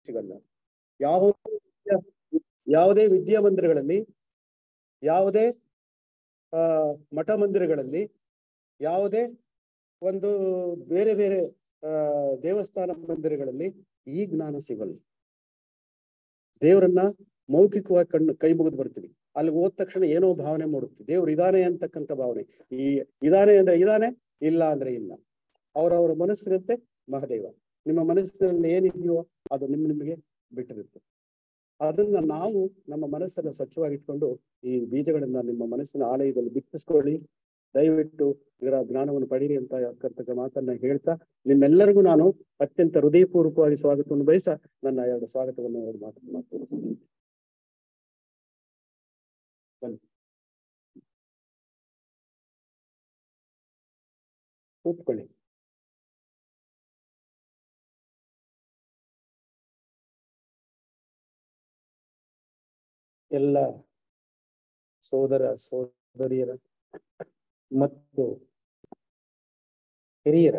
ಸಿಗಲ್ಲ. ಯಾವುದೇ ವಿದ್ಯಾಮಂದಿರಗಳಲ್ಲಿ, ಯಾವುದೇ ಮಠ ಮಂದಿರಗಳಲ್ಲಿ, ಯಾವುದೇ ಒಂದು ಬೇರೆ ಬೇರೆ ದೇವಸ್ಥಾನ ಮಂದಿರಗಳಲ್ಲಿ ಈ ಜ್ಞಾನ ಸಿಗಲ್ಲ. ದೇವರನ್ನ ಮೌಖಿಕವಾಗಿ ಕೈ ಮುಗಿದು ಬರ್ತೀವಿ, ಅಲ್ಲಿ ಹೋದ ತಕ್ಷಣ ಏನೋ ಭಾವನೆ ಮೂಡುತ್ತೆ, ದೇವ್ರು ಇದಾನೆ ಅಂತಕ್ಕಂಥ ಭಾವನೆ. ಈ ಇದಾನೆ ಅಂದ್ರೆ ಇದಾನೆ, ಇಲ್ಲ ಅಂದ್ರೆ ಇಲ್ಲ. ಅವರವರ ಮನಸ್ಸಿನಂತೆ ಮಹಾದೇವ. ನಿಮ್ಮ ಮನಸ್ಸಿನಲ್ಲಿ ಏನಿದೆಯೋ ಅದು ನಿಮಗೆ ಬಿಟ್ಟಿರುತ್ತೆ. ಅದನ್ನ ನಾವು ನಮ್ಮ ಮನಸ್ಸನ್ನ ಸ್ವಚ್ಛವಾಗಿಟ್ಕೊಂಡು ಈ ಬೀಜಗಳನ್ನ ನಿಮ್ಮ ಮನಸ್ಸಿನ ಆಲಯದಲ್ಲಿ ಬಿತ್ತಿಸ್ಕೊಳ್ಳಿ. ದಯವಿಟ್ಟು ಇದರ ಜ್ಞಾನವನ್ನು ಪಡೀರಿ ಅಂತ ಮಾತನ್ನ ಹೇಳ್ತಾ, ನಿಮ್ಮೆಲ್ಲರಿಗೂ ನಾನು ಅತ್ಯಂತ ಹೃದಯಪೂರ್ವಕವಾಗಿ ಸ್ವಾಗತವನ್ನು ಬಯಸ ನನ್ನ ಎರಡು ಸ್ವಾಗತವನ್ನು ಮಾತನಾಡ್ತೀನಿ. ಬನ್ನಿ, ಕೂತ್ಕೊಳ್ಳಿ. ಎಲ್ಲ ಸೋದರ ಸೋದರಿಯರ ಮತ್ತು ಹಿರಿಯರ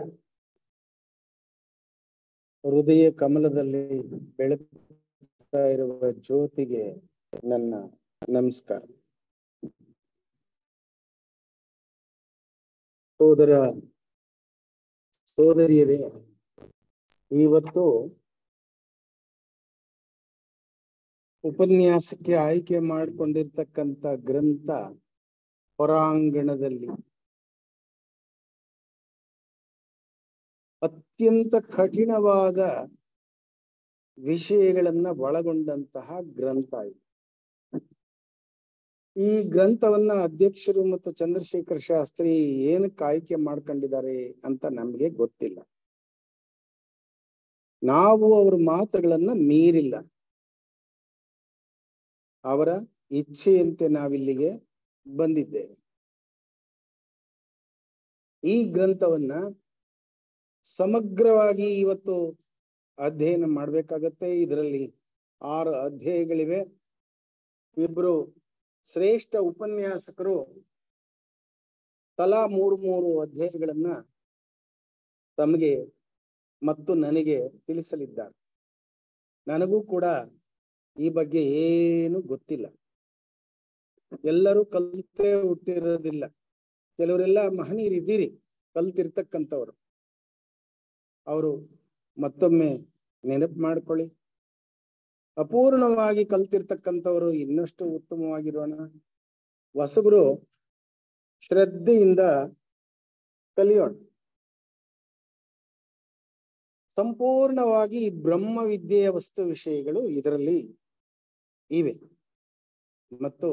ಹೃದಯ ಕಮಲದಲ್ಲಿ ಬೆಳಗ್ತಾ ಇರುವ ಜ್ಯೋತಿಗೆ ನನ್ನ ನಮಸ್ಕಾರ. ಸೋದರ ಸೋದರಿಯರೇ, ಇವತ್ತು ಉಪನ್ಯಾಸಕ್ಕೆ ಆಯ್ಕೆ ಮಾಡಿಕೊಂಡಿರ್ತಕ್ಕಂಥ ಗ್ರಂಥ ಹೊರಾಂಗಣದಲ್ಲಿ ಅತ್ಯಂತ ಕಠಿಣವಾದ ವಿಷಯಗಳನ್ನ ಒಳಗೊಂಡಂತಹ ಗ್ರಂಥ ಇದು. ಈ ಗ್ರಂಥವನ್ನ ಅಧ್ಯಕ್ಷರು ಮತ್ತು ಚಂದ್ರಶೇಖರ್ ಶಾಸ್ತ್ರಿ ಏನಕ್ಕೆ ಆಯ್ಕೆ ಮಾಡ್ಕೊಂಡಿದ್ದಾರೆ ಅಂತ ನಮ್ಗೆ ಗೊತ್ತಿಲ್ಲ. ನಾವು ಅವ್ರ ಮಾತುಗಳನ್ನ ಮೀರಿಲ್ಲ. ಅವರ ಇಚ್ಛೆಯಂತೆ ನಾವಿಲ್ಲಿಗೆ ಬಂದಿದ್ದೇವೆ. ಈ ಗ್ರಂಥವನ್ನ ಸಮಗ್ರವಾಗಿ ಇವತ್ತು ಅಧ್ಯಯನ ಮಾಡ್ಬೇಕಾಗತ್ತೆ. ಇದರಲ್ಲಿ 6 ಅಧ್ಯಾಯಗಳಿವೆ. ಇಬ್ರು ಶ್ರೇಷ್ಠ ಉಪನ್ಯಾಸಕರು ತಲಾ 3 ಅಧ್ಯಾಯಗಳನ್ನ ತಮಗೆ ಮತ್ತು ನನಗೆ ತಿಳಿಸಲಿದ್ದಾರೆ. ನನಗೂ ಕೂಡ ಈ ಬಗ್ಗೆ ಏನು ಗೊತ್ತಿಲ್ಲ. ಎಲ್ಲರೂ ಕಲಿತೇ ಹುಟ್ಟಿರೋದಿಲ್ಲ. ಕೆಲವರೆಲ್ಲ ಮಹನೀಯರಿದ್ದೀರಿ, ಕಲ್ತಿರ್ತಕ್ಕಂಥವ್ರು. ಅವರು ಮತ್ತೊಮ್ಮೆ ನೆನಪು ಮಾಡ್ಕೊಳ್ಳಿ. ಅಪೂರ್ಣವಾಗಿ ಕಲ್ತಿರ್ತಕ್ಕಂಥವರು ಇನ್ನಷ್ಟು ಉತ್ತಮವಾಗಿರೋಣ. ಹೊಸಬರು ಶ್ರದ್ಧೆಯಿಂದ ಕಲಿಯೋಣ. ಸಂಪೂರ್ಣವಾಗಿ ಬ್ರಹ್ಮವಿದ್ಯೆಯ ವಸ್ತು ವಿಷಯಗಳು ಇದರಲ್ಲಿ ಇವೆ ಮತ್ತು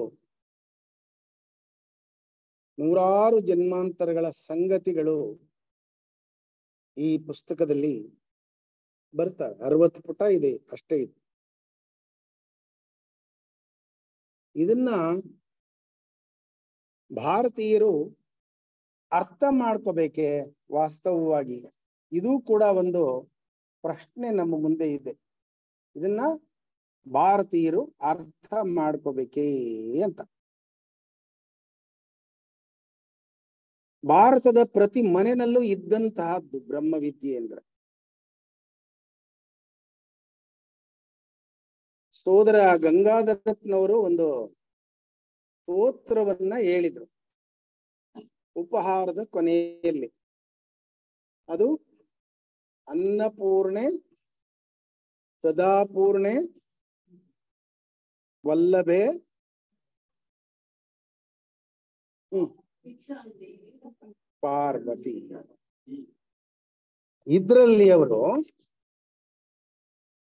ನೂರಾರು ಜನ್ಮಾಂತರಗಳ ಸಂಗತಿಗಳು ಈ ಪುಸ್ತಕದಲ್ಲಿ ಬರ್ತಾರೆ. 60 ಪುಟ ಇದೆ, ಅಷ್ಟೇ ಇದೆ. ಇದನ್ನ ಭಾರತೀಯರು ಅರ್ಥ ಮಾಡ್ಕೋಬೇಕೆ? ವಾಸ್ತವವಾಗಿ ಇದು ಕೂಡ ಒಂದು ಪ್ರಶ್ನೆ ನಮ್ಮ ಮುಂದೆ ಇದೆ. ಇದನ್ನ ಭಾರತೀಯರು ಅರ್ಥ ಮಾಡ್ಕೋಬೇಕೇ ಅಂತ. ಭಾರತದ ಪ್ರತಿ ಮನೆಯಲ್ಲೂ ಇದ್ದಂತಹದ್ದು ಬ್ರಹ್ಮವಿದ್ಯೆ ಅಂದ್ರೆ. ಸೋದರ ಗಂಗಾಧರಪ್ಪನವರು ಒಂದು ಸ್ತೋತ್ರವನ್ನ ಹೇಳಿದ್ರು ಉಪಹಾರದ ಕೊನೆಯಲ್ಲಿ. ಅದು ಅನ್ನಪೂರ್ಣೆ ಸದಾಪೂರ್ಣೆ ವಲ್ಲಭೆ ಪಾರ್ವತಿ. ಇದ್ರಲ್ಲಿ ಅವರು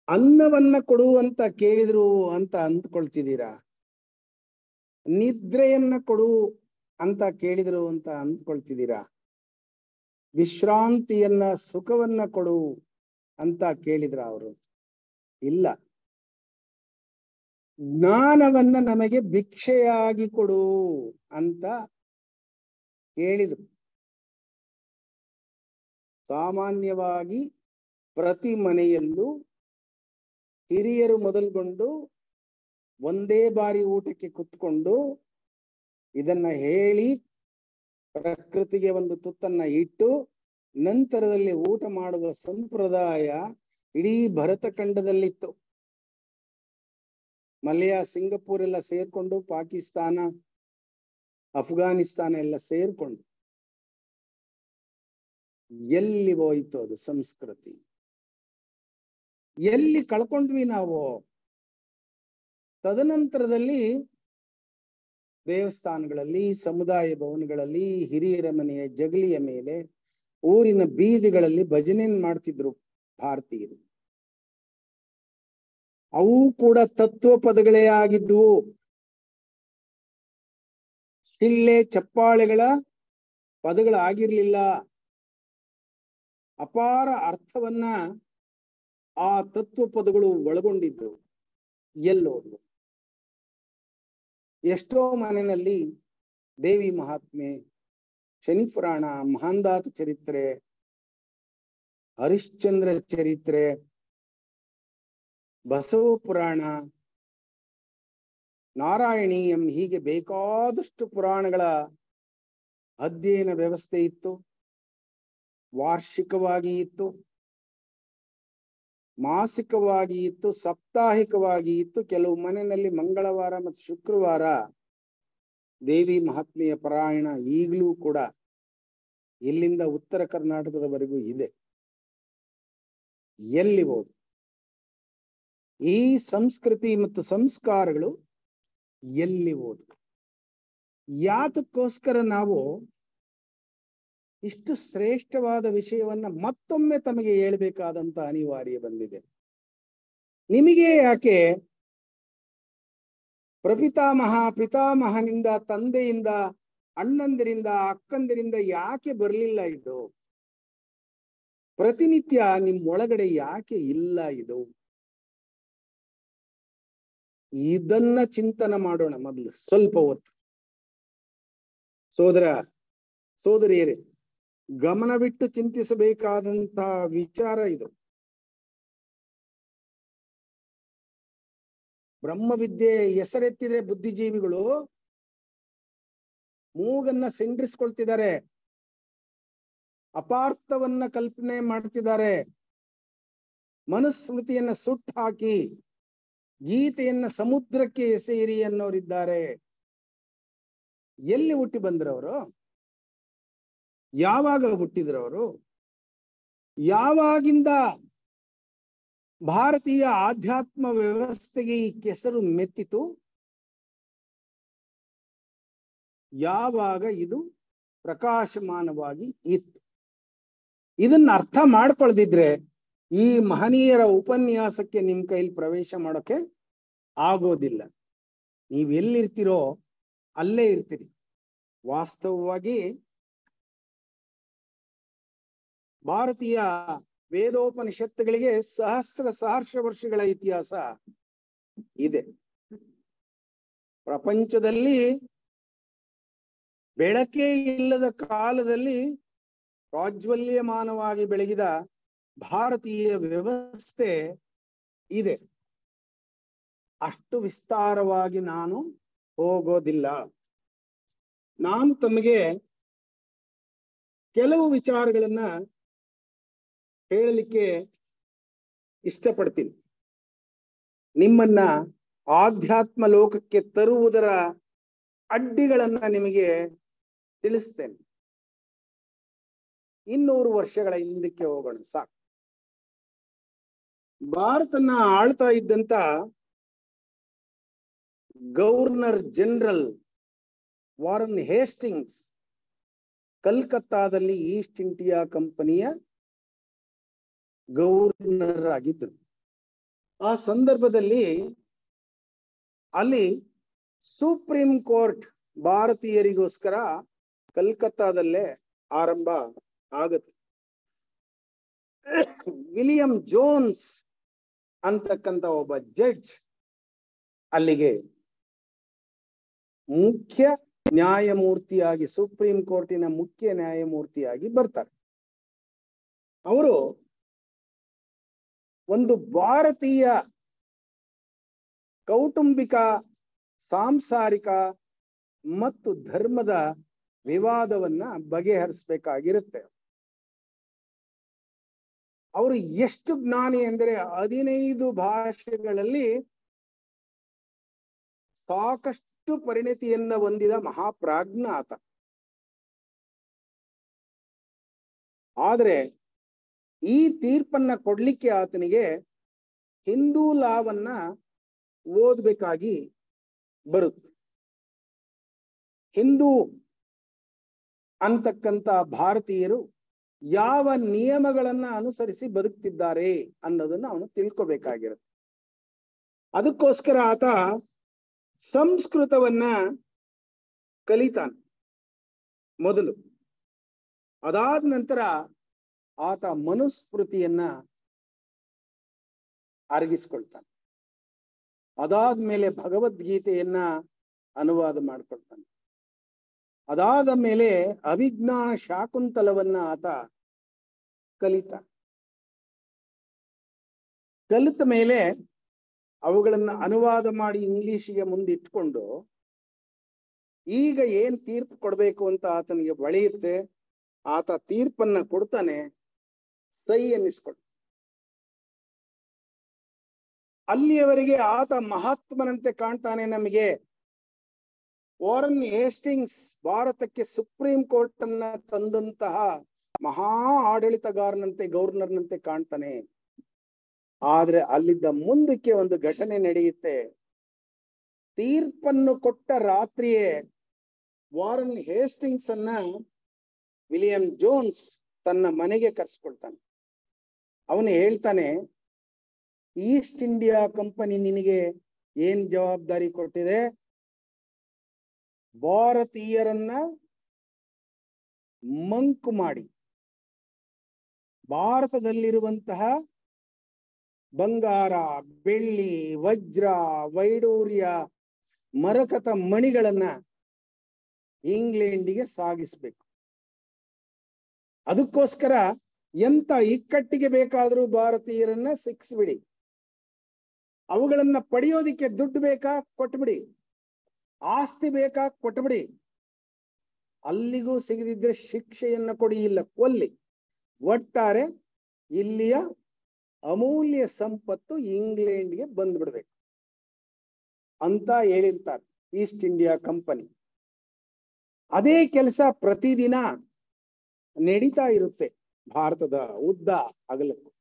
ಅನ್ನವನ್ನ ಕೊಡು ಅಂತ ಕೇಳಿದ್ರು ಅಂತ ಅಂದ್ಕೊಳ್ತಿದ್ದೀರಾ? ನಿದ್ರೆಯನ್ನ ಕೊಡು ಅಂತ ಕೇಳಿದ್ರು ಅಂತ ಅಂದ್ಕೊಳ್ತಿದ್ದೀರಾ? ವಿಶ್ರಾಂತಿಯನ್ನ, ಸುಖವನ್ನ ಕೊಡು ಅಂತ ಕೇಳಿದ್ರ ಅವರು? ಇಲ್ಲ. ಜ್ಞಾನವನ್ನ ನಮಗೆ ಭಿಕ್ಷೆಯಾಗಿ ಕೊಡು ಅಂತ ಹೇಳಿದ್ರು. ಸಾಮಾನ್ಯವಾಗಿ ಪ್ರತಿ ಮನೆಯಲ್ಲೂ ಹಿರಿಯರು ಮೊದಲುಗೊಂಡು ಒಂದೇ ಬಾರಿ ಊಟಕ್ಕೆ ಕುತ್ಕೊಂಡು ಇದನ್ನ ಹೇಳಿ ಪ್ರಕೃತಿಗೆ ಒಂದು ತುತ್ತನ್ನ ಇಟ್ಟು ನಂತರದಲ್ಲಿ ಊಟ ಮಾಡುವ ಸಂಪ್ರದಾಯ ಇಡೀ ಭರತ ಖಂಡದಲ್ಲಿತ್ತು. ಮಲಯ, ಸಿಂಗಪೂರ್ ಎಲ್ಲ ಸೇರ್ಕೊಂಡು, ಪಾಕಿಸ್ತಾನ, ಅಫ್ಘಾನಿಸ್ತಾನ ಎಲ್ಲ ಸೇರ್ಕೊಂಡು ಎಲ್ಲಿ ಹೋಯ್ತು ಅದು ಸಂಸ್ಕೃತಿ? ಎಲ್ಲಿ ಕಳ್ಕೊಂಡ್ವಿ ನಾವು? ತದನಂತರದಲ್ಲಿ ದೇವಸ್ಥಾನಗಳಲ್ಲಿ, ಸಮುದಾಯ ಭವನಗಳಲ್ಲಿ, ಹಿರಿಯರ ಮನೆಯ ಜಗಲಿಯ ಮೇಲೆ, ಊರಿನ ಬೀದಿಗಳಲ್ಲಿ ಭಜನೆ ಮಾಡ್ತಿದ್ರು ಭಾರತೀಯರು. ಅವು ಕೂಡ ತತ್ವ ಪದಗಳೇ ಆಗಿದ್ವು. ಶಿಳ್ಳೆ ಚಪ್ಪಾಳೆಗಳ ಪದಗಳಾಗಿರ್ಲಿಲ್ಲ. ಅಪಾರ ಅರ್ಥವನ್ನ ಆ ತತ್ವ ಪದಗಳು ಒಳಗೊಂಡಿದ್ದು. ಎಲ್ಲೋದು? ಎಷ್ಟೋ ಮನೆಯಲ್ಲಿ ದೇವಿ ಮಹಾತ್ಮೆ, ಶನಿ ಪುರಾಣ, ಮಹಾಂದಾತ ಚರಿತ್ರೆ, ಹರಿಶ್ಚಂದ್ರ ಚರಿತ್ರೆ, ಬಸವ ಪುರಾಣ, ನಾರಾಯಣೀಯಂ, ಹೀಗೆ ಬೇಕಾದಷ್ಟು ಪುರಾಣಗಳ ಅಧ್ಯಯನ ವ್ಯವಸ್ಥೆ ಇತ್ತು. ವಾರ್ಷಿಕವಾಗಿ ಇತ್ತು, ಮಾಸಿಕವಾಗಿ ಇತ್ತು, ಸಾಪ್ತಾಹಿಕವಾಗಿ ಇತ್ತು. ಕೆಲವು ಮನೆಯಲ್ಲಿ ಮಂಗಳವಾರ ಮತ್ತು ಶುಕ್ರವಾರ ದೇವಿ ಮಹಾತ್ಮೆಯ ಪಾರಾಯಣ ಈಗಲೂ ಕೂಡ ಇಲ್ಲಿಂದ ಉತ್ತರ ಕರ್ನಾಟಕದವರೆಗೂ ಇದೆ. ಎಲ್ಲಿ ಹೋದು? ಈ ಸಂಸ್ಕೃತಿ ಮತ್ತು ಸಂಸ್ಕಾರಗಳು ಎಲ್ಲಿ ಹೋದು? ಯಾತಕ್ಕೋಸ್ಕರ ನಾವು ಇಷ್ಟು ಶ್ರೇಷ್ಠವಾದ ವಿಷಯವನ್ನ ಮತ್ತೊಮ್ಮೆ ತಮಗೆ ಹೇಳ್ಬೇಕಾದಂತ ಅನಿವಾರ್ಯ ಬಂದಿದೆ? ನಿಮಗೆ ಯಾಕೆ ಪ್ರಪಿತಾಮಹ, ಪಿತಾಮಹನಿಂದ, ತಂದೆಯಿಂದ, ಅಣ್ಣಂದಿರಿಂದ, ಅಕ್ಕಂದಿರಿಂದ ಯಾಕೆ ಬರಲಿಲ್ಲ ಇದು? ಪ್ರತಿನಿತ್ಯ ನಿಮ್ಮೊಳಗಡೆ ಯಾಕೆ ಇಲ್ಲ ಇದು? ಇದನ್ನ ಚಿಂತನೆ ಮಾಡೋಣ ಮೊದಲು ಸ್ವಲ್ಪ ಹೊತ್ತು. ಸೋದರ ಸೋದರಿಯರೇ, ಗಮನವಿಟ್ಟು ಚಿಂತಿಸಬೇಕಾದಂತಹ ವಿಚಾರ ಇದು. ಬ್ರಹ್ಮವಿದ್ಯೆ ಹೆಸರೆತ್ತಿದ್ರೆ ಬುದ್ಧಿಜೀವಿಗಳು ಮೂಗನ್ನ ಸಿಂಡ್ರಿಸ್ಕೊಳ್ತಿದ್ದಾರೆ, ಅಪಾರ್ಥವನ್ನ ಕಲ್ಪನೆ ಮಾಡ್ತಿದ್ದಾರೆ, ಮನುಸ್ಮೃತಿಯನ್ನ ಸುಟ್ಟು ಹಾಕಿ ಗೀತೆಯನ್ನ ಸಮುದ್ರಕ್ಕೆ ಎಸೆಯಿರಿ ಅನ್ನೋರಿದ್ದಾರೆ. ಎಲ್ಲಿ ಹುಟ್ಟಿ ಬಂದ್ರವರು? ಯಾವಾಗ ಹುಟ್ಟಿದ್ರವರು? ಯಾವಾಗಿಂದ ಭಾರತೀಯ ಆಧ್ಯಾತ್ಮ ವ್ಯವಸ್ಥೆಗೆ ಈ ಕೆಸರು ಮೆತ್ತಿತು? ಯಾವಾಗ ಇದು ಪ್ರಕಾಶಮಾನವಾಗಿ ಇತ್ತು? ಇದನ್ನ ಅರ್ಥ ಮಾಡ್ಕೊಳ್ದಿದ್ರೆ ಈ ಮಹನೀಯರ ಉಪನ್ಯಾಸಕ್ಕೆ ನಿಮ್ ಕೈಲಿ ಪ್ರವೇಶ ಮಾಡೋಕೆ ಆಗೋದಿಲ್ಲ. ನೀವ್ ಎಲ್ಲಿರ್ತೀರೋ ಅಲ್ಲೇ ಇರ್ತೀರಿ. ವಾಸ್ತವವಾಗಿ ಭಾರತೀಯ ವೇದೋಪನಿಷತ್ತುಗಳಿಗೆ ಸಹಸ್ರ ವರ್ಷಗಳ ಇತಿಹಾಸ ಇದೆ. ಪ್ರಪಂಚದಲ್ಲಿ ಬೆಳಕೇ ಇಲ್ಲದ ಕಾಲದಲ್ಲಿ ಪ್ರಾಜ್ವಲ್ಯಮಾನವಾಗಿ ಬೆಳಗಿದ ಭಾರತೀಯ ವ್ಯವಸ್ಥೆ ಇದೆ. ಅಷ್ಟು ವಿಸ್ತಾರವಾಗಿ ನಾನು ಹೋಗೋದಿಲ್ಲ. ನಾನು ತಮಗೆ ಕೆಲವು ವಿಚಾರಗಳನ್ನ ಹೇಳಲಿಕ್ಕೆ ಇಷ್ಟಪಡ್ತೀನಿ. ನಿಮ್ಮನ್ನ ಆಧ್ಯಾತ್ಮ ಲೋಕಕ್ಕೆ ತರುವುದರ ಅಡ್ಡಿಗಳನ್ನ ನಿಮಗೆ ತಿಳಿಸ್ತೇನೆ. 200 ವರ್ಷಗಳ ಹಿಂದಕ್ಕೆ ಹೋಗೋಣ ಸಾಕು. ಭಾರತನ ಆಳ್ತಾ ಇದ್ದಂತ ಗವರ್ನರ್ ಜನರಲ್ ವಾರನ್ ಹೇಸ್ಟಿಂಗ್ಸ್ ಕಲ್ಕತ್ತಾದಲ್ಲಿ ಈಸ್ಟ್ ಇಂಡಿಯಾ ಕಂಪನಿಯ ಗವರ್ನರ್ ಆಗಿದ್ದರು. ಆ ಸಂದರ್ಭದಲ್ಲಿ ಅಲ್ಲಿ ಸುಪ್ರೀಂ ಕೋರ್ಟ್ ಭಾರತೀಯರಿಗೋಸ್ಕರ ಕಲ್ಕತ್ತಾದಲ್ಲೇ ಆರಂಭ ಆಗುತ್ತೆ. ವಿಲಿಯಂ ಜೋನ್ಸ್ ಅಂತಕ್ಕಂಥ ಒಬ್ಬ ಜಡ್ಜ್ ಅಲ್ಲಿಗೆ ಮುಖ್ಯ ನ್ಯಾಯಮೂರ್ತಿಯಾಗಿ, ಸುಪ್ರೀಂ ಕೋರ್ಟಿನ ಮುಖ್ಯ ನ್ಯಾಯಮೂರ್ತಿಯಾಗಿ ಬರ್ತಾರೆ. ಅವರು ಒಂದು ಭಾರತೀಯ ಕೌಟುಂಬಿಕ, ಸಾಂಸಾರಿಕ ಮತ್ತು ಧರ್ಮದ ವಿವಾದವನ್ನ ಬಗೆಹರಿಸಬೇಕಾಗಿರುತ್ತೆ. ಅವರು ಎಷ್ಟು ಜ್ಞಾನಿ ಅಂದರೆ 15 ಭಾಷೆಗಳಲ್ಲಿ ಸಾಕಷ್ಟು ಪರಿಣತಿಯನ್ನ ಹೊಂದಿದ ಮಹಾಪ್ರಾಜ್ಞ ಆತ. ಆದ್ರೆ ಈ ತೀರ್ಪನ್ನ ಕೊಡ್ಲಿಕ್ಕೆ ಆತನಿಗೆ ಹಿಂದೂ ಲಾವನ್ನ ಓದ್ಬೇಕಾಗಿ ಬರುತ್ತೆ. ಹಿಂದೂ ಅಂತಕ್ಕಂಥ ಭಾರತೀಯರು ಯಾವ ನಿಯಮಗಳನ್ನ ಅನುಸರಿಸಿ ಬದುಕ್ತಿದ್ದಾರೆ ಅನ್ನೋದನ್ನ ಅವನು ತಿಳ್ಕೊಬೇಕಾಗಿರುತ್ತೆ. ಅದಕ್ಕೋಸ್ಕರ ಆತ ಸಂಸ್ಕೃತವನ್ನ ಕಲಿತಾನೆ ಮೊದಲು. ಅದಾದ ನಂತರ ಆತ ಮನುಸ್ಮೃತಿಯನ್ನ ಅರಗಿಸ್ಕೊಳ್ತಾನೆ. ಅದಾದ್ಮೇಲೆ ಭಗವದ್ಗೀತೆಯನ್ನ ಅನುವಾದ ಮಾಡ್ಕೊಳ್ತಾನೆ. ಅದಾದ ಮೇಲೆ ಅಭಿಜ್ಞಾನ ಶಾಕುಂತಲವನ್ನ ಆತ ಕಲಿತಾನೆ. ಕಲಿತ ಮೇಲೆ ಅವುಗಳನ್ನ ಅನುವಾದ ಮಾಡಿ ಇಂಗ್ಲಿಷಿಗೆ ಮುಂದಿಟ್ಕೊಂಡು ಈಗ ಏನ್ ತೀರ್ಪು ಕೊಡ್ಬೇಕು ಅಂತ ಆತನಿಗೆ ಬಳಿಯುತ್ತೆ. ಆತ ತೀರ್ಪನ್ನ ಕೊಡ್ತಾನೆ, ಸೈ ಅನ್ನಿಸ್ಕೊಳ್ತಾನೆ. ಅಲ್ಲಿಯವರೆಗೆ ಆತ ಮಹಾತ್ಮನಂತೆ ಕಾಣ್ತಾನೆ ನಮಗೆ. ವಾರನ್ ಹೇಸ್ಟಿಂಗ್ಸ್ ಭಾರತಕ್ಕೆ ಸುಪ್ರೀಂ ಕೋರ್ಟ್ ಅನ್ನ ತಂದಂತಹ ಮಹಾ ಆಡಳಿತಗಾರನಂತೆ, ಗವರ್ನರ್ನಂತೆ ಕಾಣ್ತಾನೆ. ಆದ್ರೆ ಅಲ್ಲಿದ್ದ ಮುಂದಕ್ಕೆ ಒಂದು ಘಟನೆ ನಡೆಯುತ್ತೆ. ತೀರ್ಪನ್ನು ಕೊಟ್ಟ ರಾತ್ರಿಯೇ ವಾರನ್ ಹೇಸ್ಟಿಂಗ್ಸ್ ಅನ್ನ ವಿಲಿಯಂ ಜೋನ್ಸ್ ತನ್ನ ಮನೆಗೆ ಕರೆಸ್ಕೊಳ್ತಾನೆ. ಅವನು ಹೇಳ್ತಾನೆ, ಈಸ್ಟ್ ಇಂಡಿಯಾ ಕಂಪನಿ ನಿನಗೆ ಏನ್ ಜವಾಬ್ದಾರಿ ಕೊಟ್ಟಿದೆ? ಭಾರತೀಯರನ್ನ ಮಂಕು ಮಾಡಿ ಭಾರತದಲ್ಲಿರುವಂತಹ ಬಂಗಾರ, ಬೆಳ್ಳಿ, ವಜ್ರ, ವೈಡೂರ್ಯ, ಮರಕತ ಮಣಿಗಳನ್ನ ಇಂಗ್ಲೆಂಡಿಗೆ ಸಾಗಿಸ್ಬೇಕು. ಅದಕ್ಕೋಸ್ಕರ ಎಂತ ಇಕ್ಕಟ್ಟಿಗೆ ಬೇಕಾದ್ರೂ ಭಾರತೀಯರನ್ನ ಸಿಕ್ಸ್ಬಿಡಿ. ಅವುಗಳನ್ನ ಪಡೆಯೋದಿಕ್ಕೆ ದುಡ್ಡು ಬೇಕಾ ಕೊಟ್ಬಿಡಿ, ಆಸ್ತಿ ಬೇಕಾ ಕೊಟ್ಬಿಡಿ. ಅಲ್ಲಿಗೂ ಸಿಗದಿದ್ರೆ ಶಿಕ್ಷೆಯನ್ನ ಕೊಡಿ, ಇಲ್ಲ ಕೊಲ್ಲಿ. ಒಟ್ಟಾರೆ ಇಲ್ಲಿಯ ಅಮೂಲ್ಯ ಸಂಪತ್ತು ಇಂಗ್ಲೆಂಡ್ಗೆ ಬಂದ್ಬಿಡ್ಬೇಕು ಅಂತ ಹೇಳಿರ್ತಾರೆ ಈಸ್ಟ್ ಇಂಡಿಯಾ ಕಂಪನಿ. ಅದೇ ಕೆಲಸ ಪ್ರತಿದಿನ ನಡೀತಾ ಇರುತ್ತೆ ಭಾರತದ ಉದ್ದ ಅಗಲಕ್ಕೂ.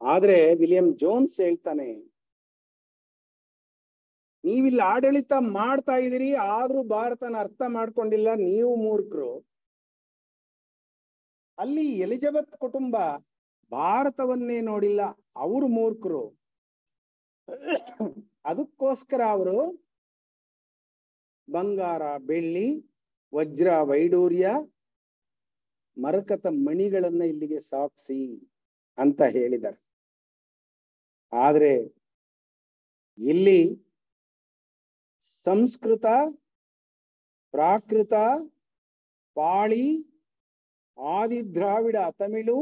ಆದ್ರೆ ವಿಲಿಯಂ ಜೋನ್ಸ್ ಹೇಳ್ತಾನೆ, ನೀವಿಲ್ಲಿ ಆಡಳಿತ ಮಾಡ್ತಾ ಇದೀರಿ, ಆದ್ರೂ ಭಾರತನ ಅರ್ಥ ಮಾಡ್ಕೊಂಡಿಲ್ಲ, ನೀವು ಮೂರ್ಖರು. ಅಲ್ಲಿ ಎಲಿಜಬೆತ್ ಕುಟುಂಬ ಭಾರತವನ್ನೇ ನೋಡಿಲ್ಲ, ಅವರು ಮೂರ್ಖರು. ಅದಕ್ಕೋಸ್ಕರ ಅವರು ಬಂಗಾರ, ಬೆಳ್ಳಿ, ವಜ್ರ, ವೈಡೂರ್ಯ, ಮರಕತ ಮಣಿಗಳನ್ನ ಇಲ್ಲಿಗೆ ಸಾಗಿಸಿ ಅಂತ ಹೇಳಿದ್ದಾರೆ. ಆದ್ರೆ ಇಲ್ಲಿ ಸಂಸ್ಕೃತ, ಪ್ರಾಕೃತ, ಪಾಳಿ, ಆದಿ ದ್ರಾವಿಡ, ತಮಿಳು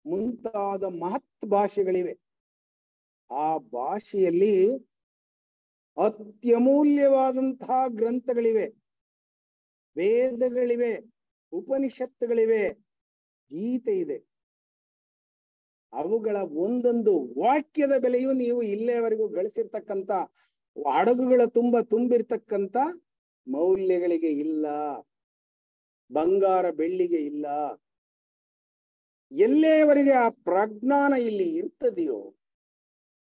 ಮುಂತಾದ ಮಹತ್ ಭಾಷೆಗಳಿವೆ. ಆ ಭಾಷೆಯಲ್ಲಿ ಅತ್ಯಮೂಲ್ಯವಾದಂತಹ ಗ್ರಂಥಗಳಿವೆ, ವೇದಗಳಿವೆ, ಉಪನಿಷತ್ತುಗಳಿವೆ, ಗೀತೆ ಇದೆ. ಅವುಗಳ ಒಂದೊಂದು ವಾಕ್ಯದ ಬೆಲೆಯು ನೀವು ಇಲ್ಲೇವರೆಗೂ ಗಳಿಸಿರ್ತಕ್ಕಂಥ ಹಡಗುಗಳ ತುಂಬಿರ್ತಕ್ಕಂಥ ಮೌಲ್ಯಗಳಿಗೆ ಇಲ್ಲ, ಬಂಗಾರ ಬೆಳ್ಳಿಗೆ ಇಲ್ಲ. ಎಲ್ಲೇವರೆಗೆ ಆ ಪ್ರಜ್ಞಾನ ಇಲ್ಲಿ ಇರ್ತದೆಯೋ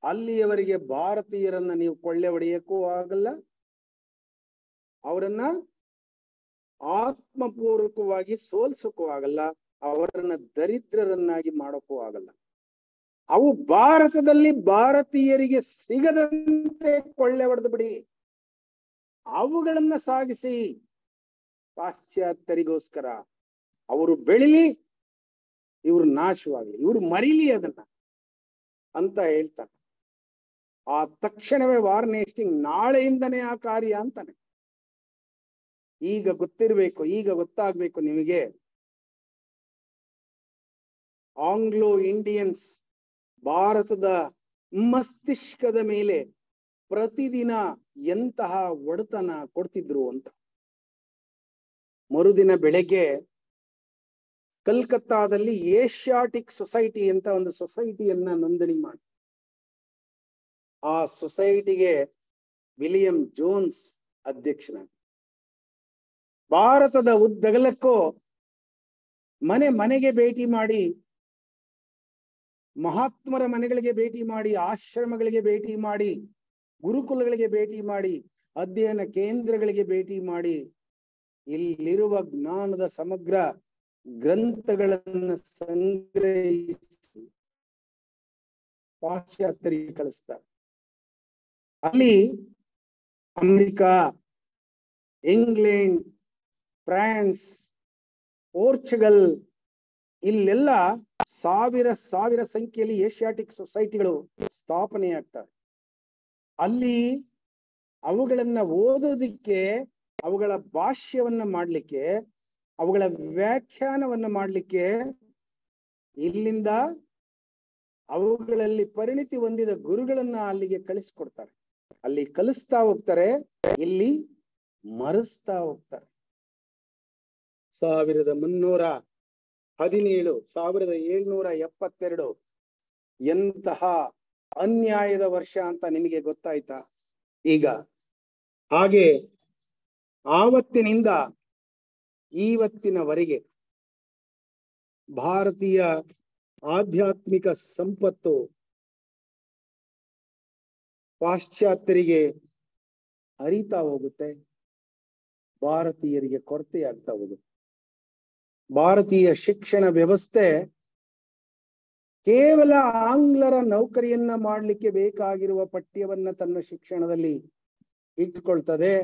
ಅಲ್ಲಿಯವರೆಗೆ ಭಾರತೀಯರನ್ನ ನೀವು ಕೊಳ್ಳೆ ಹೊಡೆಯಕ್ಕೂ ಆಗಲ್ಲ, ಅವರನ್ನ ಆತ್ಮಪೂರ್ವಕವಾಗಿ ಸೋಲ್ಸಕ್ಕೂ ಆಗಲ್ಲ, ಅವರನ್ನ ದರಿದ್ರರನ್ನಾಗಿ ಮಾಡೋಕ್ಕೂ ಆಗಲ್ಲ. ಅವು ಭಾರತದಲ್ಲಿ ಭಾರತೀಯರಿಗೆ ಸಿಗದಂತೆ ಕೊಳ್ಳೆ ಹೊಡೆದು ಬಿಡಿ, ಅವುಗಳನ್ನ ಸಾಗಿಸಿ ಪಾಶ್ಚಾತ್ಯರಿಗೋಸ್ಕರ. ಅವರು ಬೆಳಿಲಿ, ಇವ್ರು ನಾಶವಾಗ್ಲಿ, ಇವ್ರು ಮರಿಲಿ ಅದನ್ನ ಅಂತ ಹೇಳ್ತಾನೆ. ಆ ತಕ್ಷಣವೇ ವಾರನ್ ಹೇಸ್ಟಿಂಗ್ಸ್ ನಾಳೆಯಿಂದನೇ ಆ ಕಾರ್ಯ ಅಂತಾನೆ. ಈಗ ಗೊತ್ತಿರ್ಬೇಕು, ಈಗ ಗೊತ್ತಾಗ್ಬೇಕು ನಿಮಗೆ, ಆಂಗ್ಲೋ ಇಂಡಿಯನ್ಸ್ ಭಾರತದ ಮಸ್ತಿಷ್ಕದ ಮೇಲೆ ಪ್ರತಿದಿನ ಎಂತಹ ಒಡೆತನ ಕೊಡ್ತಿದ್ರು ಅಂತ. ಮರುದಿನ ಬೆಳಗ್ಗೆ ಕಲ್ಕತ್ತಾದಲ್ಲಿ ಏಷ್ಯಾಟಿಕ್ ಸೊಸೈಟಿ ಅಂತ ಒಂದು ಸೊಸೈಟಿಯನ್ನ ನೋಂದಣಿ ಮಾಡಿ ಆ ಸೊಸೈಟಿಗೆ ವಿಲಿಯಂ ಜೋನ್ಸ್ ಅಧ್ಯಕ್ಷನಾಗಿ ಭಾರತದ ಉದ್ದಗಲಕ್ಕೂ ಮನೆ ಮನೆಗೆ ಭೇಟಿ ಮಾಡಿ, ಮಹಾತ್ಮರ ಮನೆಗಳಿಗೆ ಭೇಟಿ ಮಾಡಿ, ಆಶ್ರಮಗಳಿಗೆ ಭೇಟಿ ಮಾಡಿ, ಗುರುಕುಲಗಳಿಗೆ ಭೇಟಿ ಮಾಡಿ, ಅಧ್ಯಯನ ಕೇಂದ್ರಗಳಿಗೆ ಭೇಟಿ ಮಾಡಿ, ಇಲ್ಲಿರುವ ಜ್ಞಾನದ ಸಮಗ್ರ ಗ್ರಂಥಗಳನ್ನು ಸಂಗ್ರಹಿಸಿ ಪಾಶ್ಚಾತ್ಯರಿಗೆ ಕಳಿಸ್ತಾರೆ. ಅಲ್ಲಿ ಅಮೆರಿಕಾ, ಇಂಗ್ಲೆಂಡ್, ಫ್ರಾನ್ಸ್, ಪೋರ್ಚುಗಲ್ ಇಲ್ಲೆಲ್ಲ ಸಾವಿರ ಸಂಖ್ಯೆಯಲ್ಲಿ ಏಷ್ಯಾಟಿಕ್ ಸೊಸೈಟಿಗಳು ಸ್ಥಾಪನೆಯಾಗ್ತವೆ. ಅಲ್ಲಿ ಅವುಗಳನ್ನ ಓದೋದಿಕ್ಕೆ, ಅವುಗಳ ಭಾಷ್ಯವನ್ನ ಮಾಡ್ಲಿಕ್ಕೆ, ಅವುಗಳ ವ್ಯಾಖ್ಯಾನವನ್ನ ಮಾಡ್ಲಿಕ್ಕೆ ಇಲ್ಲಿಂದ ಅವುಗಳಲ್ಲಿ ಪರಿಣಿತಿ ಹೊಂದಿದ ಗುರುಗಳನ್ನ ಅಲ್ಲಿಗೆ ಕಳಿಸ್ಕೊಡ್ತಾರೆ. ಅಲ್ಲಿ ಕಲಿಸ್ತಾ ಹೋಗ್ತಾರೆ, ಇಲ್ಲಿ ಮರೆಸ್ತಾ ಹೋಗ್ತಾರೆ. 1317, 1772 ಎಂತಹ ಅನ್ಯಾಯದ ವರ್ಷ ಅಂತ ನಿಮಗೆ ಗೊತ್ತಾಯ್ತಾ? ಈಗ ಹಾಗೆ ಆವತ್ತಿನಿಂದ ಇವತ್ತಿನವರೆಗೆ ಭಾರತೀಯ ಆಧ್ಯಾತ್ಮಿಕ ಸಂಪತ್ತು ಪಾಶ್ಚಾತ್ಯರಿಗೆ ಹರಿತಾ ಹೋಗುತ್ತೆ, ಭಾರತೀಯರಿಗೆ ಕೊರತೆಯಾಗ್ತಾ ಹೋಗುತ್ತೆ. ಭಾರತೀಯ ಶಿಕ್ಷಣ ವ್ಯವಸ್ಥೆ ಕೇವಲ ಆಂಗ್ಲರ ನೌಕರಿಯನ್ನ ಮಾಡಲಿಕ್ಕೆ ಬೇಕಾಗಿರುವ ಪಠ್ಯವನ್ನ ತನ್ನ ಶಿಕ್ಷಣದಲ್ಲಿ ಇಟ್ಟುಕೊಳ್ತದೆ.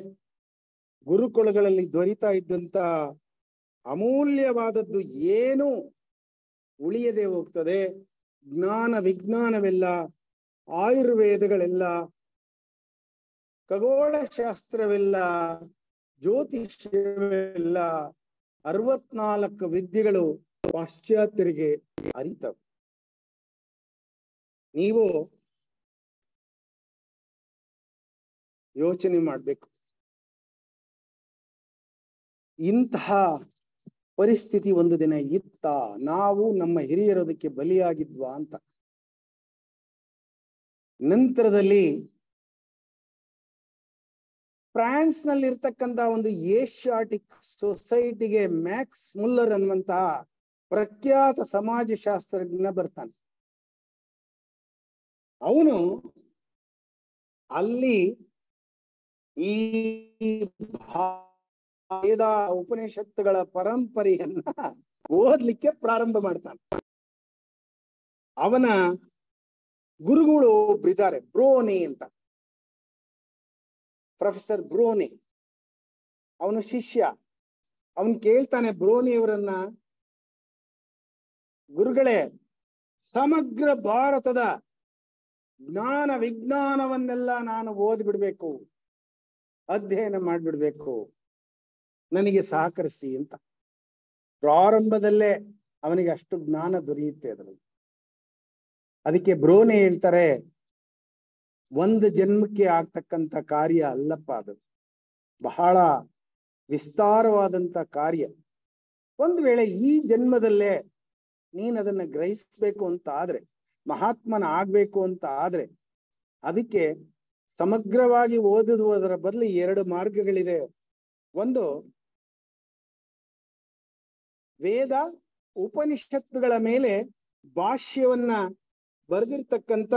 ಗುರುಕುಲಗಳಲ್ಲಿ ದೊರೀತಾ ಇದ್ದಂತ ಅಮೂಲ್ಯವಾದದ್ದು ಏನು ಉಳಿಯದೆ ಹೋಗ್ತದೆ. ಜ್ಞಾನ ವಿಜ್ಞಾನವೆಲ್ಲ, ಆಯುರ್ವೇದಗಳೆಲ್ಲ, ಖಗೋಳಶಾಸ್ತ್ರವೆಲ್ಲ, ಜ್ಯೋತಿಷ್ಯವೆಲ್ಲ, 64 ವಿದ್ಯೆಗಳು ಪಾಶ್ಚಾತ್ಯರಿಗೆ ಅರಿತವೆ. ನೀವು ಯೋಚನೆ ಮಾಡ್ಬೇಕು, ಇಂತಹ ಪರಿಸ್ಥಿತಿ ಒಂದು ದಿನ ಇತ್ತ? ನಾವು ನಮ್ಮ ಹಿರಿಯರೋದಕ್ಕೆ ಬಲಿಯಾಗಿದ್ವಾ ಅಂತ. ನಂತರದಲ್ಲಿ ಫ್ರಾನ್ಸ್ ನಲ್ಲಿ ಇರ್ತಕ್ಕಂತ ಒಂದು ಏಷ್ಯಾಟಿಕ್ ಸೊಸೈಟಿಗೆ ಮ್ಯಾಕ್ಸ್ ಮುಲ್ಲರ್ ಅನ್ನುವಂತಹ ಪ್ರಖ್ಯಾತ ಸಮಾಜಶಾಸ್ತ್ರಜ್ಞ ಬರ್ತಾನೆ. ಅವನು ಅಲ್ಲಿ ಈ ವೇದ ಉಪನಿಷತ್ತುಗಳ ಪರಂಪರೆಯನ್ನ ಓದ್ಲಿಕ್ಕೆ ಪ್ರಾರಂಭ ಮಾಡ್ತಾನೆ. ಅವನ ಗುರುಗಳು ಒಬ್ರಿದ್ದಾರೆ, ಬ್ರೋನೆ ಅಂತ, ಪ್ರೊಫೆಸರ್ ಬ್ರೋನೆ. ಅವನು ಶಿಷ್ಯ. ಅವನು ಕೇಳ್ತಾನೆ ಬ್ರೋನಿಯವರನ್ನ, ಗುರುಗಳೇ, ಸಮಗ್ರ ಭಾರತದ ಜ್ಞಾನ ವಿಜ್ಞಾನವನ್ನೆಲ್ಲ ನಾನು ಓದ್ಬಿಡ್ಬೇಕು, ಅಧ್ಯಯನ ಮಾಡ್ಬಿಡ್ಬೇಕು, ನನಗೆ ಸಹಕರಿಸಿ ಅಂತ. ಪ್ರಾರಂಭದಲ್ಲೇ ಅವನಿಗೆ ಅಷ್ಟು ಜ್ಞಾನ ದೊರೆಯುತ್ತೆ ಅದರಲ್ಲಿ. ಅದಕ್ಕೆ ಬ್ರೋನೆ ಹೇಳ್ತಾರೆ, ಒಂದು ಜನ್ಮಕ್ಕೆ ಆಗ್ತಕ್ಕಂಥ ಕಾರ್ಯ ಅಲ್ಲಪ್ಪ, ಅದು ಬಹಳ ವಿಸ್ತಾರವಾದಂತ ಕಾರ್ಯ. ಒಂದು ವೇಳೆ ಈ ಜನ್ಮದಲ್ಲೇ ನೀನ್ ಅದನ್ನ ಗ್ರಹಿಸ್ಬೇಕು ಅಂತ ಆದ್ರೆ, ಮಹಾತ್ಮನ ಆಗ್ಬೇಕು ಅಂತ ಆದ್ರೆ, ಅದಕ್ಕೆ ಸಮಗ್ರವಾಗಿ ಓದುವುದರ ಬದಲು 2 ಮಾರ್ಗಗಳಿದೆ. ಒಂದು, ವೇದ ಉಪನಿಷತ್ತುಗಳ ಮೇಲೆ ಭಾಷ್ಯವನ್ನ ಬರೆದಿರ್ತಕ್ಕಂಥ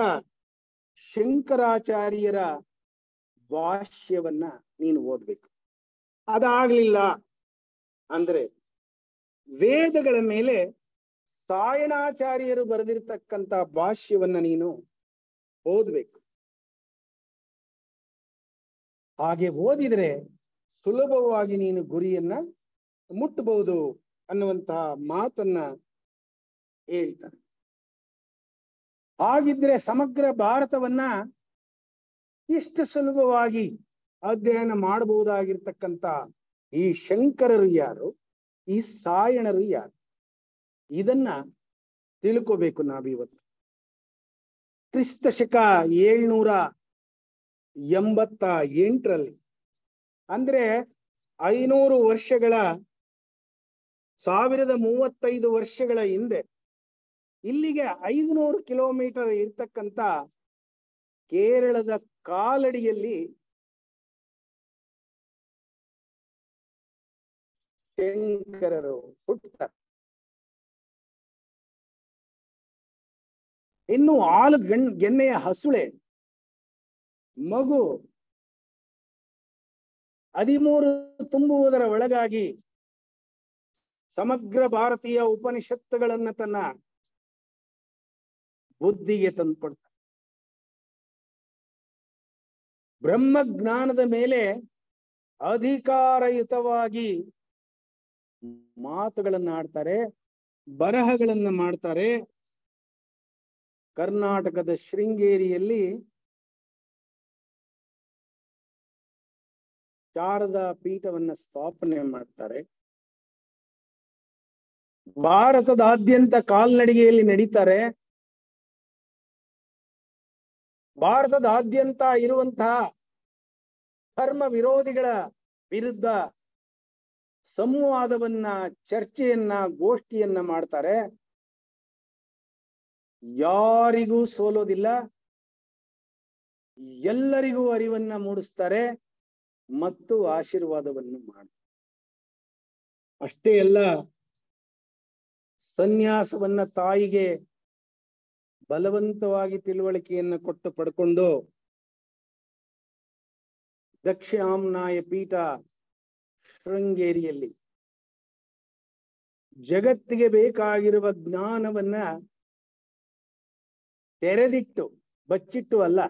ಶಂಕರಾಚಾರ್ಯರ ಭಾಷ್ಯವನ್ನ ನೀನು ಓದ್ಬೇಕು. ಅದಾಗ್ಲಿಲ್ಲ ಅಂದ್ರೆ ವೇದಗಳ ಮೇಲೆ ಸಾಯಣಾಚಾರ್ಯರು ಬರೆದಿರ್ತಕ್ಕಂಥ ಭಾಷ್ಯವನ್ನ ನೀನು ಓದ್ಬೇಕು. ಹಾಗೆ ಓದಿದ್ರೆ ಸುಲಭವಾಗಿ ನೀನು ಗುರಿಯನ್ನ ಮುಟ್ಟಬಹುದು ಅನ್ನುವಂತಹ ಮಾತನ್ನ ಹೇಳ್ತಾರೆ. ಹಾಗಿದ್ರೆ ಸಮಗ್ರ ಭಾರತವನ್ನ ಎಷ್ಟು ಸುಲಭವಾಗಿ ಅಧ್ಯಯನ ಮಾಡಬಹುದಾಗಿರ್ತಕ್ಕಂಥ ಈ ಶಂಕರರು ಯಾರು, ಈ ಸಾಯಣರು ಯಾರು, ಇದನ್ನ ತಿಳ್ಕೋಬೇಕು ನಾವಿವತ್ತು. ಕ್ರಿಸ್ತ ಶಕ 788 ಅಂದ್ರೆ 500 ವರ್ಷಗಳ 1035 ವರ್ಷಗಳ ಹಿಂದೆ ಇಲ್ಲಿಗೆ 500 ಕಿಲೋಮೀಟರ್ ಇರ್ತಕ್ಕಂಥ ಕೇರಳದ ಕಾಲಡಿಯಲ್ಲಿ ಶಂಕರರು ಹುಟ್ಟುತ್ತಾರೆ. ಇನ್ನು ಹಾಲು ಗೆನ್ನೆಯ ಹಸುಳೆ ಮಗು 13 ತುಂಬುವುದರ ಒಳಗಾಗಿ ಸಮಗ್ರ ಭಾರತೀಯ ಉಪನಿಷತ್ತುಗಳನ್ನ ತನ್ನ ಬುದ್ಧಿಗೆ ತಂದುಕೊಡ್ತಾರೆ. ಬ್ರಹ್ಮಜ್ಞಾನದ ಮೇಲೆ ಅಧಿಕಾರಯುತವಾಗಿ ಮಾತುಗಳನ್ನ ಆಡ್ತಾರೆ, ಬರಹಗಳನ್ನ ಮಾಡ್ತಾರೆ. ಕರ್ನಾಟಕದ ಶೃಂಗೇರಿಯಲ್ಲಿ ಶಾರದಾ ಪೀಠವನ್ನ ಸ್ಥಾಪನೆ ಮಾಡ್ತಾರೆ. ಭಾರತದಾದ್ಯಂತ ಕಾಲ್ನಡಿಗೆಯಲ್ಲಿ ನಡೀತಾರೆ. ಭಾರತದಾದ್ಯಂತ ಇರುವಂತಹ ಧರ್ಮ ವಿರೋಧಿಗಳ ವಿರುದ್ಧ ಸಂವಾದವನ್ನ, ಚರ್ಚೆಯನ್ನ, ಗೋಷ್ಠಿಯನ್ನ ಮಾಡ್ತಾರೆ. ಯಾರಿಗೂ ಸೋಲೋದಿಲ್ಲ, ಎಲ್ಲರಿಗೂ ಅರಿವನ್ನ ಮೂಡಿಸ್ತಾರೆ ಮತ್ತು ಆಶೀರ್ವಾದವನ್ನು ಮಾಡ್ತಾರೆ. ಅಷ್ಟೇ ಅಲ್ಲ, ಸನ್ಯಾಸವನ್ನ ತಾಯಿಗೆ ಬಲವಂತವಾಗಿ ತಿಳುವಳಿಕೆಯನ್ನು ಕೊಟ್ಟು ಪಡ್ಕೊಂಡು ದಕ್ಷಿಣಾಮ್ನಾಯ ಪೀಠ ಶೃಂಗೇರಿಯಲ್ಲಿ ಜಗತ್ತಿಗೆ ಬೇಕಾಗಿರುವ ಜ್ಞಾನವನ್ನ ತೆರೆದಿಟ್ಟು, ಬಚ್ಚಿಟ್ಟು ಅಲ್ಲ,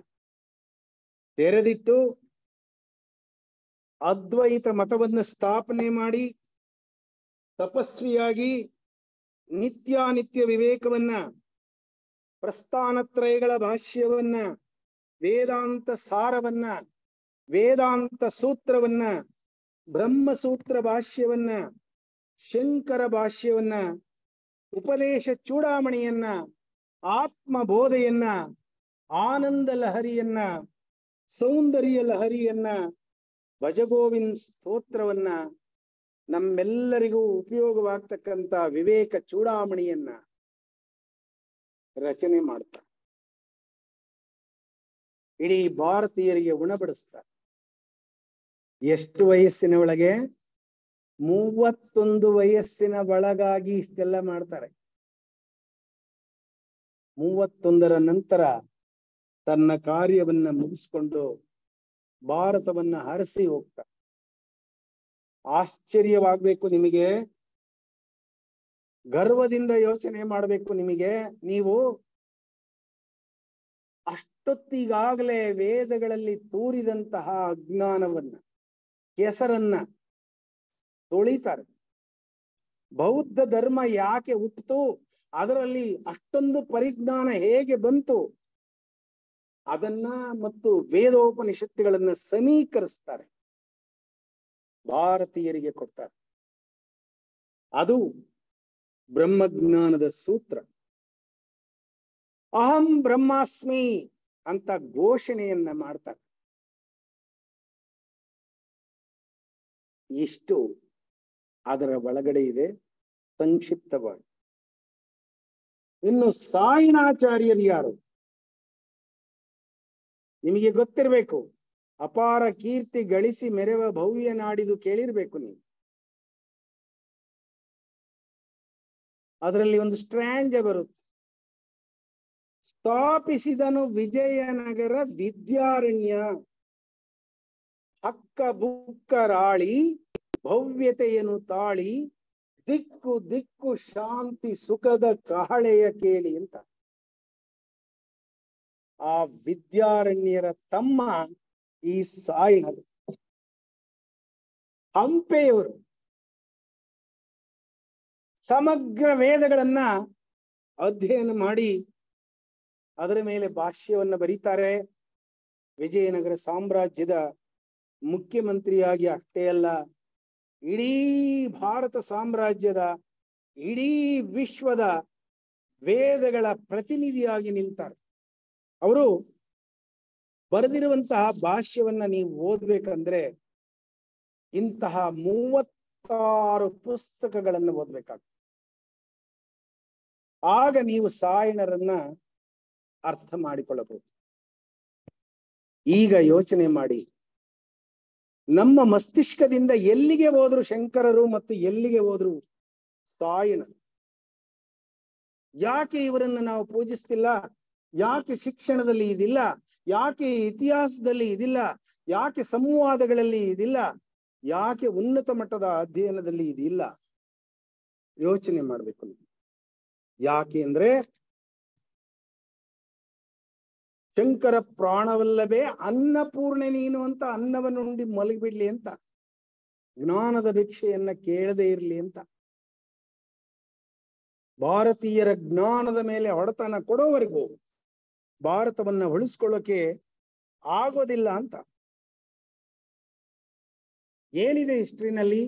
ತೆರೆದಿಟ್ಟು ಅದ್ವೈತ ಮತವನ್ನ ಸ್ಥಾಪನೆ ಮಾಡಿ ತಪಸ್ವಿಯಾಗಿ ನಿತ್ಯಾನಿತ್ಯ ವಿವೇಕವನ್ನ, ಪ್ರಸ್ಥಾನತ್ರಯಗಳ ಭಾಷ್ಯವನ್ನ, ವೇದಾಂತ ಸಾರವನ್ನ, ವೇದಾಂತ ಸೂತ್ರವನ್ನ, ಬ್ರಹ್ಮಸೂತ್ರ ಭಾಷ್ಯವನ್ನ, ಶಂಕರ ಭಾಷ್ಯವನ್ನ, ಉಪದೇಶ ಚೂಡಾಮಣಿಯನ್ನ, ಆತ್ಮಬೋಧೆಯನ್ನ, ಆನಂದ ಲಹರಿಯನ್ನ, ಸೌಂದರ್ಯ ಲಹರಿಯನ್ನ, ಭಜಗೋವಿಂದ್ ಸ್ತೋತ್ರವನ್ನ, ನಮ್ಮೆಲ್ಲರಿಗೂ ಉಪಯೋಗವಾಗ್ತಕ್ಕಂಥ ವಿವೇಕ ಚೂಡಾಮಣಿಯನ್ನ ರಚನೆ ಮಾಡ್ತಾರೆ. ಇಡೀ ಭಾರತೀಯರಿಗೆ ಉಣಬಡಿಸ್ತಾರೆ. ಎಷ್ಟು ವಯಸ್ಸಿನ ಒಳಗೆ? 31 ವಯಸ್ಸಿನ ಒಳಗಾಗಿ ಇಷ್ಟೆಲ್ಲ ಮಾಡ್ತಾರೆ. 31ರ ನಂತರ ತನ್ನ ಕಾರ್ಯವನ್ನ ಮುಗಿಸ್ಕೊಂಡು ಭಾರತವನ್ನ ಹರಸಿ ಹೋಗ್ತಾರೆ. ಆಶ್ಚರ್ಯವಾಗ್ಬೇಕು ನಿಮಗೆ, ಗರ್ವದಿಂದ ಯೋಚನೆ ಮಾಡಬೇಕು ನಿಮಗೆ. ನೀವು ಅಷ್ಟೊತ್ತಿಗಾಗಲೇ ವೇದಗಳಲ್ಲಿ ತೂರಿದಂತಹ ಅಜ್ಞಾನವನ್ನ, ಕೆಸರನ್ನ ತೊಳಿತಾರೆ. ಬೌದ್ಧ ಧರ್ಮ ಯಾಕೆ ಹುಟ್ಟಿತು, ಅದರಲ್ಲಿ ಅಷ್ಟೊಂದು ಪರಿಜ್ಞಾನ ಹೇಗೆ ಬಂತು, ಅದನ್ನ ಮತ್ತು ವೇದೋಪನಿಷತ್ತುಗಳನ್ನ ಸಮೀಕರಿಸ್ತಾರೆ, ಭಾರತೀಯರಿಗೆ ಕೊಡ್ತಾರೆ. ಅದು ಬ್ರಹ್ಮಜ್ಞಾನದ ಸೂತ್ರ. ಅಹಂ ಬ್ರಹ್ಮಾಸ್ಮಿ ಅಂತ ಘೋಷಣೆಯನ್ನ ಮಾಡ್ತಾರೆ. ಇಷ್ಟು ಅದರ ಒಳಗಡೆ ಇದೆ ಸಂಕ್ಷಿಪ್ತವಾಗಿ. ಇನ್ನು ಸಾಯಿಣಾಚಾರ್ಯರು ಯಾರು ನಿಮಗೆ ಗೊತ್ತಿರಬೇಕು. ಅಪಾರ ಕೀರ್ತಿ ಗಳಿಸಿ ಮೆರೆವ ಭವ್ಯ ನಾಡಿದು ಕೇಳಿರ್ಬೇಕು ನೀವು. ಅದರಲ್ಲಿ ಒಂದು ಸ್ಟ್ರಾಂಜ ಬರುತ್ತೆ. ಸ್ಥಾಪಿಸಿದನು ವಿಜಯನಗರ ವಿದ್ಯಾರಣ್ಯ, ಹಕ್ಕ ಬುಕ್ಕರಾಳಿ ಭವ್ಯತೆಯನ್ನು ತಾಳಿ, ದಿಕ್ಕು ದಿಕ್ಕು ಶಾಂತಿ ಸುಖದ ಕಹಳೆಯ ಕೇಳಿ ಅಂತ. ಆ ವಿದ್ಯಾರಣ್ಯರ ತಮ್ಮ ಈ ಸಾಯಿಣರು. ಹಂಪೆಯವರು ಸಮಗ್ರ ವೇದಗಳನ್ನ ಅಧ್ಯಯನ ಮಾಡಿ ಅದರ ಮೇಲೆ ಭಾಷ್ಯವನ್ನ ಬರೀತಾರೆ. ವಿಜಯನಗರ ಸಾಮ್ರಾಜ್ಯದ ಮುಖ್ಯಮಂತ್ರಿಯಾಗಿ ಅಷ್ಟೇ ಅಲ್ಲ, ಇಡೀ ಭಾರತ ಸಾಮ್ರಾಜ್ಯದ, ಇಡೀ ವಿಶ್ವದ ವೇದಗಳ ಪ್ರತಿನಿಧಿಯಾಗಿ ನಿಲ್ತಾರೆ. ಅವರು ಬರೆದಿರುವಂತಹ ಭಾಷ್ಯವನ್ನ ನೀವು ಓದ್ಬೇಕಂದ್ರೆ ಇಂತಹ ಹತ್ತಾರು ಪುಸ್ತಕಗಳನ್ನು ಓದ್ಬೇಕಾಗ್ತದೆ. ಆಗ ನೀವು ಸಾಯಣರನ್ನ ಅರ್ಥ ಮಾಡಿಕೊಳ್ಳಬಹುದು. ಈಗ ಯೋಚನೆ ಮಾಡಿ, ನಮ್ಮ ಮಸ್ತಿಷ್ಕದಿಂದ ಎಲ್ಲಿಗೆ ಹೋದ್ರು ಶಂಕರರು ಮತ್ತು ಎಲ್ಲಿಗೆ ಹೋದ್ರು ಸಾಯಣ. ಯಾಕೆ ಇವರನ್ನು ನಾವು ಪೂಜಿಸ್ತಿಲ್ಲ? ಯಾಕೆ ಶಿಕ್ಷಣದಲ್ಲಿ ಇದಿಲ್ಲ? ಯಾಕೆ ಇತಿಹಾಸದಲ್ಲಿ ಇದಿಲ್ಲ? ಯಾಕೆ ಸಂವಾದಗಳಲ್ಲಿ ಇದಿಲ್ಲ? ಯಾಕೆ ಉನ್ನತ ಮಟ್ಟದ ಅಧ್ಯಯನದಲ್ಲಿ ಇದಿಲ್ಲ? ಯೋಚನೆ ಮಾಡ್ಬೇಕು. ಯಾಕೆ ಅಂದ್ರೆ ಶಂಕರ ಪ್ರಾಣವಲ್ಲವೇ ಅನ್ನಪೂರ್ಣೆ ನೀನು ಅಂತ ಅನ್ನವನ್ನು ಉಂಡಿ ಮಲಗಿಬಿಡ್ಲಿ ಅಂತ, ಜ್ಞಾನದ ಭಿಕ್ಷೆಯನ್ನ ಕೇಳದೇ ಇರ್ಲಿ ಅಂತ, ಭಾರತೀಯರ ಜ್ಞಾನದ ಮೇಲೆ ಹೊಡೆತನ ಕೊಡೋವರೆಗೂ ಭಾರತವನ್ನ ಉಳಿಸ್ಕೊಳ್ಳೋಕೆ ಆಗೋದಿಲ್ಲ ಅಂತ. ಏನಿದೆ ಹಿಸ್ಟ್ರಿನಲ್ಲಿ?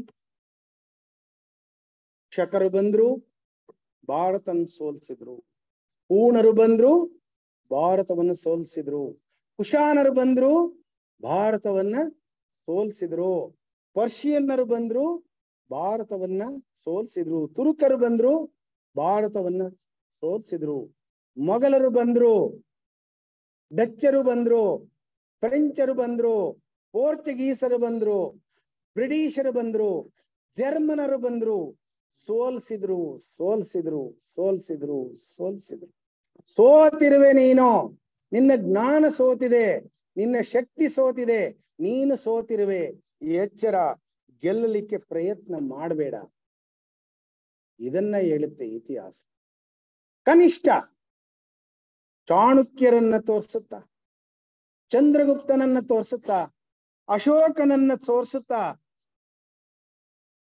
ಶಕರು ಬಂದ್ರು, ಭಾರತನ ಸೋಲ್ಸಿದ್ರು. ಪೂರ್ಣರು ಬಂದ್ರು, ಭಾರತವನ್ನ ಸೋಲ್ಸಿದ್ರು. ಕುಶಾನರು ಬಂದ್ರು, ಭಾರತವನ್ನ ಸೋಲ್ಸಿದ್ರು. ಪರ್ಷಿಯನ್ನರು ಬಂದ್ರು, ಭಾರತವನ್ನ ಸೋಲ್ಸಿದ್ರು. ತುರುಕರು ಬಂದ್ರು, ಭಾರತವನ್ನ ಸೋಲ್ಸಿದ್ರು. ಮೊಘಲರು ಬಂದ್ರು, ಡಚ್ಚರು ಬಂದ್ರು, ಫ್ರೆಂಚರು ಬಂದ್ರು, ಪೋರ್ಚುಗೀಸರು ಬಂದ್ರು, ಬ್ರಿಟಿಷರು ಬಂದ್ರು, ಜರ್ಮನರು ಬಂದ್ರು, ಸೋಲ್ಸಿದ್ರು ಸೋಲ್ಸಿದ್ರು ಸೋಲ್ಸಿದ್ರು ಸೋಲ್ಸಿದ್ರು. ಸೋತಿರುವೆ ನೀನು, ನಿನ್ನ ಜ್ಞಾನ ಸೋತಿದೆ, ನಿನ್ನ ಶಕ್ತಿ ಸೋತಿದೆ, ನೀನು ಸೋತಿರುವೆ. ಎಚ್ಚರ, ಗೆಲ್ಲಲಿಕ್ಕೆ ಪ್ರಯತ್ನ ಮಾಡಬೇಡ. ಇದನ್ನ ಹೇಳುತ್ತೆ ಇತಿಹಾಸ. ಕನಿಷ್ಠ ಚಾಣಕ್ಯರನ್ನ ತೋರಿಸುತ್ತಾ, ಚಂದ್ರಗುಪ್ತನನ್ನ ತೋರಿಸುತ್ತಾ, ಅಶೋಕನನ್ನ ತೋರಿಸುತ್ತಾ,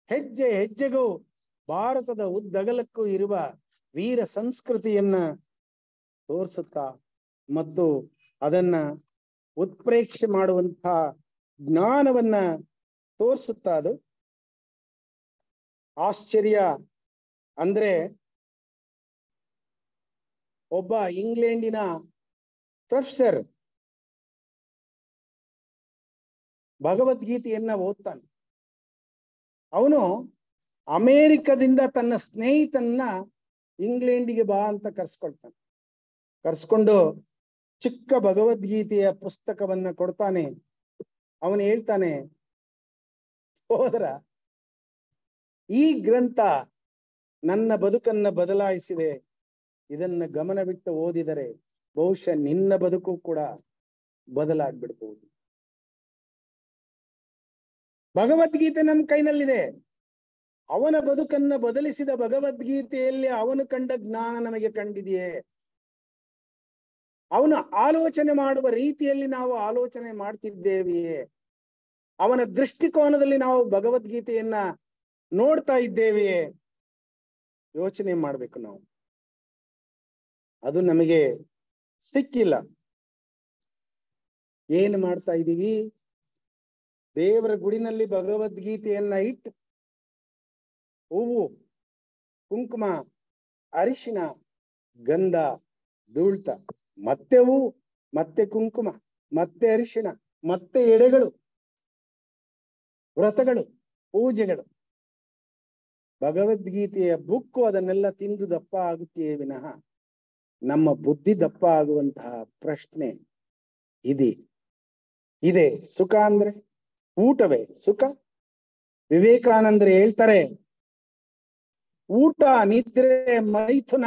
ಹೆಜ್ಜೆ ಹೆಜ್ಜೆಗೂ ಭಾರತದ ಉದ್ದಗಲಕ್ಕೂ ಇರುವ ವೀರ ಸಂಸ್ಕೃತಿಯನ್ನ ತೋರಿಸುತ್ತಾ ಮತ್ತು ಅದನ್ನ ಉತ್ಪ್ರೇಕ್ಷೆ ಮಾಡುವಂತಹ ಜ್ಞಾನವನ್ನ ತೋರಿಸುತ್ತಾ ಅದು ಆಶ್ಚರ್ಯ. ಅಂದ್ರೆ ಒಬ್ಬ ಇಂಗ್ಲೆಂಡಿನ ಪ್ರೊಫೆಸರ್ ಭಗವದ್ಗೀತೆಯನ್ನ ಓದ್ತಾನೆ. ಅವನು ಅಮೇರಿಕದಿಂದ ತನ್ನ ಸ್ನೇಹಿತನ್ನ ಇಂಗ್ಲೆಂಡಿಗೆ ಬಾ ಅಂತ ಕರ್ಸ್ಕೊಳ್ತಾನೆ. ಕರ್ಸ್ಕೊಂಡು ಚಿಕ್ಕ ಭಗವದ್ಗೀತೆಯ ಪುಸ್ತಕವನ್ನ ಕೊಡ್ತಾನೆ. ಅವನು ಹೇಳ್ತಾನೆ, ಸಹೋದರ, ಈ ಗ್ರಂಥ ನನ್ನ ಬದುಕನ್ನ ಬದಲಾಯಿಸಿದೆ. ಇದನ್ನ ಗಮನವಿಟ್ಟು ಓದಿದರೆ ಬಹುಶಃ ನಿನ್ನ ಬದುಕು ಕೂಡ ಬದಲಾಗ್ಬಿಡ್ಬಹುದು. ಭಗವದ್ಗೀತೆ ನಮ್ಮ ಕೈನಲ್ಲಿದೆ. ಅವನ ಬದುಕನ್ನ ಬದಲಿಸಿದ ಭಗವದ್ಗೀತೆಯಲ್ಲಿ ಅವನು ಕಂಡ ಜ್ಞಾನ ನಮಗೆ ಕಂಡಿದೆಯೇ? ಅವನ ಆಲೋಚನೆ ಮಾಡುವ ರೀತಿಯಲ್ಲಿ ನಾವು ಆಲೋಚನೆ ಮಾಡ್ತಿದ್ದೇವೆಯೇ? ಅವನ ದೃಷ್ಟಿಕೋನದಲ್ಲಿ ನಾವು ಭಗವದ್ಗೀತೆಯನ್ನ ನೋಡ್ತಾ ಇದ್ದೇವೆಯೇ? ಯೋಚನೆ ಮಾಡ್ಬೇಕು ನಾವು. ಅದು ನಮಗೆ ಸಿಕ್ಕಿಲ್ಲ. ಏನು ಮಾಡ್ತಾ ಇದ್ದೀವಿ? ದೇವರ ಗುಡಿನಲ್ಲಿ ಭಗವದ್ಗೀತೆಯನ್ನ ಇಟ್ಟು ಹೂವು, ಕುಂಕುಮ, ಅರಿಶಿನ, ಗಂಧ, ಧೂಳ್ತ, ಮತ್ತೆ ಹೂವು, ಮತ್ತೆ ಕುಂಕುಮ, ಮತ್ತೆ ಅರಿಶಿನ, ಮತ್ತೆ ಎಡೆಗಳು, ವ್ರತಗಳು, ಪೂಜೆಗಳು. ಭಗವದ್ಗೀತೆಯ ಬುಕ್ಕು ಅದನ್ನೆಲ್ಲ ತಿಂದು ದಪ್ಪ ಆಗುತ್ತೆಯೇ ವಿನಃ ನಮ್ಮ ಬುದ್ಧಿ ದಪ್ಪ ಆಗುವಂತಹ ಪ್ರಶ್ನೆ ಇದೆ. ಸುಖ ಅಂದ್ರೆ ಊಟವೇ ಸುಖ? ವಿವೇಕಾನಂದರು ಹೇಳ್ತಾರೆ, ಊಟ, ನಿದ್ರೆ, ಮೈಥುನ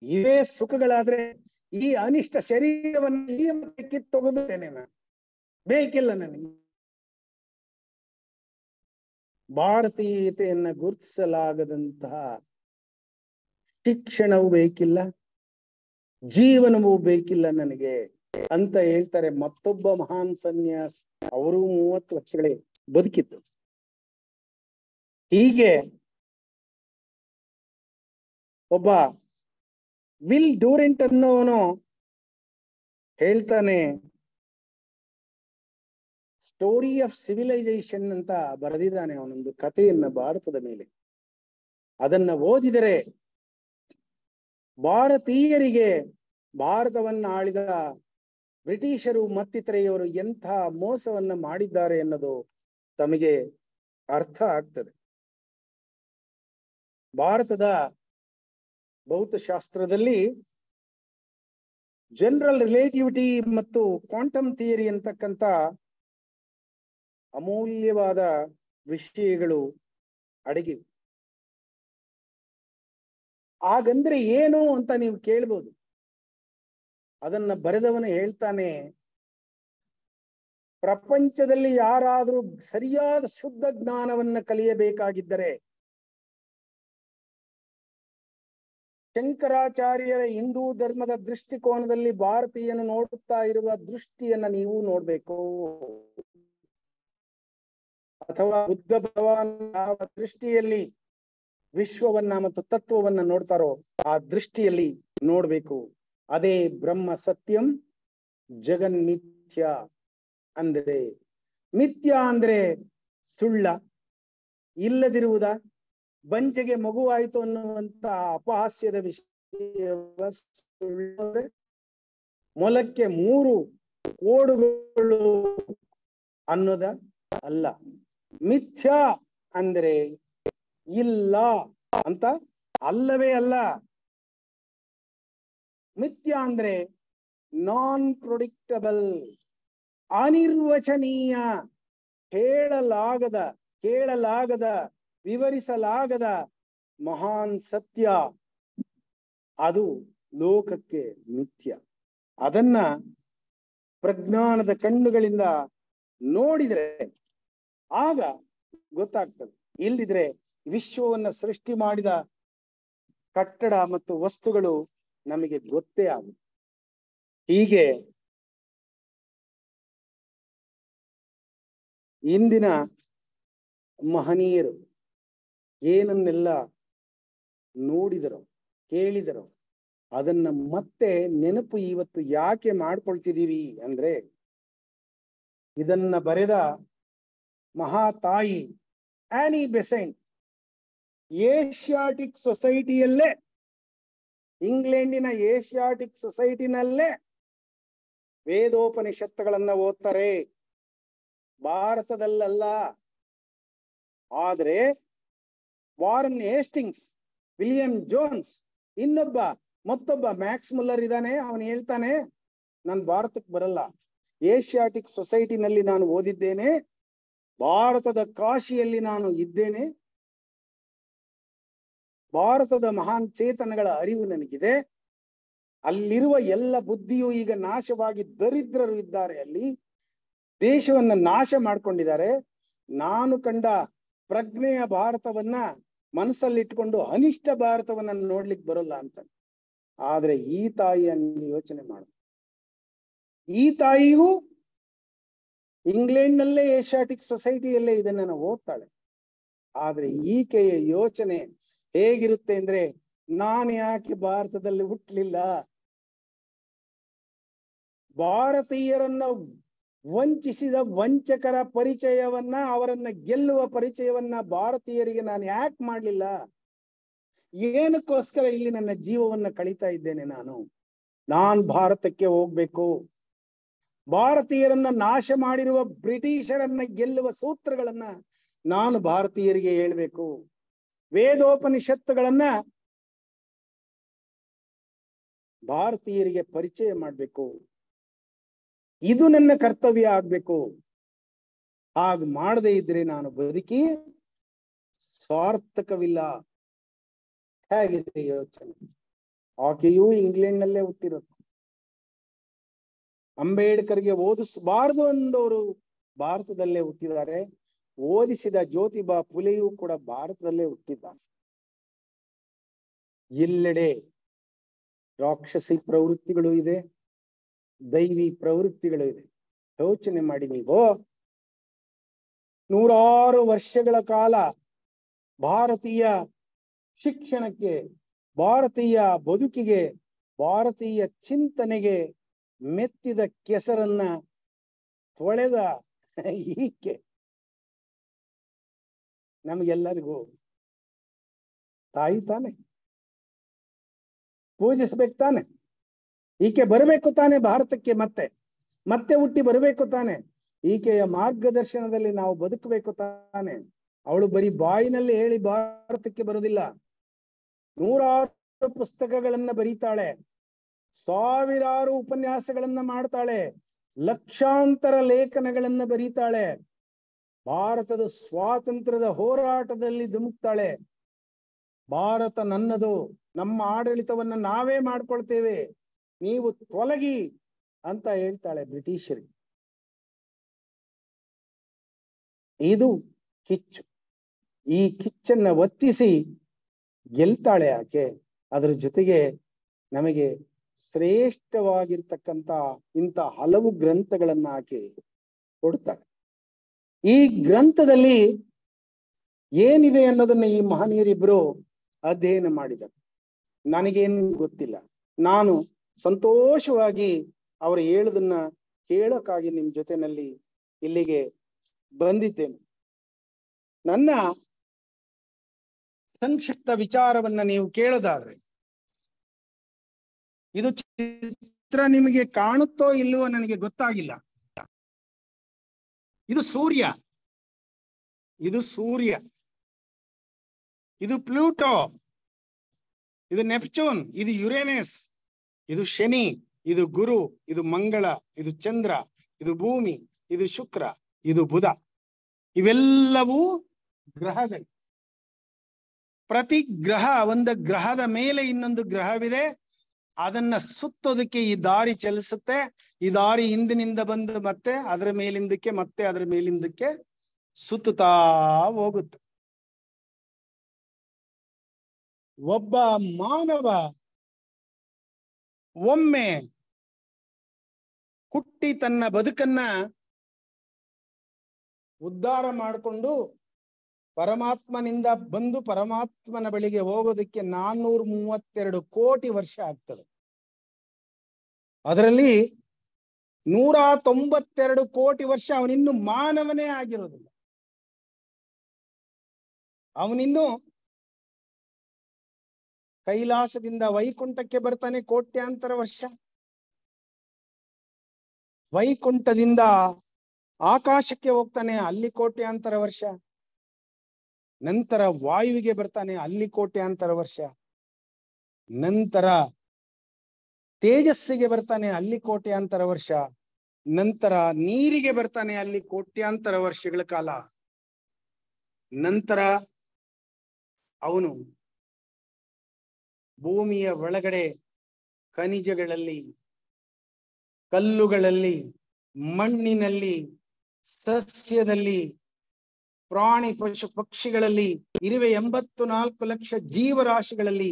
ಇವೇ ಸುಖಗಳಾದ್ರೆ ಈ ಅನಿಷ್ಟ ಶರೀರವನ್ನು ಕಿತ್ತೊಗೆದುತ್ತೇನೆ ನಾನು, ಬೇಕಿಲ್ಲ ನನಗೆ. ಭಾರತೀಯತೆಯನ್ನ ಗುರುತಿಸಲಾಗದಂತಹ ಶಿಕ್ಷಣವೂ ಬೇಕಿಲ್ಲ, ಜೀವನವೂ ಬೇಕಿಲ್ಲ ನನಗೆ ಅಂತ ಹೇಳ್ತಾರೆ. ಮತ್ತೊಬ್ಬ ಮಹಾನ್ ಸನ್ಯಾಸಿ, ಅವರು 30 ವರ್ಷಗಳೇ ಬದುಕಿತ್ತು. ಹೀಗೆ ಒಬ್ಬ ವಿಲ್ ಡ್ಯೂರೆಂಟ್ ಅನ್ನೋನು ಹೇಳ್ತಾನೆ, ಸ್ಟೋರಿ ಆಫ್ ಸಿವಿಲೈಸೇಷನ್ ಅಂತ ಬರೆದಿದ್ದಾನೆ ಅವನೊಂದು ಕಥೆಯನ್ನ ಭಾರತದ ಮೇಲೆ. ಅದನ್ನ ಓದಿದರೆ ಭಾರತೀಯರಿಗೆ ಭಾರತವನ್ನ ಆಳಿದ ಬ್ರಿಟಿಷರು ಮತ್ತಿತರೆಯವರು ಎಂಥ ಮೋಸವನ್ನ ಮಾಡಿದ್ದಾರೆ ಅನ್ನೋದು ತಮಗೆ ಅರ್ಥ ಆಗ್ತದೆ. ಭಾರತದ ಭೌತಶಾಸ್ತ್ರದಲ್ಲಿ ಜನರಲ್ ರಿಲೇಟಿವಿಟಿ ಮತ್ತು ಕ್ವಾಂಟಮ್ ಥಿಯರಿ ಅಂತಕ್ಕಂಥ ಅಮೂಲ್ಯವಾದ ವಿಷಯಗಳು ಅಡಗಿವೆ. ಹಾಗಂದ್ರೆ ಏನು ಅಂತ ನೀವು ಕೇಳ್ಬೋದು. ಅದನ್ನ ಬರೆದವನು ಹೇಳ್ತಾನೆ, ಪ್ರಪಂಚದಲ್ಲಿ ಯಾರಾದ್ರೂ ಸರಿಯಾದ ಶುದ್ಧ ಜ್ಞಾನವನ್ನ ಕಲಿಯಬೇಕಾಗಿದ್ದರೆ ಶಂಕರಾಚಾರ್ಯರ ಹಿಂದೂ ಧರ್ಮದ ದೃಷ್ಟಿಕೋನದಲ್ಲಿ ಭಾರತೀಯನು ನೋಡುತ್ತಾ ಇರುವ ದೃಷ್ಟಿಯನ್ನ ನೀವು ನೋಡ್ಬೇಕು, ಅಥವಾ ಬುದ್ಧ ಭಗವಾನ್ ಯಾವ ದೃಷ್ಟಿಯಲ್ಲಿ ವಿಶ್ವವನ್ನ ಮತ್ತು ತತ್ವವನ್ನ ನೋಡ್ತಾರೋ ಆ ದೃಷ್ಟಿಯಲ್ಲಿ ನೋಡ್ಬೇಕು. ಅದೇ ಬ್ರಹ್ಮ ಸತ್ಯಂ ಜಗನ್ಮಿಥ್ಯ. ಅಂದ್ರೆ ಮಿಥ್ಯ ಅಂದ್ರೆ ಸುಳ್ಳ, ಇಲ್ಲದಿರುವುದ, ಬಂಜೆಗೆ ಮಗುವಾಯಿತು ಅನ್ನುವಂತ ಅಪಹಾಸ್ಯದ ವಿಷಯ. ಮೊಲಕ್ಕೆ 3 ಕೋಡುಗಳು ಅನ್ನೋದ ಅಲ್ಲ. ಮಿಥ್ಯ ಅಂದ್ರೆ ಇಲ್ಲ ಅಂತ ಅಲ್ಲವೇ ಅಲ್ಲ. ಮಿಥ್ಯ ಅಂದ್ರೆ ನಾನ್ ಪ್ರೊಡಿಕ್ಟಬಲ್, ಅನಿರ್ವಚನೀಯ, ಕೇಳಲಾಗದ ವಿವರಿಸಲಾಗದ ಮಹಾನ್ ಸತ್ಯ. ಅದು ಲೋಕಕ್ಕೆ ಮಿಥ್ಯ. ಅದನ್ನ ಪ್ರಜ್ಞಾನದ ಕಣ್ಣುಗಳಿಂದ ನೋಡಿದ್ರೆ ಆಗ ಗೊತ್ತಾಗ್ತದೆ. ಇಲ್ದಿದ್ರೆ ವಿಶ್ವವನ್ನ ಸೃಷ್ಟಿ ಮಾಡಿದ ಕಟ್ಟಡ ಮತ್ತು ವಸ್ತುಗಳು ನಮಗೆ ಗೊತ್ತೇ ಆಗುತ್ತೆ. ಹೀಗೆ ಇಂದಿನ ಮಹನೀಯರು ಏನನ್ನೆಲ್ಲ ನೋಡಿದರೋ ಕೇಳಿದರೋ ಅದನ್ನ ಮತ್ತೆ ನೆನಪು ಇವತ್ತು ಯಾಕೆ ಮಾಡ್ಕೊಳ್ತಿದೀವಿ ಅಂದ್ರೆ, ಇದನ್ನ ಬರೆದ ಮಹಾತಾಯಿ ಆನಿ ಬೆಸೆಂಟ್ ಏಷ್ಯಾಟಿಕ್ ಸೊಸೈಟಿಯಲ್ಲೇ, ಇಂಗ್ಲೆಂಡಿನ ಏಷ್ಯಾಟಿಕ್ ಸೊಸೈಟಿನಲ್ಲೇ ವೇದೋಪನಿಷತ್ತುಗಳನ್ನ ಓದ್ತಾರೆ, ಭಾರತದಲ್ಲ. ಆದ್ರೆ ವಾರನ್ ಹೇಸ್ಟಿಂಗ್ಸ್, ವಿಲಿಯಂ ಜೋನ್ಸ್, ಮತ್ತೊಬ್ಬ ಮ್ಯಾಕ್ಸ್ ಮುಲ್ಲರ್ ಇದ್ದಾನೆ. ಅವನು ಹೇಳ್ತಾನೆ, ನಾನು ಭಾರತಕ್ಕೆ ಬರಲ್ಲ, ಏಷ್ಯಾಟಿಕ್ ಸೊಸೈಟಿನಲ್ಲಿ ನಾನು ಓದಿದ್ದೇನೆ, ಭಾರತದ ಕಾಶಿಯಲ್ಲಿ ನಾನು ಇದ್ದೇನೆ, ಭಾರತದ ಮಹಾನ್ ಚೇತನಗಳ ಅರಿವು ನನಗಿದೆ, ಅಲ್ಲಿರುವ ಎಲ್ಲ ಬುದ್ಧಿಯು ಈಗ ನಾಶವಾಗಿ ದರಿದ್ರರು ಇದ್ದಾರೆ, ಅಲ್ಲಿ ದೇಶವನ್ನ ನಾಶ ಮಾಡ್ಕೊಂಡಿದ್ದಾರೆ. ನಾನು ಕಂಡ ಪ್ರಜ್ಞೆಯ ಭಾರತವನ್ನ ಮನಸ್ಸಲ್ಲಿಟ್ಕೊಂಡು ಅನಿಷ್ಟ ಭಾರತವನ್ನ ನೋಡ್ಲಿಕ್ಕೆ ಬರೋಲ್ಲ ಅಂತ. ಆದ್ರೆ ಈ ತಾಯಿ ಹಂಗೆ ಯೋಚನೆ ಮಾಡ, ಈ ತಾಯಿಯೂ ಇಂಗ್ಲೆಂಡ್ನಲ್ಲೇ ಏಷ್ಯಾಟಿಕ್ ಸೊಸೈಟಿಯಲ್ಲೇ ಇದನ್ನ ಓದ್ತಾಳೆ. ಆದ್ರೆ ಈಕೆಯ ಯೋಚನೆ ಹೇಗಿರುತ್ತೆ ಅಂದ್ರೆ, ನಾನು ಯಾಕೆ ಭಾರತದಲ್ಲಿ ಹುಟ್ಟಲಿಲ್ಲ, ಭಾರತೀಯರನ್ನ ವಂಚಿಸಿದ ವಂಚಕರ ಪರಿಚಯವನ್ನ, ಅವರನ್ನ ಗೆಲ್ಲುವ ಪರಿಚಯವನ್ನ ಭಾರತೀಯರಿಗೆ ನಾನು ಯಾಕೆ ಮಾಡ್ಲಿಲ್ಲ, ಏನಕ್ಕೋಸ್ಕರ ಇಲ್ಲಿ ನನ್ನ ಜೀವವನ್ನ ಕಳೀತಾ ಇದ್ದೇನೆ. ನಾನು ಭಾರತಕ್ಕೆ ಹೋಗ್ಬೇಕು, ಭಾರತೀಯರನ್ನ ನಾಶ ಮಾಡಿರುವ ಬ್ರಿಟಿಷರನ್ನ ಗೆಲ್ಲುವ ಸೂತ್ರಗಳನ್ನ ನಾನು ಭಾರತೀಯರಿಗೆ ಹೇಳ್ಬೇಕು, ವೇದೋಪನಿಷತ್ತುಗಳನ್ನ ಭಾರತೀಯರಿಗೆ ಪರಿಚಯ ಮಾಡ್ಬೇಕು, ಇದು ನನ್ನ ಕರ್ತವ್ಯ ಆಗ್ಬೇಕು. ಹಾಗ ಮಾಡದೇ ಇದ್ರೆ ನಾನು ಬದುಕಿ ಸಾರ್ಥಕವಿಲ್ಲ. ಹೇಗಿದೆ ಯೋಚನೆ? ಆಕೆಯೂ ಇಂಗ್ಲೆಂಡ್ನಲ್ಲೇ ಹುಟ್ಟಿರೋದು. ಅಂಬೇಡ್ಕರ್ಗೆ ಓದಿಸಬಾರದು ಅಂದವರು ಭಾರತದಲ್ಲೇ ಹುಟ್ಟಿದ್ದಾರೆ. ಓದಿಸಿದ ಜ್ಯೋತಿಬಾ ಫುಲೆಯೂ ಕೂಡ ಭಾರತದಲ್ಲೇ ಹುಟ್ಟಿದ್ದಾರೆ. ಎಲ್ಲೆಡೆ ರಾಕ್ಷಸಿ ಪ್ರವೃತ್ತಿಗಳು ಇದೆ, ದೈವಿ ಪ್ರವೃತ್ತಿಗಳು ಇದೆ. ಯೋಚನೆ ಮಾಡಿ ನೀವು, 100 ವರ್ಷಗಳ ಕಾಲ ಭಾರತೀಯ ಶಿಕ್ಷಣಕ್ಕೆ, ಭಾರತೀಯ ಬದುಕಿಗೆ, ಭಾರತೀಯ ಚಿಂತನೆಗೆ ಮೆತ್ತಿದ ಕೆಸರನ್ನ ತೊಳೆದ ಈಕೆ ನಮಗೆಲ್ಲರಿಗೂ ತಾಯಿ ತಾನೆ, ಪೂಜಿಸ್ಬೇಕು ತಾನೆ. ಈಕೆ ಬರಬೇಕು ತಾನೆ ಭಾರತಕ್ಕೆ, ಮತ್ತೆ ಹುಟ್ಟಿ ಬರಬೇಕು ತಾನೆ. ಈಕೆಯ ಮಾರ್ಗದರ್ಶನದಲ್ಲಿ ನಾವು ಬದುಕಬೇಕು ತಾನೆ. ಅವಳು ಬರೀ ಬಾಯಿನಲ್ಲಿ ಹೇಳಿ ಭಾರತಕ್ಕೆ ಬರುವುದಿಲ್ಲ. 100 ಪುಸ್ತಕಗಳನ್ನ ಬರೀತಾಳೆ, ಸಾವಿರಾರು ಉಪನ್ಯಾಸಗಳನ್ನ ಮಾಡ್ತಾಳೆ, ಲಕ್ಷಾಂತರ ಲೇಖನಗಳನ್ನ ಬರೀತಾಳೆ, ಭಾರತದ ಸ್ವಾತಂತ್ರ್ಯದ ಹೋರಾಟದಲ್ಲಿ ಧುಮುಕ್ತಾಳೆ. ಭಾರತ ನನ್ನದು, ನಮ್ಮ ಆಡಳಿತವನ್ನ ನಾವೇ ಮಾಡ್ಕೊಳ್ತೇವೆ, ನೀವು ತೊಲಗಿ ಅಂತ ಹೇಳ್ತಾಳೆ ಬ್ರಿಟಿಷರಿಗೆ. ಇದು ಕಿಚ್ಚು. ಈ ಕಿಚ್ಚನ್ನ ಒತ್ತಿಸಿ ಗೆಲ್ತಾಳೆ ಆಕೆ. ಅದರ ಜೊತೆಗೆ ನಮಗೆ ಶ್ರೇಷ್ಠವಾಗಿರ್ತಕ್ಕಂಥ ಇಂಥ ಹಲವು ಗ್ರಂಥಗಳನ್ನ ಆಕೆ ಕೊಡ್ತಾಳೆ. ಈ ಗ್ರಂಥದಲ್ಲಿ ಏನಿದೆ ಅನ್ನೋದನ್ನ ಈ ಮಹನೀಯರಿಬ್ರು ಅಧ್ಯಯನ ಮಾಡಿದರು. ನನಗೇನು ಗೊತ್ತಿಲ್ಲ. ನಾನು ಸಂತೋಷವಾಗಿ ಅವರು ಹೇಳುದನ್ನ ಕೇಳೋಕ್ಕಾಗಿ ನಿಮ್ ಜೊತೆನಲ್ಲಿ ಇಲ್ಲಿಗೆ ಬಂದಿದ್ದೇನೆ. ನನ್ನ ಸಂಕ್ಷಿಪ್ತ ವಿಚಾರವನ್ನ ನೀವು ಕೇಳೋದಾದ್ರೆ, ಇದು ಚಿತ್ರ ನಿಮಗೆ ಕಾಣುತ್ತೋ ಇಲ್ಲವೋ ನನಗೆ ಗೊತ್ತಾಗಿಲ್ಲ. ಇದು ಸೂರ್ಯ, ಇದು ಸೂರ್ಯ, ಇದು ಪ್ಲೂಟೋ, ಇದು ನೆಪ್ಚೂನ್, ಇದು ಯುರೇನಸ್, ಇದು ಶನಿ, ಇದು ಗುರು, ಇದು ಮಂಗಳ, ಇದು ಚಂದ್ರ, ಇದು ಭೂಮಿ, ಇದು ಶುಕ್ರ, ಇದು ಬುಧ. ಇವೆಲ್ಲವೂ ಗ್ರಹಗಳು. ಪ್ರತಿ ಗ್ರಹ, ಒಂದು ಗ್ರಹದ ಮೇಲೆ ಇನ್ನೊಂದು ಗ್ರಹವಿದೆ, ಅದನ್ನ ಸುತ್ತೋದಕ್ಕೆ ಈ ದಾರಿ ಚಲಿಸುತ್ತೆ. ಈ ದಾರಿ ಹಿಂದಿನಿಂದ ಬಂದು ಮತ್ತೆ ಅದರ ಮೇಲಿಂದಕ್ಕೆ, ಮತ್ತೆ ಅದರ ಮೇಲಿಂದಕ್ಕೆ ಸುತ್ತುತ್ತಾ ಹೋಗುತ್ತೆ. ಒಬ್ಬ ಮಾನವ ಒಮ್ಮೆ ಹುಟ್ಟಿ ತನ್ನ ಬದುಕನ್ನ ಉದ್ಧಾರ ಮಾಡಿಕೊಂಡು ಪರಮಾತ್ಮನಿಂದ ಬಂದು ಪರಮಾತ್ಮನ ಬಳಿಗೆ ಹೋಗೋದಕ್ಕೆ 432 ಕೋಟಿ ವರ್ಷ ಆಗ್ತದೆ. ಅದರಲ್ಲಿ 192 ಕೋಟಿ ವರ್ಷ ಅವನಿನ್ನು ಮಾನವನೇ ಆಗಿರೋದಿಲ್ಲ. ಅವನಿನ್ನು ಕೈಲಾಸದಿಂದ ವೈಕುಂಠಕ್ಕೆ ಬರ್ತಾನೆ ಕೋಟ್ಯಾಂತರ ವರ್ಷ, ವೈಕುಂಠದಿಂದ ಆಕಾಶಕ್ಕೆ ಹೋಗ್ತಾನೆ, ಅಲ್ಲಿ ಕೋಟ್ಯಾಂತರ ವರ್ಷ, ನಂತರ ವಾಯುವಿಗೆ ಬರ್ತಾನೆ, ಅಲ್ಲಿ ಕೋಟ್ಯಾಂತರ ವರ್ಷ, ನಂತರ ತೇಜಸ್ಸಿಗೆ ಬರ್ತಾನೆ, ಅಲ್ಲಿ ಕೋಟ್ಯಾಂತರ ವರ್ಷ, ನಂತರ ನೀರಿಗೆ ಬರ್ತಾನೆ, ಅಲ್ಲಿ ಕೋಟ್ಯಾಂತರ ವರ್ಷಗಳ ಕಾಲ, ನಂತರ ಅವನು ಭೂಮಿಯ ಒಳಗಡೆ ಖನಿಜಗಳಲ್ಲಿ, ಕಲ್ಲುಗಳಲ್ಲಿ, ಮಣ್ಣಿನಲ್ಲಿ, ಸಸ್ಯದಲ್ಲಿ, ಪ್ರಾಣಿ ಪಶು ಪಕ್ಷಿಗಳಲ್ಲಿ ಇರುವೆ 84 ಲಕ್ಷ ಜೀವರಾಶಿಗಳಲ್ಲಿ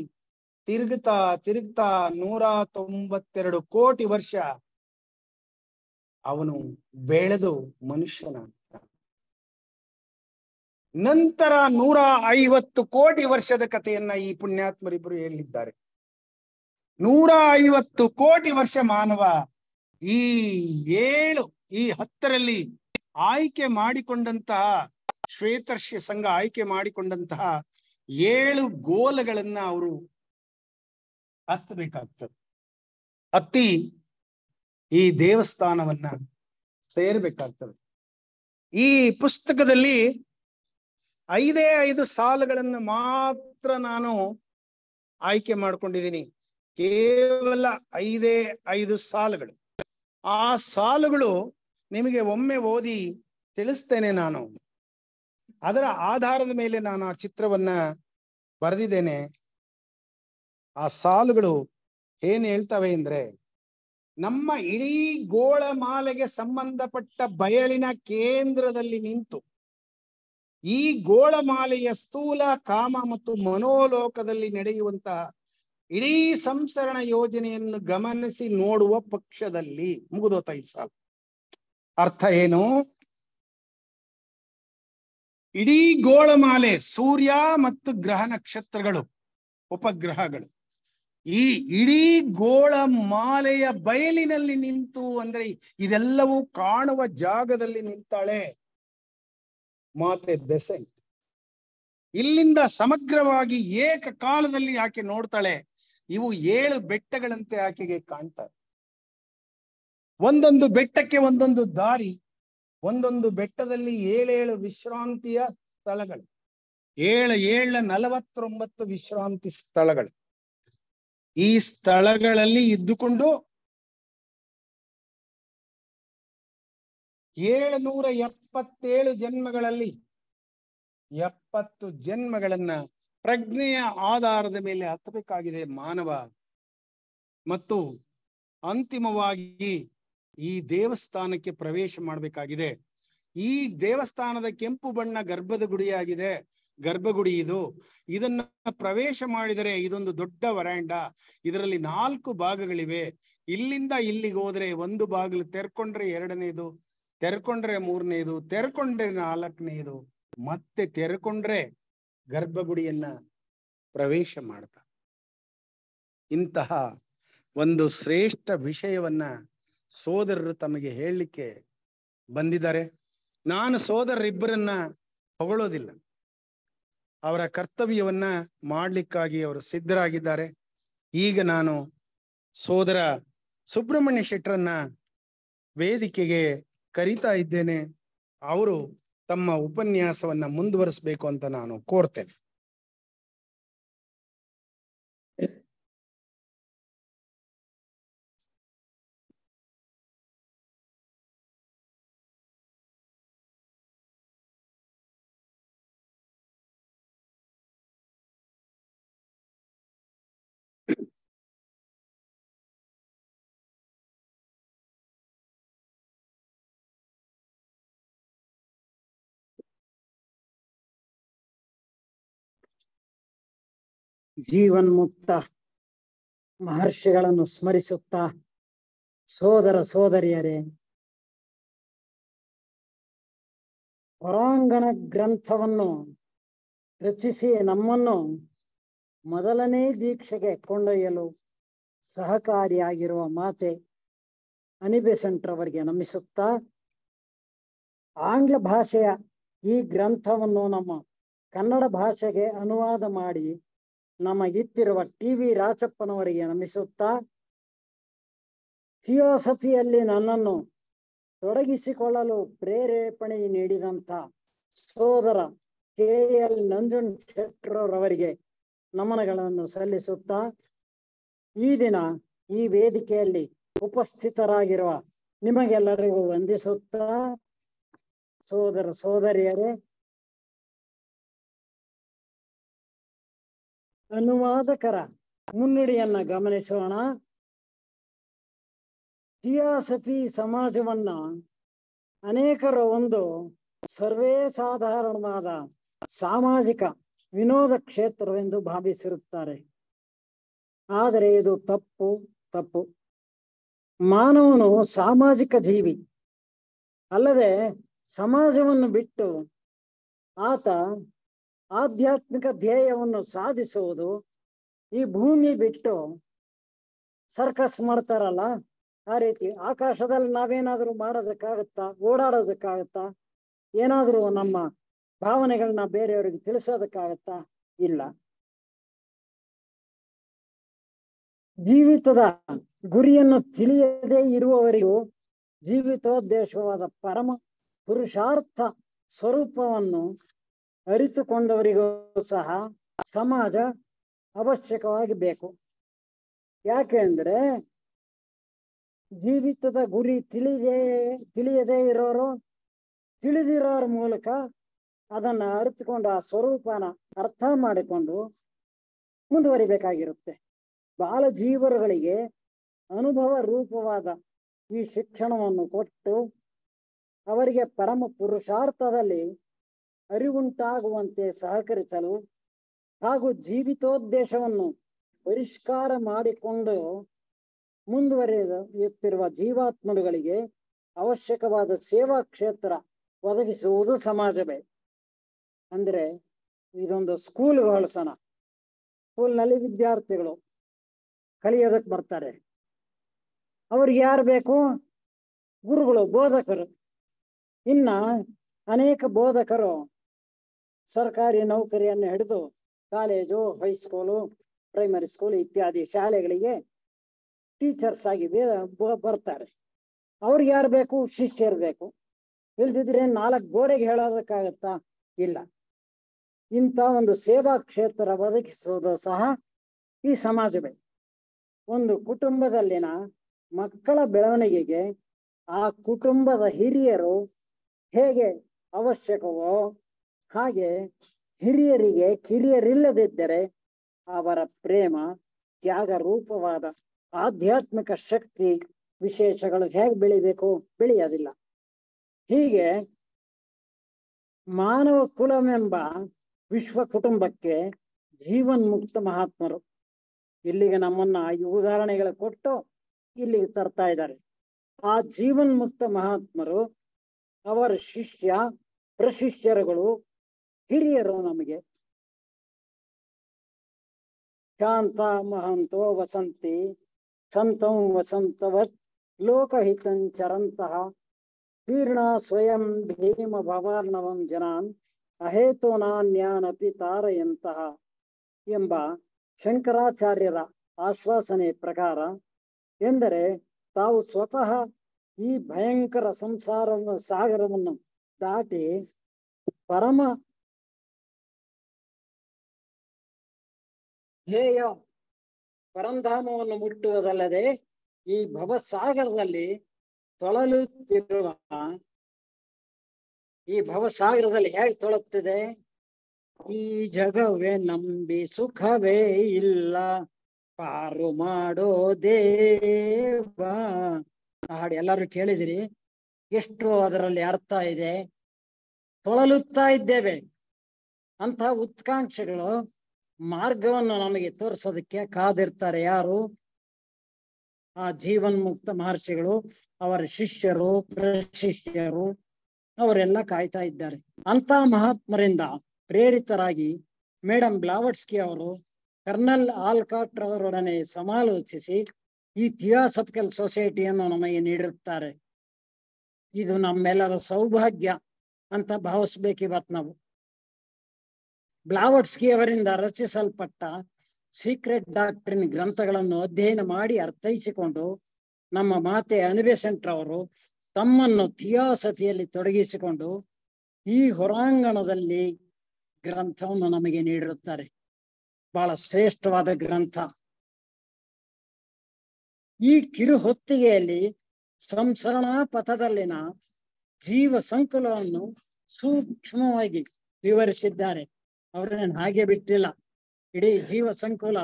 ತಿರುಗುತ್ತಾ ತಿರುಗ್ತಾ 192 ಕೋಟಿ ವರ್ಷ ಅವನು ಬೆಳೆದು ಮನುಷ್ಯನ. ನಂತರ 150 ಕೋಟಿ ವರ್ಷದ ಕಥೆಯನ್ನ ಈ ಪುಣ್ಯಾತ್ಮರಿಬ್ಬರು ಹೇಳಿದ್ದಾರೆ. 150 ಕೋಟಿ ವರ್ಷ ಮಾನವ ಈ 10ರಲ್ಲಿ ಆಯ್ಕೆ ಮಾಡಿಕೊಂಡಂತಹ ಶ್ವೇತರ್ಷಿ ಸಂಘ ಆಯ್ಕೆ ಮಾಡಿಕೊಂಡಂತಹ 7 ಗೋಲಗಳನ್ನ ಅವರು ಹತ್ತಬೇಕಾಗ್ತದೆ. ಹತ್ತಿ ಈ ದೇವಸ್ಥಾನವನ್ನ ಸೇರ್ಬೇಕಾಗ್ತದೆ. ಈ ಪುಸ್ತಕದಲ್ಲಿ 5 ಸಾಲುಗಳನ್ನು ಮಾತ್ರ ನಾನು ಆಯ್ಕೆ ಮಾಡ್ಕೊಂಡಿದ್ದೀನಿ. ಕೇವಲ 5 ಸಾಲುಗಳು. ಆ ಸಾಲುಗಳು ನಿಮಗೆ ಒಮ್ಮೆ ಓದಿ ತಿಳಿಸ್ತೇನೆ ನಾನು. ಅದರ ಆಧಾರದ ಮೇಲೆ ನಾನು ಆ ಚಿತ್ರವನ್ನ ಬರೆದಿದ್ದೇನೆ. ಆ ಸಾಲುಗಳು ಏನ್ ಹೇಳ್ತವೆ ಅಂದ್ರೆ, ನಮ್ಮ ಇಡೀ ಗೋಳಮಾಲೆಗೆ ಸಂಬಂಧಪಟ್ಟ ಬಯಲಿನ ಕೇಂದ್ರದಲ್ಲಿ ನಿಂತು ಈ ಗೋಳಮಾಲೆಯ ಸ್ಥೂಲ ಕಾಮ ಮತ್ತು ಮನೋಲೋಕದಲ್ಲಿ ನಡೆಯುವಂತಹ ಇಡೀ ಸಂಸರಣ ಯೋಜನೆಯನ್ನು ಗಮನಿಸಿ ನೋಡುವ ಪಕ್ಷದಲ್ಲಿ ಮುಗಿದೋತ ಈ ಸಾಲು. ಅರ್ಥ ಏನು? ಇಡೀ ಗೋಳಮಾಲೆ, ಸೂರ್ಯ ಮತ್ತು ಗ್ರಹ ನಕ್ಷತ್ರಗಳು, ಉಪಗ್ರಹಗಳು, ಈ ಇಡೀ ಗೋಳಮಾಲೆಯ ಬಯಲಿನಲ್ಲಿ ನಿಂತು, ಅಂದ್ರೆ ಇದೆಲ್ಲವೂ ಕಾಣುವ ಜಾಗದಲ್ಲಿ ನಿಂತಾಳೆ ಮಾತೆ ಬೆಸೆಂಟ್. ಇಲ್ಲಿಂದ ಸಮಗ್ರವಾಗಿ ಏಕಕಾಲದಲ್ಲಿ ಆಕೆ ನೋಡ್ತಾಳೆ. ಇವು 7 ಬೆಟ್ಟಗಳಂತೆ ಆಕೆಗೆ ಕಾಣ್ತವೆ. ಒಂದೊಂದು ಬೆಟ್ಟಕ್ಕೆ ಒಂದೊಂದು ದಾರಿ, ಒಂದೊಂದು ಬೆಟ್ಟದಲ್ಲಿ 7 ವಿಶ್ರಾಂತಿಯ ಸ್ಥಳಗಳು, 49 ವಿಶ್ರಾಂತಿ ಸ್ಥಳಗಳು. ಈ ಸ್ಥಳಗಳಲ್ಲಿ ಇದ್ದುಕೊಂಡು 777 ಜನ್ಮಗಳಲ್ಲಿ 70 ಜನ್ಮಗಳನ್ನ ಪ್ರಜ್ಞೆಯ ಆಧಾರದ ಮೇಲೆ ಹತ್ತಬೇಕಾಗಿದೆ ಮಾನವ. ಮತ್ತು ಅಂತಿಮವಾಗಿ ಈ ದೇವಸ್ಥಾನಕ್ಕೆ ಪ್ರವೇಶ ಮಾಡಬೇಕಾಗಿದೆ. ಈ ದೇವಸ್ಥಾನದ ಕೆಂಪು ಬಣ್ಣ ಗರ್ಭದ ಗುಡಿಯಾಗಿದೆ, ಗರ್ಭಗುಡಿ ಇದು. ಇದನ್ನ ಪ್ರವೇಶ ಮಾಡಿದರೆ ಇದೊಂದು ದೊಡ್ಡ ವರಾಂಡ. ಇದರಲ್ಲಿ 4 ಭಾಗಗಳಿವೆ. ಇಲ್ಲಿಂದ ಇಲ್ಲಿಗೆ ಹೋದ್ರೆ ಒಂದು ಬಾಗಿಲು ತೆರ್ಕೊಂಡ್ರೆ 2ನೇದು, ತೆರ್ಕೊಂಡ್ರೆ 3ನೇದು, ತೆರ್ಕೊಂಡ್ರೆ 4ನೇದು, ಮತ್ತೆ ತೆರ್ಕೊಂಡ್ರೆ ಗರ್ಭಗುಡಿಯನ್ನ ಪ್ರವೇಶ ಮಾಡ್ತಾ. ಇಂತಹ ಒಂದು ಶ್ರೇಷ್ಠ ವಿಷಯವನ್ನ ಸೋದರರು ತಮಗೆ ಹೇಳಲಿಕ್ಕೆ ಬಂದಿದ್ದಾರೆ. ನಾನು ಸೋದರರಿಬ್ಬರನ್ನ ಹೊಗಳೋದಿಲ್ಲ. ಅವರ ಕರ್ತವ್ಯವನ್ನ ಮಾಡ್ಲಿಕ್ಕಾಗಿ ಅವರು ಸಿದ್ಧರಾಗಿದ್ದಾರೆ. ಈಗ ನಾನು ಸೋದರ ಸುಬ್ರಹ್ಮಣ್ಯ ಶೆಟ್ಟರನ್ನ ವೇದಿಕೆಗೆ ಕರೀತಾ ಇದ್ದೇನೆ. ಅವರು ತಮ್ಮ ಉಪನ್ಯಾಸವನ್ನ ಮುಂದುವರಿಸಬೇಕು ಅಂತ ನಾನು ಕೋರ್ತೇನೆ. ಜೀವನ್ಮುಕ್ತ ಮಹರ್ಷಿಗಳನ್ನು ಸ್ಮರಿಸುತ್ತಾ, ಸೋದರ ಸೋದರಿಯರೇ, ಹೊರಾಂಗಣ ಗ್ರಂಥವನ್ನು ರಚಿಸಿ ನಮ್ಮನ್ನು ಮೊದಲನೇ ದೀಕ್ಷೆಗೆ ಕೊಂಡೊಯ್ಯಲು ಸಹಕಾರಿಯಾಗಿರುವ ಮಾತೆ ಅನಿಬೆಸೆಂಟ್ ರವರಿಗೆ ನಮಿಸುತ್ತಾ, ಆಂಗ್ಲ ಭಾಷೆಯ ಈ ಗ್ರಂಥವನ್ನು ನಮ್ಮ ಕನ್ನಡ ಭಾಷೆಗೆ ಅನುವಾದ ಮಾಡಿ ನಮಗಿತ್ತಿರುವ ಟಿ.ವಿ. ರಾಚಪ್ಪನವರಿಗೆ ನಮಿಸುತ್ತಾ, ಥಿಯೋಸಫಿಯಲ್ಲಿ ನನ್ನನ್ನು ತೊಡಗಿಸಿಕೊಳ್ಳಲು ಪ್ರೇರೇಪಣೆ ನೀಡಿದಂಥ ಸೋದರ ಕೆ.ಎಲ್. ನಂಜುಂಡಶೆಟ್ಟರವರಿಗೆ ನಮನಗಳನ್ನು ಸಲ್ಲಿಸುತ್ತಾ, ಈ ದಿನ ಈ ವೇದಿಕೆಯಲ್ಲಿ ಉಪಸ್ಥಿತರಾಗಿರುವ ನಿಮಗೆಲ್ಲರಿಗೂ ವಂದಿಸುತ್ತಾ, ಸೋದರ ಸೋದರಿಯರೇ, ಅನುವಾದಕರ ಮುನ್ನುಡಿಯನ್ನ ಗಮನಿಸೋಣ. ಥಿಯಾಸಫಿ ಸಮಾಜವನ್ನ ಅನೇಕರು ಒಂದು ಸರ್ವೇ ಸಾಧಾರಣವಾದ ಸಾಮಾಜಿಕ ವಿನೋದ ಕ್ಷೇತ್ರವೆಂದು ಭಾವಿಸಿರುತ್ತಾರೆ. ಆದರೆ ಇದು ತಪ್ಪು. ಮಾನವನು ಸಾಮಾಜಿಕ ಜೀವಿ. ಅಲ್ಲದೆ ಸಮಾಜವನ್ನು ಬಿಟ್ಟು ಆತ ಆಧ್ಯಾತ್ಮಿಕ ಧ್ಯೇಯವನ್ನು ಸಾಧಿಸುವುದು, ಈ ಭೂಮಿ ಬಿಟ್ಟು ಸರ್ಕಸ್ ಮಾಡ್ತಾರಲ್ಲ ಆ ರೀತಿ ಆಕಾಶದಲ್ಲಿ ನಾವೇನಾದ್ರೂ ಮಾಡೋದಕ್ಕಾಗತ್ತಾ, ಓಡಾಡೋದಕ್ಕಾಗತ್ತಾ, ಏನಾದ್ರೂ ನಮ್ಮ ಭಾವನೆಗಳನ್ನ ಬೇರೆಯವರಿಗೆ ತಿಳಿಸೋದಕ್ಕಾಗತ್ತಾ? ಇಲ್ಲ. ಜೀವಿತದ ಗುರಿಯನ್ನು ತಿಳಿಯದೇ ಇರುವವರಿಗೂ ಜೀವಿತೋದ್ದೇಶವಾದ ಪರಮ ಪುರುಷಾರ್ಥ ಸ್ವರೂಪವನ್ನು ಅರಿತುಕೊಂಡವರಿಗೂ ಸಹ ಸಮಾಜ ಅವಶ್ಯಕವಾಗಿ ಬೇಕು. ಯಾಕೆ ಅಂದ್ರೆ ಜೀವಿತದ ಗುರಿ ತಿಳಿಯದೇ ಇರೋರು ತಿಳಿದಿರೋರ ಮೂಲಕ ಅದನ್ನ ಅರಿತುಕೊಂಡು ಆ ಸ್ವರೂಪನ ಅರ್ಥ ಮಾಡಿಕೊಂಡು ಮುಂದುವರಿಬೇಕಾಗಿರುತ್ತೆ. ಬಾಲ ಜೀವರುಗಳಿಗೆ ಅನುಭವ ರೂಪವಾದ ಈ ಶಿಕ್ಷಣವನ್ನು ಕೊಟ್ಟು ಅವರಿಗೆ ಪರಮ ಪುರುಷಾರ್ಥದಲ್ಲಿ ಅರಿವುಂಟಾಗುವಂತೆ ಸಹಕರಿಸಲು ಹಾಗೂ ಜೀವಿತೋದ್ದೇಶವನ್ನು ಪರಿಷ್ಕಾರ ಮಾಡಿಕೊಂಡು ಮುಂದುವರಿಯುತ್ತಿರುವ ಜೀವಾತ್ಮರುಗಳಿಗೆ ಅವಶ್ಯಕವಾದ ಸೇವಾ ಕ್ಷೇತ್ರ ಒದಗಿಸುವುದು ಸಮಾಜವೇ. ಅಂದ್ರೆ ಇದೊಂದು ಸ್ಕೂಲ್ ಹೋಲಿಸೋಣ. ಸ್ಕೂಲ್ನಲ್ಲಿ ವಿದ್ಯಾರ್ಥಿಗಳು ಕಲಿಯೋದಕ್ಕೆ ಬರ್ತಾರೆ. ಅವ್ರಿಗೆ ಯಾರು ಬೇಕು? ಗುರುಗಳು, ಬೋಧಕರು. ಇನ್ನ ಅನೇಕ ಬೋಧಕರು ಸರ್ಕಾರಿ ನೌಕರಿಯನ್ನು ಹಿಡಿದು ಕಾಲೇಜು, ಹೈಸ್ಕೂಲು, ಪ್ರೈಮರಿ ಸ್ಕೂಲ್ ಇತ್ಯಾದಿ ಶಾಲೆಗಳಿಗೆ ಟೀಚರ್ಸ್ ಆಗಿ ಬರ್ತಾರೆ. ಅವ್ರಿಗೆ ಯಾರು ಬೇಕು? ಶಿಷ್ಯರು ಬೇಕು. ಇಲ್ದಿದ್ರೆ 4 ಗೋಡೆಗೆ ಹೇಳೋದಕ್ಕಾಗತ್ತಾ? ಇಲ್ಲ. ಇಂಥ ಒಂದು ಸೇವಾ ಕ್ಷೇತ್ರ ಒದಗಿಸುವುದು ಸಹ ಈ ಸಮಾಜವೇ. ಒಂದು ಕುಟುಂಬದಲ್ಲಿನ ಮಕ್ಕಳ ಬೆಳವಣಿಗೆಗೆ ಆ ಕುಟುಂಬದ ಹಿರಿಯರು ಹೇಗೆ ಅವಶ್ಯಕವೋ ಹಾಗೆ ಹಿರಿಯರಿಗೆ ಕಿರಿಯರಿಲ್ಲದಿದ್ದರೆ ಅವರ ಪ್ರೇಮ, ತ್ಯಾಗ ರೂಪವಾದ ಆಧ್ಯಾತ್ಮಿಕ ಶಕ್ತಿ ವಿಶೇಷಗಳು ಹೇಗೆ ಬೆಳಿಬೇಕು? ಬೆಳೆಯೋದಿಲ್ಲ. ಹೀಗೆ ಮಾನವ ಕುಲವೆಂಬ ವಿಶ್ವ ಕುಟುಂಬಕ್ಕೆ ಜೀವನ್ಮುಕ್ತ ಮಹಾತ್ಮರು ಇಲ್ಲಿಗೆ ನಮ್ಮನ್ನ ಈ ಉದಾಹರಣೆಗಳು ಕೊಟ್ಟು ಇಲ್ಲಿಗೆ ತರ್ತಾ ಇದ್ದಾರೆ. ಆ ಜೀವನ್ಮುಕ್ತ ಮಹಾತ್ಮರು ಅವರ ಶಿಷ್ಯ ಪ್ರಶಿಷ್ಯರುಗಳು ಹಿರಿಯರು ನಮಗೆ. ಶಾಂತ ಮಹಂತೋ ವಸಂತಿ ಸಂತಂ ವಸಂತವತ್ ಲೋಕಹಿತಂಚರಂತಹ ತೀರ್ಣ ಸ್ವಯಂ ಭೀಮ ಭವಾರ್ಣವಂ ಜನಾನ್ ಅಹೇತುನಾನ್ಯಾನಪಿ ತಾರಯಂತಹ ಎಂಬ ಶಂಕರಾಚಾರ್ಯರ ಆಶ್ವಾಸನೆ ಪ್ರಕಾರ ಎಂದರೆ ತಾವು ಸ್ವತಃ ಈ ಭಯಂಕರ ಸಂಸಾರ ಸಾಗರವನ್ನು ದಾಟಿ ಪರಮ ಧ್ಯೇಯ ಪರಂಧಾಮವನ್ನು ಮುಟ್ಟುವುದಲ್ಲದೆ ಈ ಭವಸಾಗರದಲ್ಲಿ ತೊಳಲುತ್ತಿರುವ ಈ ಭವಸಾಗರದಲ್ಲಿ ಹೇಗೆ ತೊಳತ್ತಿದೆ? ಈ ಜಗವೇ ನಂಬಿ ಸುಖವೇ ಇಲ್ಲ, ಪಾರು ಮಾಡೋ ದೇವ. ಹಾಡು ಎಲ್ಲರೂ ಕೇಳಿದಿರಿ. ಎಷ್ಟು ಅದರಲ್ಲಿ ಅರ್ಥ ಇದೆ. ತೊಳಲುತ್ತಾ ಇದ್ದೇವೆ ಅಂತ ಉತ್ಕಾಂಕ್ಷೆಗಳು ಮಾರ್ಗವನ್ನು ನಮಗೆ ತೋರಿಸೋದಕ್ಕೆ ಕಾದಿರ್ತಾರೆ. ಯಾರು? ಆ ಜೀವನ್ಮುಕ್ತ ಮಹರ್ಷಿಗಳು, ಅವರ ಶಿಷ್ಯರು ಪ್ರಶಿಷ್ಯರು ಅವರೆಲ್ಲ ಕಾಯ್ತಾ ಇದ್ದಾರೆ. ಅಂತ ಮಹಾತ್ಮರಿಂದ ಪ್ರೇರಿತರಾಗಿ ಮೇಡಮ್ ಬ್ಲಾವಟ್ಸ್ಕಿ ಅವರು ಕರ್ನಲ್ ಆಲ್ಕಾಟ್ ಅವರೊಡನೆ ಸಮಾಲೋಚಿಸಿ ಈ ಥಿಯಾಸಫಿಕಲ್ ಸೊಸೈಟಿಯನ್ನು ನಮಗೆ ನೀಡಿರುತ್ತಾರೆ. ಇದು ನಮ್ಮೆಲ್ಲರ ಸೌಭಾಗ್ಯ ಅಂತ ಭಾವಿಸ್ಬೇಕಿವತ್ತು ನಾವು. ಬ್ಲಾವಟ್ಸ್ಕಿ ಅವರಿಂದ ರಚಿಸಲ್ಪಟ್ಟ ಸೀಕ್ರೆಟ್ ಡಾಕ್ಟ್ರಿನ್ ಗ್ರಂಥಗಳನ್ನು ಅಧ್ಯಯನ ಮಾಡಿ ಅರ್ಥೈಸಿಕೊಂಡು ನಮ್ಮ ಮಾತೆ ಅನಿಬೆಸೆಂಟ್ ಅವರು ತಮ್ಮನ್ನು ಥಿಯಾಸಫಿಯಲ್ಲಿ ತೊಡಗಿಸಿಕೊಂಡು ಈ ಹೊರಾಂಗಣದಲ್ಲಿ ಗ್ರಂಥವನ್ನು ನಮಗೆ ನೀಡಿರುತ್ತಾರೆ. ಬಹಳ ಶ್ರೇಷ್ಠವಾದ ಗ್ರಂಥ. ಈ ಕಿರು ಹೊತ್ತಿಗೆಯಲ್ಲಿ ಸಂಸರಣಾ ಪಥದಲ್ಲಿನ ಜೀವ ಸಂಕುಲವನ್ನು ಸೂಕ್ಷ್ಮವಾಗಿ ವಿವರಿಸಿದ್ದಾರೆ. ಅವರೇನು ಹಾಗೆ ಬಿಟ್ಟಿಲ್ಲ. ಇಡೀ ಜೀವ ಸಂಕುಲ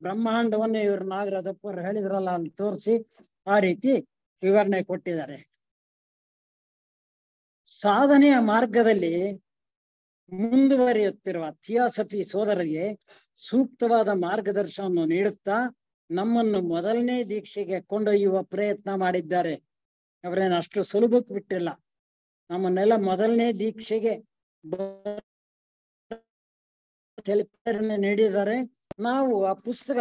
ಬ್ರಹ್ಮಾಂಡವನ್ನೇ ಇವರು ನಾಗರಾಜಪ್ಪರು ಹೇಳಿದ್ರಲ್ಲ ಅಲ್ಲಿ ತೋರಿಸಿ ಆ ರೀತಿ ವಿವರಣೆ ಕೊಟ್ಟಿದ್ದಾರೆ. ಸಾಧನೆಯ ಮಾರ್ಗದಲ್ಲಿ ಮುಂದುವರಿಯುತ್ತಿರುವ ಥಿಯಾಸಫಿ ಸೋದರರಿಗೆ ಸೂಕ್ತವಾದ ಮಾರ್ಗದರ್ಶನವನ್ನು ನೀಡುತ್ತಾ ನಮ್ಮನ್ನು ಮೊದಲನೇ ದೀಕ್ಷೆಗೆ ಕೊಂಡೊಯ್ಯುವ ಪ್ರಯತ್ನ ಮಾಡಿದ್ದಾರೆ. ಅವರೇನು ಅಷ್ಟು ಸುಲಭಕ್ಕೆ ಬಿಟ್ಟಿಲ್ಲ. ನಮ್ಮನ್ನೆಲ್ಲ ಮೊದಲನೇ ದೀಕ್ಷೆಗೆ ನೀಡಿದ್ದಾರೆ. ನಾವು ಆ ಪುಸ್ತಕ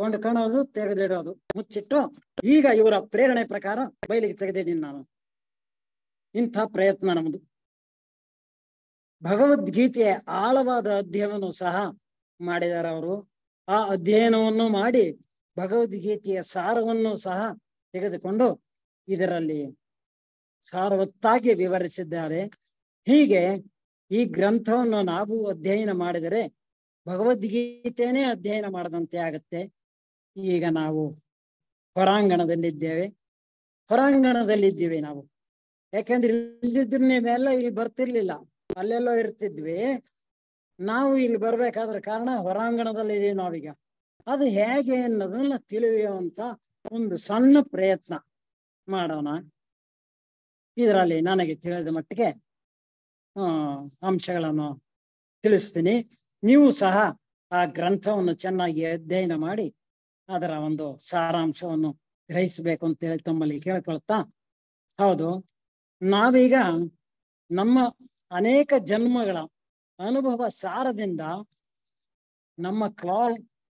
ಕೊಂಡ್ಕೊಳ್ಳೋದು, ತೆಗೆದಿಡೋದು, ಮುಚ್ಚಿಟ್ಟು ಈಗ ಇವರ ಪ್ರೇರಣೆ ಪ್ರಕಾರ ಬಯಲಿಗೆ ತೆಗೆದಿದ್ದೀನಿ ನಾನು. ಇಂಥ ಪ್ರಯತ್ನ ನಮ್ಮದು. ಭಗವದ್ಗೀತೆಯ ಆಳವಾದ ಅಧ್ಯಯನವನ್ನು ಸಹ ಮಾಡಿದ್ದಾರೆ ಅವರು. ಆ ಅಧ್ಯಯನವನ್ನು ಮಾಡಿ ಭಗವದ್ಗೀತೆಯ ಸಾರವನ್ನು ಸಹ ತೆಗೆದುಕೊಂಡು ಇದರಲ್ಲಿ ಸಾರವತ್ತಾಗಿ ವಿವರಿಸಿದ್ದಾರೆ. ಹೀಗೆ ಈ ಗ್ರಂಥವನ್ನು ನಾವು ಅಧ್ಯಯನ ಮಾಡಿದರೆ ಭಗವದ್ಗೀತೆನೇ ಅಧ್ಯಯನ ಮಾಡದಂತೆ ಆಗತ್ತೆ. ಈಗ ನಾವು ಹೊರಾಂಗಣದಲ್ಲಿದ್ದೀವಿ ನಾವು. ಯಾಕೆಂದ್ರೆ ಇಲ್ಲಿದ್ರೆ ನೀವೆಲ್ಲ ಇಲ್ಲಿ ಬರ್ತಿರ್ಲಿಲ್ಲ, ಅಲ್ಲೆಲ್ಲೋ ಇರ್ತಿದ್ವಿ. ನಾವು ಇಲ್ಲಿ ಬರ್ಬೇಕಾದ್ರ ಕಾರಣ ಹೊರಾಂಗಣದಲ್ಲಿ ಇದೀವಿ ನಾವೀಗ. ಅದು ಹೇಗೆ ಅನ್ನೋದನ್ನ ತಿಳಿಯುವಂತ ಒಂದು ಸಣ್ಣ ಪ್ರಯತ್ನ ಮಾಡೋಣ. ಇದರಲ್ಲಿ ನನಗೆ ತಿಳಿದ ಮಟ್ಟಿಗೆ ಅಂಶಗಳನ್ನು ತಿಳಿಸ್ತೀನಿ. ನೀವು ಸಹ ಆ ಗ್ರಂಥವನ್ನು ಚೆನ್ನಾಗಿ ಅಧ್ಯಯನ ಮಾಡಿ ಅದರ ಒಂದು ಸಾರಾಂಶವನ್ನು ಗ್ರಹಿಸಬೇಕು ಅಂತೇಳಿ ತಮ್ಮಲ್ಲಿ ಕೇಳ್ಕೊಳ್ತಾ, ಹೌದು, ನಾವೀಗ ನಮ್ಮ ಅನೇಕ ಜನ್ಮಗಳ ಅನುಭವ ಸಾರದಿಂದ ನಮ್ಮ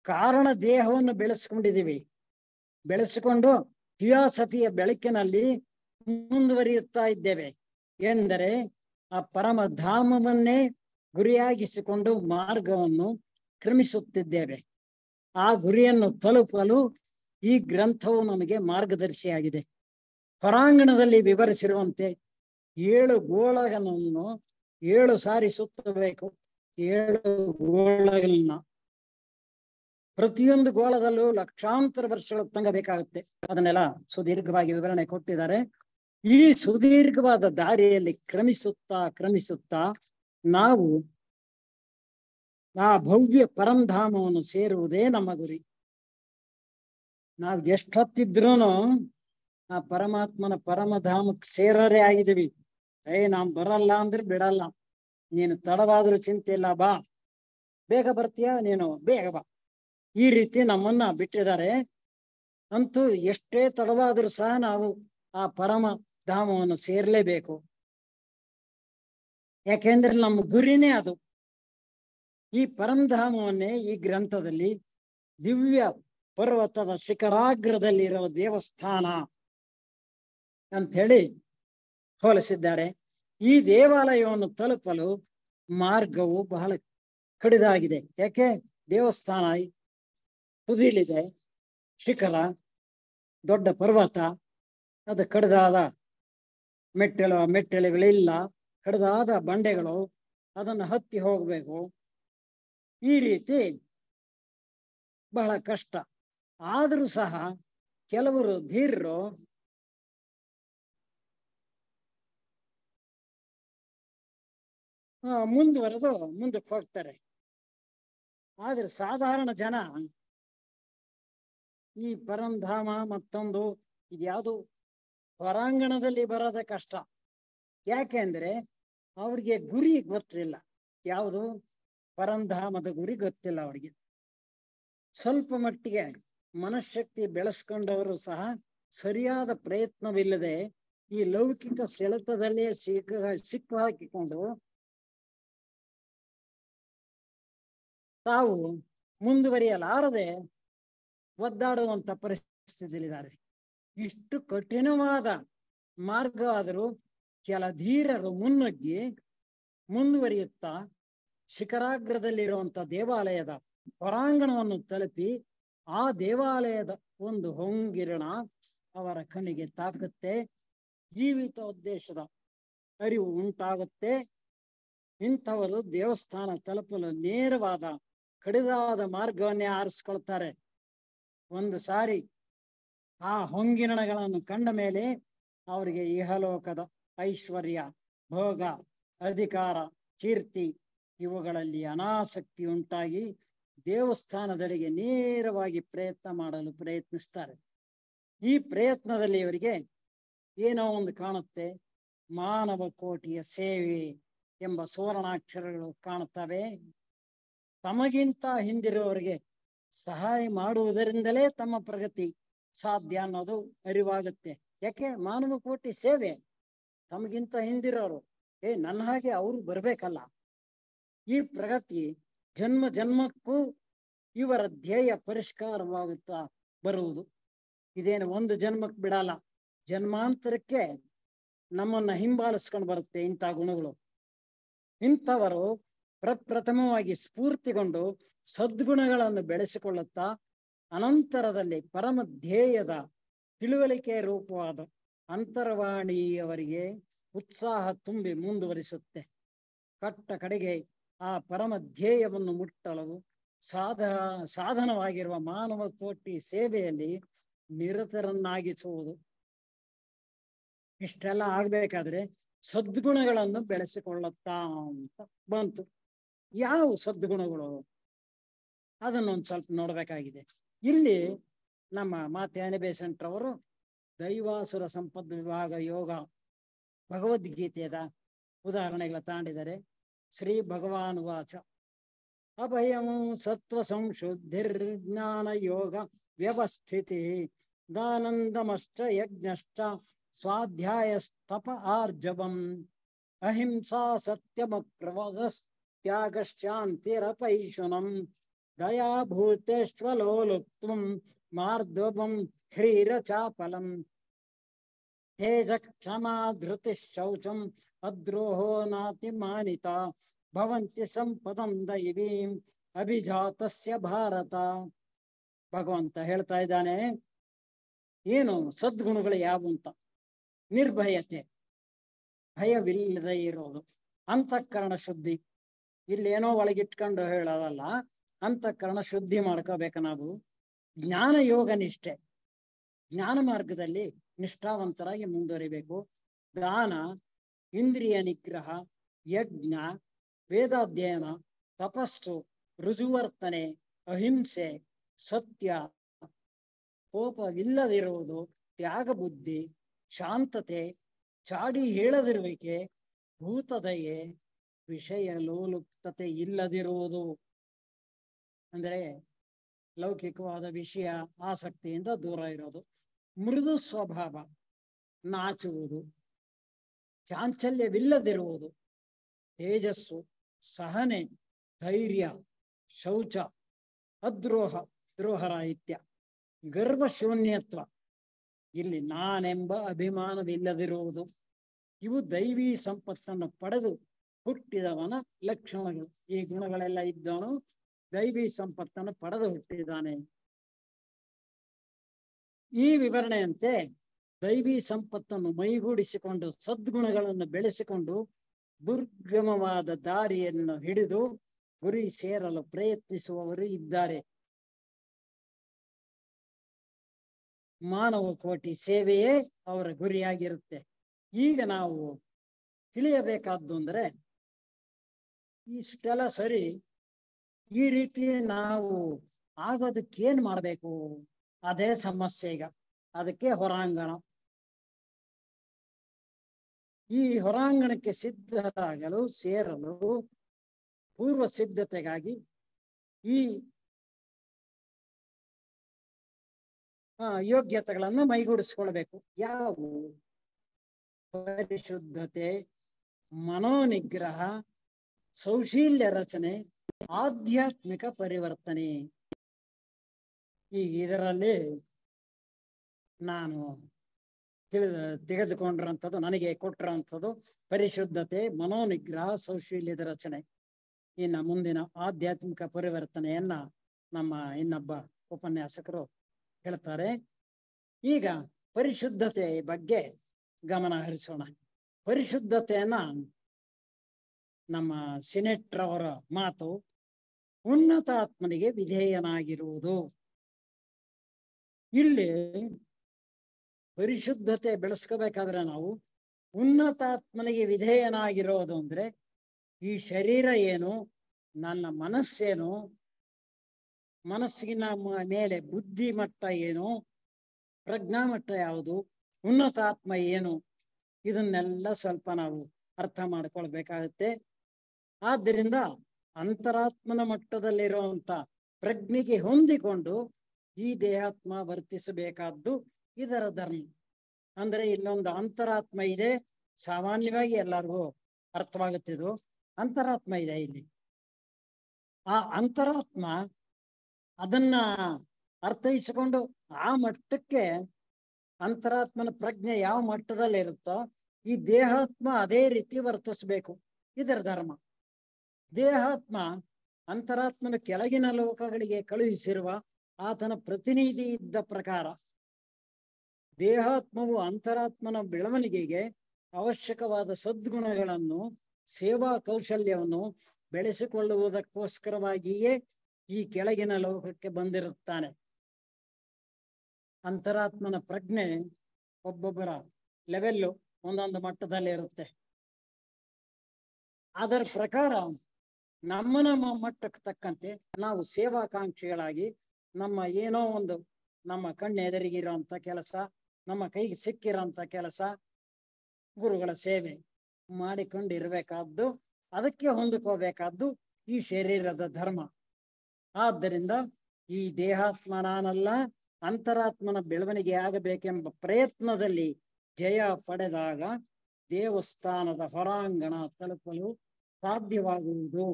ಕಾರಣ ದೇಹವನ್ನು ಬೆಳೆಸಿಕೊಂಡು ಥಿಯಾಸಫಿಯ ಬೆಳಕಿನಲ್ಲಿ ಮುಂದುವರಿಯುತ್ತಾ ಇದ್ದೇವೆ. ಎಂದರೆ ಆ ಪರಮಧಾಮವನ್ನೇ ಗುರಿಯಾಗಿಸಿಕೊಂಡು ಮಾರ್ಗವನ್ನು ಕ್ರಮಿಸುತ್ತಿದ್ದೇವೆ. ಆ ಗುರಿಯನ್ನು ತಲುಪಲು ಈ ಗ್ರಂಥವು ನಮಗೆ ಮಾರ್ಗದರ್ಶಿಯಾಗಿದೆ. ಹೊರಾಂಗಣದಲ್ಲಿ ವಿವರಿಸಿರುವಂತೆ 7 ಗೋಳಗಳನ್ನು 7 ಸಾರಿ ಸುತ್ತಬೇಕು. 7 ಗೋಳಗಳನ್ನ ಪ್ರತಿಯೊಂದು ಗೋಳದಲ್ಲೂ ಲಕ್ಷಾಂತರ ವರ್ಷಗಳ ತನಕ ಬೇಕಾಗುತ್ತೆ. ಅದನ್ನೆಲ್ಲ ಸುದೀರ್ಘವಾಗಿ ವಿವರಣೆ ಕೊಟ್ಟಿದ್ದಾರೆ. ಈ ಸುದೀರ್ಘವಾದ ದಾರಿಯಲ್ಲಿ ಕ್ರಮಿಸುತ್ತಾ ನಾವು ಆ ಭವ್ಯ ಪರಂಧಾಮವನ್ನು ಸೇರುವುದೇ ನಮ್ಮ ಗುರಿ. ನಾವು ಎಷ್ಟೊತ್ತಿದ್ರೂ ಆ ಪರಮಾತ್ಮನ ಪರಮಧಾಮಕ್ಕೆ ಸೇರರೇ ಆಗಿದ್ದೀವಿ. ನಾನ್ ಬರಲ್ಲ ಅಂದ್ರೆ ಬಿಡಲ್ಲ, ನೀನು ತಡವಾದ್ರೂ ಚಿಂತೆ ಇಲ್ಲ, ಬಾ, ಬೇಗ ಬರ್ತೀಯ ನೀನು, ಬೇಗ ಬಾ, ಈ ರೀತಿ ನಮ್ಮನ್ನ ಬಿಟ್ಟಿದ್ದಾರೆ. ಅಂತೂ ಎಷ್ಟೇ ತಡವಾದ್ರೂ ಸಹ ನಾವು ಆ ಪರಮ ಧಾಮವನ್ನು ಸೇರ್ಲೇಬೇಕು. ಯಾಕೆಂದ್ರೆ ನಮ್ಮ ಗುರಿನೇ ಅದು. ಈ ಪರಂಧಾಮವನ್ನೇ ಈ ಗ್ರಂಥದಲ್ಲಿ ದಿವ್ಯ ಪರ್ವತದ ಶಿಖರಾಗ್ರದಲ್ಲಿರೋ ದೇವಸ್ಥಾನ ಅಂತ ಹೇಳಿ ಹೋಲಿಸಿದ್ದಾರೆ. ಈ ದೇವಾಲಯವನ್ನು ತಲುಪಲು ಮಾರ್ಗವು ಬಹಳ ಕಡಿದಾಗಿದೆ. ಯಾಕೆ? ದೇವಸ್ಥಾನ ತುದಿಲಿದೆ, ಶಿಖರ ದೊಡ್ಡ ಪರ್ವತ, ಅದು ಕಡಿದಾದ ಮೆಟ್ಟಿಲುಗಳಿಲ್ಲ, ಕಡಿದಾದ ಬಂಡೆಗಳು, ಅದನ್ನು ಹತ್ತಿ ಹೋಗ್ಬೇಕು. ಈ ರೀತಿ ಬಹಳ ಕಷ್ಟ. ಆದರೂ ಸಹ ಕೆಲವರು ಧೀರರು ಮುಂದುವರೆದು ಮುಂದಕ್ಕೆ ಹೋಗ್ತಾರೆ. ಆದ್ರೆ ಸಾಧಾರಣ ಜನ ಈ ಪರಂಧಾಮ ಮತ್ತೊಂದು ಇದ್ಯಾವುದು ಹೊರಾಂಗಣದಲ್ಲಿ ಬರೋದೇ ಕಷ್ಟ. ಯಾಕೆಂದ್ರೆ ಅವ್ರಿಗೆ ಗುರಿ ಗೊತ್ತಿಲ್ಲ. ಯಾವುದು? ಪರಂಧಾಮದ ಗುರಿ ಗೊತ್ತಿಲ್ಲ ಅವ್ರಿಗೆ. ಸ್ವಲ್ಪ ಮಟ್ಟಿಗೆ ಮನಃಶಕ್ತಿ ಬೆಳೆಸ್ಕೊಂಡವರು ಸಹ ಸರಿಯಾದ ಪ್ರಯತ್ನವಿಲ್ಲದೆ ಈ ಲೌಕಿಕ ಸೆಳೆತದಲ್ಲೇ ಸಿಕ್ಕು ಹಾಕಿಕೊಂಡು ತಾವು ಮುಂದುವರಿಯಲಾರದೆ ಒದ್ದಾಡುವಂತ ಪರಿಸ್ಥಿತಿಯಲ್ಲಿದ್ದಾರೆ. ಇಷ್ಟು ಕಠಿಣವಾದ ಮಾರ್ಗ ಆದರೂ ಕೆಲ ಧೀರರು ಮುನ್ನುಗ್ಗಿ ಮುಂದುವರಿಯುತ್ತಾ ಶಿಖರಾಗ್ರದಲ್ಲಿರುವಂತ ದೇವಾಲಯದ ಹೊರಾಂಗಣವನ್ನು ತಲುಪಿ ಆ ದೇವಾಲಯದ ಒಂದು ಹೊಂಗಿರಣ ಅವರ ಕಣ್ಣಿಗೆ ತಾಕುತ್ತೆ, ಜೀವಿತೋದ್ದೇಶದ ಅರಿವು ಉಂಟಾಗುತ್ತೆ. ಇಂಥವರು ದೇವಸ್ಥಾನ ತಲುಪಲು ನೇರವಾದ ಕಡಿದಾದ ಮಾರ್ಗವನ್ನೇ ಆರಿಸ್ಕೊಳ್ತಾರೆ. ಒಂದು ಸಾರಿ ಆ ಹೊಂಗಿರಣಗಳನ್ನು ಕಂಡ ಮೇಲೆ ಅವರಿಗೆ ಇಹಲೋಕದ ಐಶ್ವರ್ಯ, ಭೋಗ, ಅಧಿಕಾರ, ಕೀರ್ತಿ ಇವುಗಳಲ್ಲಿ ಅನಾಸಕ್ತಿ ಉಂಟಾಗಿ ದೇವಸ್ಥಾನದೆಡೆಗೆ ನೇರವಾಗಿ ಪ್ರಯತ್ನ ಮಾಡಲು ಪ್ರಯತ್ನಿಸ್ತಾರೆ. ಈ ಪ್ರಯತ್ನದಲ್ಲಿ ಇವರಿಗೆ ಏನೋ ಒಂದು ಕಾಣುತ್ತೆ. ಮಾನವ ಕೋಟಿಯ ಸೇವೆ ಎಂಬ ಸುವರ್ಣಾಕ್ಷರಗಳು ಕಾಣುತ್ತವೆ. ತಮಗಿಂತ ಹಿಂದಿರುವವರಿಗೆ ಸಹಾಯ ಮಾಡುವುದರಿಂದಲೇ ತಮ್ಮ ಪ್ರಗತಿ ಸಾಧ್ಯ ಅನ್ನೋದು ಅರಿವಾಗುತ್ತೆ. ಯಾಕೆ? ಮಾನವ ಕೋಟಿ ಸೇವೆ. ತಮಗಿಂತ ಹಿಂದಿರೋರು ನನ್ನ ಹಾಗೆ ಅವರು ಬರ್ಬೇಕಲ್ಲ. ಈ ಪ್ರಗತಿ ಜನ್ಮ ಜನ್ಮಕ್ಕೂ ಇವರ ಧ್ಯೇಯ ಪರಿಷ್ಕಾರವಾಗುತ್ತಾ ಬರುವುದು. ಇದೇನು ಒಂದು ಜನ್ಮಕ್ಕೆ ಬಿಡಲ್ಲ, ಜನ್ಮಾಂತರಕ್ಕೆ ನಮ್ಮನ್ನ ಹಿಂಬಾಲಿಸ್ಕೊಂಡು ಬರುತ್ತೆ ಇಂಥ ಗುಣಗಳು. ಇಂಥವರು ಪ್ರಪ್ರಥಮವಾಗಿ ಸ್ಫೂರ್ತಿಗೊಂಡು ಸದ್ಗುಣಗಳನ್ನು ಬೆಳೆಸಿಕೊಳ್ಳುತ್ತಾ ಅನಂತರದಲ್ಲಿ ಪರಮ ಧ್ಯೇಯದ ತಿಳುವಳಿಕೆ ರೂಪವಾದ ಅಂತರವಾಣಿಯವರಿಗೆ ಉತ್ಸಾಹ ತುಂಬಿ ಮುಂದುವರಿಸುತ್ತೆ. ಕಟ್ಟ ಕಡೆಗೆ ಆ ಪರಮ ಧ್ಯೇಯವನ್ನು ಮುಟ್ಟಲು ಸಾಧನವಾಗಿರುವ ಮಾನವ ಕೋಟಿ ಸೇವೆಯಲ್ಲಿ ನಿರತರನ್ನಾಗಿಸುವುದು. ಇಷ್ಟೆಲ್ಲ ಆಗ್ಬೇಕಾದ್ರೆ ಸದ್ಗುಣಗಳನ್ನು ಬೆಳೆಸಿಕೊಳ್ಳುತ್ತಾ ಅಂತ ಬಂತು. ಯಾವ ಸದ್ಗುಣಗಳು? ಅದನ್ನೊಂದು ಸ್ವಲ್ಪ ನೋಡ್ಬೇಕಾಗಿದೆ. ಇಲ್ಲಿ ನಮ್ಮ ಮಾತೆ ಬೇಸೆಂಟ್ ಅವರು ದೈವಾಸುರ ಸಂಪದ್ ವಿಭಾಗ ಯೋಗ ಭಗವದ್ಗೀತೆಯ ಉದಾಹರಣೆಗಳ ತಾಂಡಿದ್ದಾರೆ. ಶ್ರೀ ಭಗವಾನ್ ವಾಚ ಅಭಯಂ ಸತ್ವ ಸಂಶುದ್ಧಿರ್ಜ್ಞಾನ ಯೋಗ ವ್ಯವಸ್ಥಿತಿ ದಾನಂದಮಶ್ಚ ಯಜ್ಞಶ್ಚ ಸ್ವಾಧ್ಯಾಯಸ್ತಪ ಆರ್ಜವಂ ಅಹಿಂಸಾ ಸತ್ಯಮಕ್ರವದಸ್ತ್ಯಾಗಶ್ಚಾಂತಿರಪೈಶುನಂ ದಯಾಭೂತೇಶ್ವಲೋಲುಪ್ತ್ವಂ ಮಾರ್ದವಂ ಹ್ರೀರಚಾಪಲಂ ತೇಜ ಕ್ಷಮಾ ಧೃತಿಶೌಚಂ ಅದ್ರೋಹೋ ನಾತಿಮಾನಿತ ಭವಂತಿ ಸಂಪದಂ ದೈವೀಂ ಅಭಿಜಾತಸ್ಯ ಭಾರತ. ಭಗವಂತ ಹೇಳ್ತಾ ಇದ್ದಾನೆ, ಏನು ಸದ್ಗುಣಗಳು ಯಾವುವು ಅಂತ. ನಿರ್ಭಯತೆ, ಭಯವಿಲ್ಲದೆ ಇರೋದು, ಅಂತಃಕರಣ ಶುದ್ಧಿ, ಇಲ್ಲೇನೋ ಒಳಗಿಟ್ಕೊಂಡು ಹೇಳೋದಲ್ಲ. ಅಂತಃಕರಣ ಶುದ್ಧಿ ಮಾಡ್ಕೋಬೇಕು ನಾವು. ಜ್ಞಾನ ಯೋಗ ನಿಷ್ಠೆ, ಜ್ಞಾನ ಮಾರ್ಗದಲ್ಲಿ ನಿಷ್ಠಾವಂತರಾಗಿ ಮುಂದುವರಿಬೇಕು. ದಾನ, ಇಂದ್ರಿಯ ನಿಗ್ರಹ, ಯಜ್ಞ, ವೇದಾಧ್ಯಯನ, ತಪಸ್ಸು, ರುಜುವರ್ತನೆ, ಅಹಿಂಸೆ, ಸತ್ಯ, ಕೋಪವಿಲ್ಲದಿರುವುದು, ತ್ಯಾಗ ಬುದ್ಧಿ, ಶಾಂತತೆ, ಚಾಡಿ ಹೇಳದಿರುವಿಕೆ, ಭೂತದಯೆ, ವಿಷಯ ಲೋಲುಪ್ತತೆ ಇಲ್ಲದಿರುವುದು. ಅಂದ್ರೆ ಲೌಕಿಕವಾದ ವಿಷಯ ಆಸಕ್ತಿಯಿಂದ ದೂರ ಇರೋದು. ಮೃದು ಸ್ವಭಾವ, ನಾಚುವುದು, ಚಾಂಚಲ್ಯವಿಲ್ಲದಿರುವುದು, ತೇಜಸ್ಸು, ಸಹನೆ, ಧೈರ್ಯ, ಶೌಚ, ಅದ್ರೋಹ, ದ್ರೋಹರಾಹಿತ್ಯ, ಗರ್ವಶೂನ್ಯತ್ವ, ಇಲ್ಲಿ ನಾನೆಂಬ ಅಭಿಮಾನವಿಲ್ಲದಿರುವುದು. ಇವು ದೈವಿ ಸಂಪತ್ತನ್ನು ಪಡೆದು ಹುಟ್ಟಿದವನ ಲಕ್ಷಣಗಳು. ಈ ಗುಣಗಳೆಲ್ಲ ಇದ್ದವನು ದೈವಿ ಸಂಪತ್ತನ್ನು ಪಡೆದು ಹುಟ್ಟಿದ್ದಾನೆ. ಈ ವಿವರಣೆಯಂತೆ ದೈವಿ ಸಂಪತ್ತನ್ನು ಮೈಗೂಡಿಸಿಕೊಂಡು ಸದ್ಗುಣಗಳನ್ನು ಬೆಳೆಸಿಕೊಂಡು ದುರ್ಗಮವಾದ ದಾರಿಯನ್ನು ಹಿಡಿದು ಗುರಿ ಸೇರಲು ಪ್ರಯತ್ನಿಸುವವರು ಇದ್ದಾರೆ. ಮಾನವ ಕೋಟಿ ಸೇವೆಯೇ ಅವರ ಗುರಿಯಾಗಿರುತ್ತೆ. ಈಗ ನಾವು ತಿಳಿಯಬೇಕಾದ್ದು ಅಂದ್ರೆ ಇಷ್ಟೆಲ್ಲ ಸರಿ, ಈ ರೀತಿ ನಾವು ಆಗೋದಕ್ಕೇನ್ ಮಾಡ್ಬೇಕು? ಅದೇ ಸಮಸ್ಯೆ ಈಗ. ಅದಕ್ಕೆ ಹೊರಾಂಗಣ. ಈ ಹೊರಾಂಗಣಕ್ಕೆ ಸಿದ್ಧರಾಗಲು ಸೇರಲು ಪೂರ್ವ ಸಿದ್ಧತೆಗಾಗಿ ಈ ಯೋಗ್ಯತೆಗಳನ್ನು ಮೈಗೂಡಿಸಿಕೊಳ್ಬೇಕು. ಯಾವುವು? ಪರಿಶುದ್ಧತೆ, ಮನೋನಿಗ್ರಹ, ಸೌಶೀಲ್ಯ ರಚನೆ, ಆಧ್ಯಾತ್ಮಿಕ ಪರಿವರ್ತನೆ. ಈಗ ಇದರಲ್ಲಿ ನಾನು ತೆಗೆದುಕೊಂಡಿರೋಂಥದ್ದು, ನನಗೆ ಕೊಟ್ಟಿರೋಂಥದ್ದು ಪರಿಶುದ್ಧತೆ, ಮನೋನಿಗ್ರಹ, ಸೌಶೀಲ್ಯದ ರಚನೆ. ಇನ್ನು ಮುಂದಿನ ಆಧ್ಯಾತ್ಮಿಕ ಪರಿವರ್ತನೆಯನ್ನ ನಮ್ಮ ಇನ್ನೊಬ್ಬ ಉಪನ್ಯಾಸಕರು ಹೇಳ್ತಾರೆ. ಈಗ ಪರಿಶುದ್ಧತೆ ಬಗ್ಗೆ ಗಮನ ಹರಿಸೋಣ. ಪರಿಶುದ್ಧತೆಯನ್ನ ನಮ್ಮ ಸಿನೆಟ್ರವರ ಮಾತು, ಉನ್ನತ ಆತ್ಮನಿಗೆ ವಿಧೇಯನಾಗಿರುವುದು. ಇಲ್ಲಿ ಪರಿಶುದ್ಧತೆ ಬೆಳೆಸ್ಕೋಬೇಕಾದ್ರೆ ನಾವು ಉನ್ನತಾತ್ಮನಿಗೆ ವಿಧೇಯನಾಗಿರೋದು ಅಂದ್ರೆ ಈ ಶರೀರ ಏನು, ನನ್ನ ಮನಸ್ಸೇನು, ಮನಸ್ಸಿನ ಮೇಲೆ ಬುದ್ಧಿ ಮಟ್ಟ ಏನು, ಪ್ರಜ್ಞಾ ಮಟ್ಟ ಯಾವುದು, ಉನ್ನತಾತ್ಮ ಏನು, ಇದನ್ನೆಲ್ಲ ಸ್ವಲ್ಪ ನಾವು ಅರ್ಥ ಮಾಡ್ಕೊಳ್ಬೇಕಾಗತ್ತೆ. ಆದ್ದರಿಂದ ಅಂತರಾತ್ಮನ ಮಟ್ಟದಲ್ಲಿರುವಂತ ಪ್ರಜ್ಞೆಗೆ ಹೊಂದಿಕೊಂಡು ಈ ದೇಹಾತ್ಮ ವರ್ತಿಸಬೇಕಾದ್ದು ಇದರ ಧರ್ಮ. ಅಂದ್ರೆ ಇಲ್ಲೊಂದು ಅಂತರಾತ್ಮ ಇದೆ, ಸಾಮಾನ್ಯವಾಗಿ ಎಲ್ಲರಿಗೂ ಅರ್ಥವಾಗುತ್ತಿದ್ದು ಅಂತರಾತ್ಮ ಇದೆ ಇಲ್ಲಿ. ಆ ಅಂತರಾತ್ಮ ಅದನ್ನ ಅರ್ಥೈಸಿಕೊಂಡು ಆ ಮಟ್ಟಕ್ಕೆ ಅಂತರಾತ್ಮನ ಪ್ರಜ್ಞೆ ಯಾವ ಮಟ್ಟದಲ್ಲಿ ಇರುತ್ತೋ ಈ ದೇಹಾತ್ಮ ಅದೇ ರೀತಿ ವರ್ತಿಸ್ಬೇಕು, ಇದರ ಧರ್ಮ. ದೇಹಾತ್ಮ ಅಂತರಾತ್ಮನ ಕೆಳಗಿನ ಲೋಕಗಳಿಗೆ ಕಳುಹಿಸಿರುವ ಆತನ ಪ್ರತಿನಿಧಿ ಇದ್ದ ಪ್ರಕಾರ ದೇಹಾತ್ಮವು ಅಂತರಾತ್ಮನ ಬೆಳವಣಿಗೆಗೆ ಅವಶ್ಯಕವಾದ ಸದ್ಗುಣಗಳನ್ನು, ಸೇವಾ ಕೌಶಲ್ಯವನ್ನು ಬೆಳೆಸಿಕೊಳ್ಳುವುದಕ್ಕೋಸ್ಕರವಾಗಿಯೇ ಈ ಕೆಳಗಿನ ಲೋಕಕ್ಕೆ ಬಂದಿರುತ್ತಾನೆ. ಅಂತರಾತ್ಮನ ಪ್ರಜ್ಞೆ ಒಬ್ಬೊಬ್ಬರ ಲೆವೆಲ್ಲು ಒಂದೊಂದು ಮಟ್ಟದಲ್ಲಿ ಇರುತ್ತೆ. ಅದರ ಪ್ರಕಾರ ನಮ್ಮ ಮಟ್ಟಕ್ಕೆ ತಕ್ಕಂತೆ ನಾವು ಸೇವಾಕಾಂಕ್ಷಿಗಳಾಗಿ ನಮ್ಮ ಏನೋ ಒಂದು ನಮ್ಮ ಕಣ್ಣೆದುರಿಗಿರುವಂತ ಕೆಲಸ, ನಮ್ಮ ಕೈಗೆ ಸಿಕ್ಕಿರೋಂಥ ಕೆಲಸ, ಗುರುಗಳ ಸೇವೆ ಮಾಡಿಕೊಂಡಿರ್ಬೇಕಾದ್ದು, ಅದಕ್ಕೆ ಹೊಂದಿಕೋಬೇಕಾದ್ದು ಈ ಶರೀರದ ಧರ್ಮ. ಆದ್ದರಿಂದ ಈ ದೇಹಾತ್ಮ ನಾನಲ್ಲ, ಅಂತರಾತ್ಮನ ಬೆಳವಣಿಗೆ ಆಗಬೇಕೆಂಬ ಪ್ರಯತ್ನದಲ್ಲಿ ಜಯ ಪಡೆದಾಗ ದೇವಸ್ಥಾನದ ಹೊರಾಂಗಣ ತಲುಪಲು ಸಾಧ್ಯವಾಗುವುದು.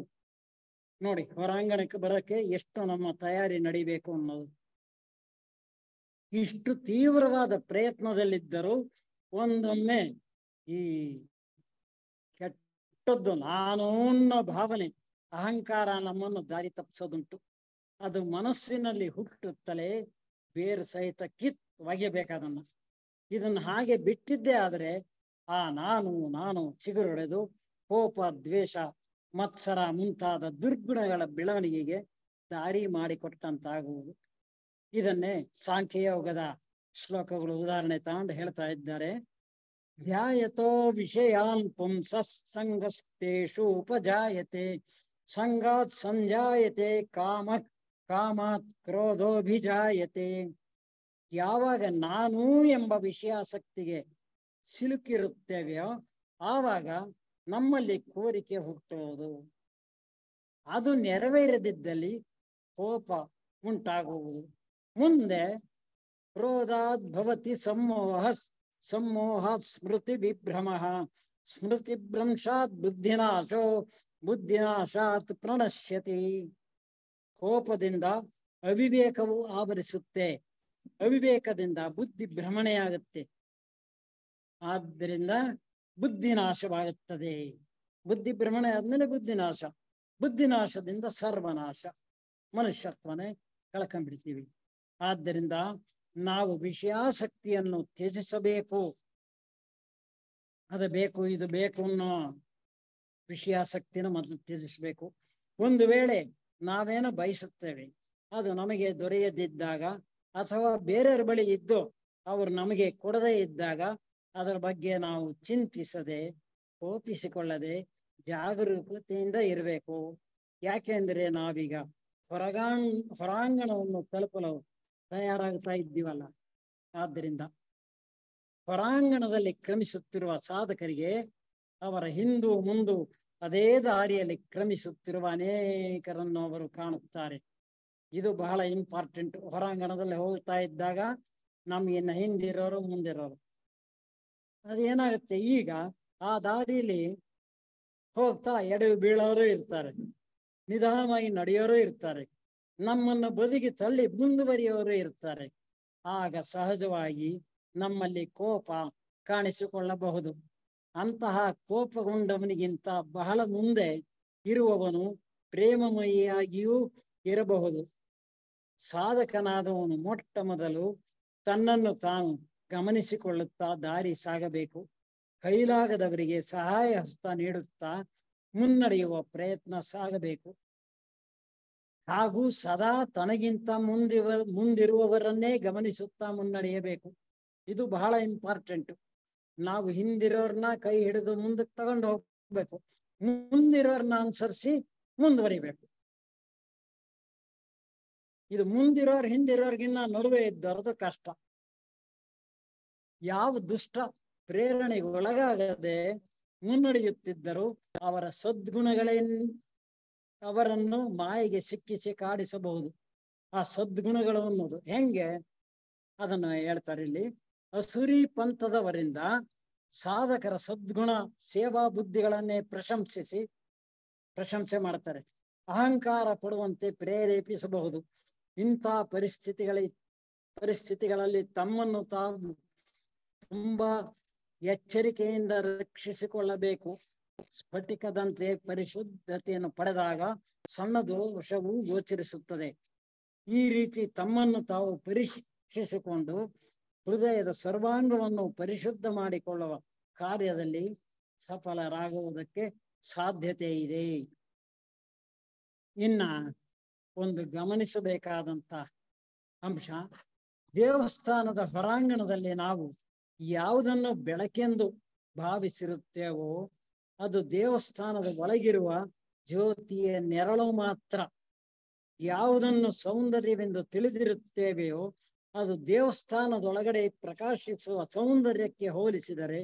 ನೋಡಿ, ಹೊರಾಂಗಣಕ್ಕೆ ಬರಕ್ಕೆ ಎಷ್ಟು ನಮ್ಮ ತಯಾರಿ ನಡಿಬೇಕು ಅನ್ನೋದು. ಇಷ್ಟು ತೀವ್ರವಾದ ಪ್ರಯತ್ನದಲ್ಲಿದ್ದರೂ ಒಂದೊಮ್ಮೆ ಈ ಕೆಟ್ಟದ್ದು ನಾನು ಅನ್ನೋ ಭಾವನೆ, ಅಹಂಕಾರ ನಮ್ಮನ್ನು ದಾರಿ ತಪ್ಪಿಸೋದುಂಟು. ಅದು ಮನಸ್ಸಿನಲ್ಲಿ ಹುಟ್ಟುತ್ತಲೇ ಬೇರು ಸಹಿತ ಒಗೆಬೇಕಾದನ್ನ. ಇದನ್ನು ಹಾಗೆ ಬಿಟ್ಟಿದ್ದೇ ಆದರೆ ಆ ನಾನು ಚಿಗುರೊಡೆದು ಕೋಪ, ದ್ವೇಷ ಮತ್ಸರ ಮುಂತಾದ ದುರ್ಗುಣಗಳ ಬೆಳವಣಿಗೆಗೆ ದಾರಿ ಮಾಡಿಕೊಟ್ಟಂತಾಗುವುದು. ಇದನ್ನೇ ಸಾಂಖ್ಯಯೋಗದ ಶ್ಲೋಕಗಳು ಉದಾಹರಣೆ ತಗೊಂಡು ಹೇಳ್ತಾ ಇದ್ದಾರೆ. ಧ್ಯಾಯತೋ ವಿಷಯಾನ್ ಪುಂಸಃ ಸಂಗಸ್ತೇಷು ಉಪಜಾಯತೆ ಸಂಗಾತ್ ಸಂಜಾಯತೆ ಕಾಮಾತ್ ಕ್ರೋಧೋಭಿಜಾಯತೆ. ಯಾವಾಗ ನಾನು ಎಂಬ ವಿಷಯಾಸಕ್ತಿಗೆ ಸಿಲುಕಿರುತ್ತೇವೆಯೋ ಆವಾಗ ನಮ್ಮಲ್ಲಿ ಕೋರಿಕೆ ಹುಟ್ಟುವುದು. ಅದು ನೆರವೇರದಿದ್ದಲ್ಲಿ ಕೋಪ ಉಂಟಾಗುವುದು. ಮುಂದೆ ಕ್ರೋಧಾತ್ ಭವತಿ ಸಮೋಹಾತ್ ಸ್ಮೃತಿ ವಿಭ್ರಮ ಸ್ಮೃತಿಭ್ರಂಶಾತ್ ಬುದ್ಧಿನಾಶಾತ್ ಪ್ರಣಶ್ಯತಿ. ಕೋಪದಿಂದ ಅವಿವೇಕವು ಆವರಿಸುತ್ತೆ, ಅವಿವೇಕದಿಂದ ಬುದ್ಧಿ ಭ್ರಮಣೆಯಾಗುತ್ತೆ, ಆದ್ದರಿಂದ ಬುದ್ಧಿನಾಶವಾಗುತ್ತದೆ. ಬುದ್ಧಿ ಭ್ರಮಣೆ ಆದ್ಮೇಲೆ ಬುದ್ಧಿನಾಶ, ಬುದ್ಧಿನಾಶದಿಂದ ಸರ್ವನಾಶ, ಮನುಷ್ಯತ್ವನೇ ಕಳ್ಕೊಂಡ್ಬಿಡ್ತೀವಿ. ಆದ್ದರಿಂದ ನಾವು ವಿಷಯಾಸಕ್ತಿಯನ್ನು ತ್ಯಜಿಸಬೇಕು. ಅದು ಬೇಕು ಇದು ಬೇಕು ಅನ್ನೋ ವಿಷಯಾಸಕ್ತಿನ ಮೊದಲು ತ್ಯಜಿಸಬೇಕು. ಒಂದು ವೇಳೆ ನಾವೇನೋ ಬಯಸುತ್ತೇವೆ, ಅದು ನಮಗೆ ದೊರೆಯದಿದ್ದಾಗ ಅಥವಾ ಬೇರೆಯವ್ರ ಬಳಿ ಇದ್ದು ಅವರು ನಮಗೆ ಕೊಡದೇ ಇದ್ದಾಗ ಅದರ ಬಗ್ಗೆ ನಾವು ಚಿಂತಿಸದೆ, ಕೋಪಿಸಿಕೊಳ್ಳದೆ ಜಾಗರೂಕತೆಯಿಂದ ಇರಬೇಕು. ಯಾಕೆಂದ್ರೆ ನಾವೀಗ ಹೊರಾಂಗಣವನ್ನು ತಲುಪಲು ತಯಾರಾಗ್ತಾ ಇದ್ದೀವಲ್ಲ. ಆದ್ದರಿಂದ ಹೊರಾಂಗಣದಲ್ಲಿ ಕ್ರಮಿಸುತ್ತಿರುವ ಸಾಧಕರಿಗೆ ಅವರ ಹಿಂದು ಮುಂದು ಅದೇ ದಾರಿಯಲ್ಲಿ ಕ್ರಮಿಸುತ್ತಿರುವ ಅನೇಕರನ್ನು ಅವರು ಕಾಣುತ್ತಾರೆ. ಇದು ಬಹಳ ಇಂಪಾರ್ಟೆಂಟ್. ಹೊರಾಂಗಣದಲ್ಲಿ ಹೋಗ್ತಾ ಇದ್ದಾಗ ನಮ್ಗಿನ್ನ ಹಿಂದಿರೋರು ಮುಂದಿರೋರು, ಅದೇನಾಗುತ್ತೆ, ಈಗ ಆ ದಾರಿಯಲ್ಲಿ ಹೋಗ್ತಾ ಎಡವಿ ಬೀಳೋರು ಇರ್ತಾರೆ, ನಿಧಾನವಾಗಿ ನಡೆಯೋರು ಇರ್ತಾರೆ, ನಮ್ಮನ್ನು ಬದಿಗೆ ತಳ್ಳಿ ಮುಂದುವರಿಯೋರು ಇರ್ತಾರೆ. ಆಗ ಸಹಜವಾಗಿ ನಮ್ಮಲ್ಲಿ ಕೋಪ ಕಾಣಿಸಿಕೊಳ್ಳಬಹುದು. ಅಂತಹ ಕೋಪಗೊಂಡವನಿಗಿಂತ ಬಹಳ ಮುಂದೆ ಇರುವವನು ಪ್ರೇಮಮಯಿಯಾಗಿಯೂ ಇರಬಹುದು. ಸಾಧಕನಾದವನು ಮೊಟ್ಟ ಮೊದಲು ತನ್ನನ್ನು ತಾನು ಗಮನಿಸಿಕೊಳ್ಳುತ್ತಾ ದಾರಿ ಸಾಗಬೇಕು. ಕೈಲಾಗದವರಿಗೆ ಸಹಾಯ ಹಸ್ತ ನೀಡುತ್ತಾ ಮುನ್ನಡೆಯುವ ಪ್ರಯತ್ನ ಸಾಗಬೇಕು. ಹಾಗೂ ಸದಾ ತನಗಿಂತ ಮುಂದಿರುವವರನ್ನೇ ಗಮನಿಸುತ್ತಾ ಮುನ್ನಡೆಯಬೇಕು. ಇದು ಬಹಳ ಇಂಪಾರ್ಟೆಂಟ್. ನಾವು ಹಿಂದಿರೋರ್ನ ಕೈ ಹಿಡಿದು ಮುಂದಕ್ಕೆ ತಗೊಂಡು ಹೋಗ್ಬೇಕು, ಮುಂದಿರೋರ್ನ ಅನುಸರಿಸಿ ಮುಂದುವರಿಬೇಕು. ಇದು ಮುಂದಿರೋರ್ ಹಿಂದಿರೋರ್ಗಿನ್ನ ನಡುವೆ ಇದ್ದರದು ಕಷ್ಟ. ಯಾವ ದುಷ್ಟ ಪ್ರೇರಣೆಗೆ ಒಳಗಾಗದೆ ಮುನ್ನಡೆಯುತ್ತಿದ್ದರೂ ಅವರ ಅವರನ್ನು ಮಾಯೆಗೆ ಸಿಕ್ಕಿಸಿ ಕಾಡಿಸಬಹುದು. ಆ ಸದ್ಗುಣಗಳು ಅನ್ನೋದು ಹೆಂಗೆ ಅದನ್ನು ಹೇಳ್ತಾರೆ ಇಲ್ಲಿ. ಅಸುರಿ ಪಂಥದವರಿಂದ ಸಾಧಕರ ಸದ್ಗುಣ ಸೇವಾ ಬುದ್ಧಿಗಳನ್ನೇ ಪ್ರಶಂಸೆ ಮಾಡ್ತಾರೆ, ಅಹಂಕಾರ ಪಡುವಂತೆ ಪ್ರೇರೇಪಿಸಬಹುದು. ಇಂಥ ಪರಿಸ್ಥಿತಿಗಳಲ್ಲಿ ತಮ್ಮನ್ನು ತಾವು ತುಂಬಾ ಎಚ್ಚರಿಕೆಯಿಂದ ರಕ್ಷಿಸಿಕೊಳ್ಳಬೇಕು. ಸ್ಫಟಿಕದಂತೆ ಪರಿಶುದ್ಧತೆಯನ್ನು ಪಡೆದಾಗ ಸಣ್ಣ ದೋಷವೂ ಗೋಚರಿಸುತ್ತದೆ. ಈ ರೀತಿ ತಮ್ಮನ್ನು ತಾವು ಪರೀಕ್ಷಿಸಿಕೊಂಡು ಹೃದಯದ ಸರ್ವಾಂಗವನ್ನು ಪರಿಶುದ್ಧ ಮಾಡಿಕೊಳ್ಳುವ ಕಾರ್ಯದಲ್ಲಿ ಸಫಲರಾಗುವುದಕ್ಕೆ ಸಾಧ್ಯತೆ ಇದೆ. ಇನ್ನ ಒಂದು ಗಮನಿಸಬೇಕಾದಂತ ಅಂಶ, ದೇವಸ್ಥಾನದ ಹೊರಾಂಗಣದಲ್ಲಿ ನಾವು ಯಾವುದನ್ನು ಬೆಳಕೆಂದು ಭಾವಿಸಿರುತ್ತೇವೋ ಅದು ದೇವಸ್ಥಾನದ ಒಳಗಿರುವ ಜ್ಯೋತಿಯ ನೆರಳು ಮಾತ್ರ. ಯಾವುದನ್ನು ಸೌಂದರ್ಯವೆಂದು ತಿಳಿದಿರುತ್ತೇವೆಯೋ ಅದು ದೇವಸ್ಥಾನದೊಳಗಡೆ ಪ್ರಕಾಶಿಸುವ ಸೌಂದರ್ಯಕ್ಕೆ ಹೋಲಿಸಿದರೆ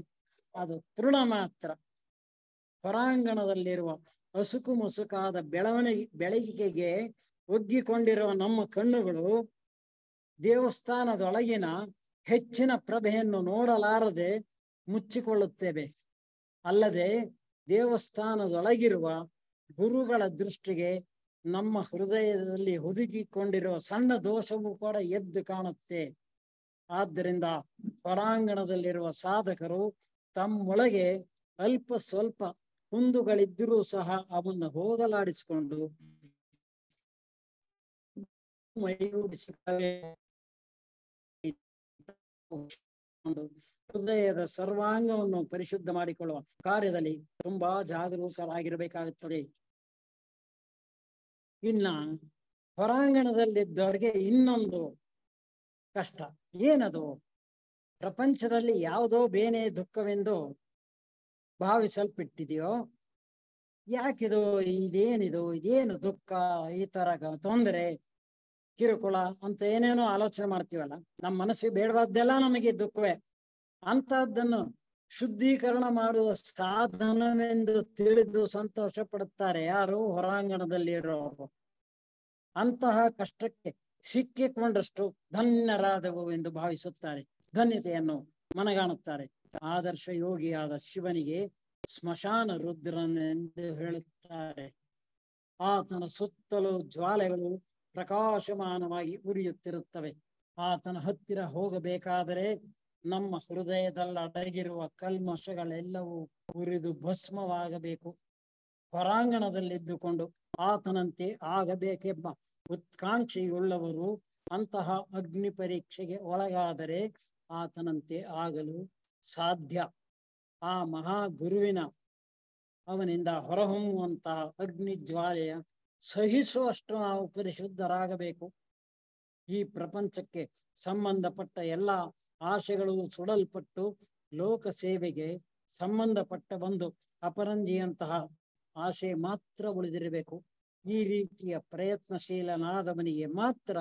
ಅದು ತೃಣ ಮಾತ್ರ. ಹೊರಾಂಗಣದಲ್ಲಿರುವ ಅಸುಕು ಮುಸುಕಾದ ಬೆಳಗಿಗೆಗೆ ಒಗ್ಗಿಕೊಂಡಿರುವ ನಮ್ಮ ಕಣ್ಣುಗಳು ದೇವಸ್ಥಾನದೊಳಗಿನ ಹೆಚ್ಚಿನ ಪ್ರಭೆಯನ್ನು ನೋಡಲಾರದೆ ಮುಚ್ಚಿಕೊಳ್ಳುತ್ತೇವೆ. ಅಲ್ಲದೆ ದೇವಸ್ಥಾನದೊಳಗಿರುವ ಗುರುಗಳ ದೃಷ್ಟಿಗೆ ನಮ್ಮ ಹೃದಯದಲ್ಲಿ ಹುದುಗಿಕೊಂಡಿರುವ ಸಣ್ಣ ದೋಷವೂ ಕೂಡ ಎದ್ದು ಕಾಣುತ್ತೆ. ಆದ್ದರಿಂದ ಹೊರಾಂಗಣದಲ್ಲಿರುವ ಸಾಧಕರು ತಮ್ಮೊಳಗೆ ಅಲ್ಪ ಸ್ವಲ್ಪ ಕುಂದುಗಳಿದ್ದರೂ ಸಹ ಅವನ್ನು ಹೋಗಲಾಡಿಸಿಕೊಂಡು ಹೃದಯದ ಸರ್ವಾಂಗವನ್ನು ಪರಿಶುದ್ಧ ಮಾಡಿಕೊಳ್ಳುವ ಕಾರ್ಯದಲ್ಲಿ ತುಂಬಾ ಜಾಗರೂಕರಾಗಿರ್ಬೇಕಾಗುತ್ತದೆ. ಇನ್ನ ಹೊರಾಂಗಣದಲ್ಲಿದ್ದವರಿಗೆ ಇನ್ನೊಂದು ಕಷ್ಟ ಏನದು? ಪ್ರಪಂಚದಲ್ಲಿ ಯಾವುದೋ ಬೇನೆ ದುಃಖವೆಂದು ಭಾವಿಸಲ್ಪಟ್ಟಿದೆಯೋ, ಯಾಕಿದು, ಇದೇನು ದುಃಖ, ಈ ತರ ತೊಂದರೆ, ಕಿರುಕುಳ ಅಂತ ಏನೇನೋ ಆಲೋಚನೆ ಮಾಡ್ತೀವಲ್ಲ, ನಮ್ಮ ಮನಸ್ಸಿಗೆ ಬೇಡವಾದ್ದೆಲ್ಲ ನಮಗೆ ದುಃಖವೇ. ಅಂತಹದ್ದನ್ನು ಶುದ್ಧೀಕರಣ ಮಾಡುವ ಸಾಧನವೆಂದು ತಿಳಿದು ಸಂತೋಷ ಪಡುತ್ತಾರೆ ಯಾರು? ಹೊರಾಂಗಣದಲ್ಲಿರೋರು. ಅಂತಹ ಕಷ್ಟಕ್ಕೆ ಸಿಕ್ಕಿಕೊಂಡಷ್ಟು ಧನ್ಯರಾದವು ಎಂದು ಭಾವಿಸುತ್ತಾರೆ, ಧನ್ಯತೆಯನ್ನು ಮನಗಾಣುತ್ತಾರೆ. ಆದರ್ಶ ಯೋಗಿಯಾದ ಶಿವನಿಗೆ ಸ್ಮಶಾನ ರುದ್ರನೆಂದು ಹೇಳುತ್ತಾರೆ. ಆತನ ಸುತ್ತಲೂ ಜ್ವಾಲೆಗಳು ಪ್ರಕಾಶಮಾನವಾಗಿ ಉರಿಯುತ್ತಿರುತ್ತವೆ. ಆತನ ಹತ್ತಿರ ಹೋಗಬೇಕಾದರೆ ನಮ್ಮ ಹೃದಯದಲ್ಲಿ ಅಡಗಿರುವ ಕಲ್ಮಶಗಳೆಲ್ಲವೂ ಉರಿದು ಭಸ್ಮವಾಗಬೇಕು. ಹೊರಾಂಗಣದಲ್ಲಿದ್ದುಕೊಂಡು ಆತನಂತೆ ಆಗಬೇಕೆಂಬ ಉತ್ಕಾಂಕ್ಷೆಯುಳ್ಳವರು ಅಂತಹ ಅಗ್ನಿ ಪರೀಕ್ಷೆಗೆ ಒಳಗಾದರೆ ಆತನಂತೆ ಆಗಲು ಸಾಧ್ಯ. ಆ ಮಹಾ ಗುರುವಿನ ಅವನಿಂದ ಹೊರಹೊಮ್ಮುವಂತಹ ಅಗ್ನಿ ಜ್ವಾಲೆಯ ಸಹಿಸುವಷ್ಟು ನಾವು ಪರಿಶುದ್ಧರಾಗಬೇಕು. ಈ ಪ್ರಪಂಚಕ್ಕೆ ಸಂಬಂಧಪಟ್ಟ ಎಲ್ಲ ಆಶೆಗಳು ಸುಡಲ್ಪಟ್ಟು ಲೋಕ ಸೇವೆಗೆ ಸಂಬಂಧಪಟ್ಟ ಒಂದು ಅಪರಂಜಿಯಂತಹ ಆಶೆ ಮಾತ್ರ ಉಳಿದಿರಬೇಕು. ಈ ರೀತಿಯ ಪ್ರಯತ್ನಶೀಲನಾದವನಿಗೆ ಮಾತ್ರ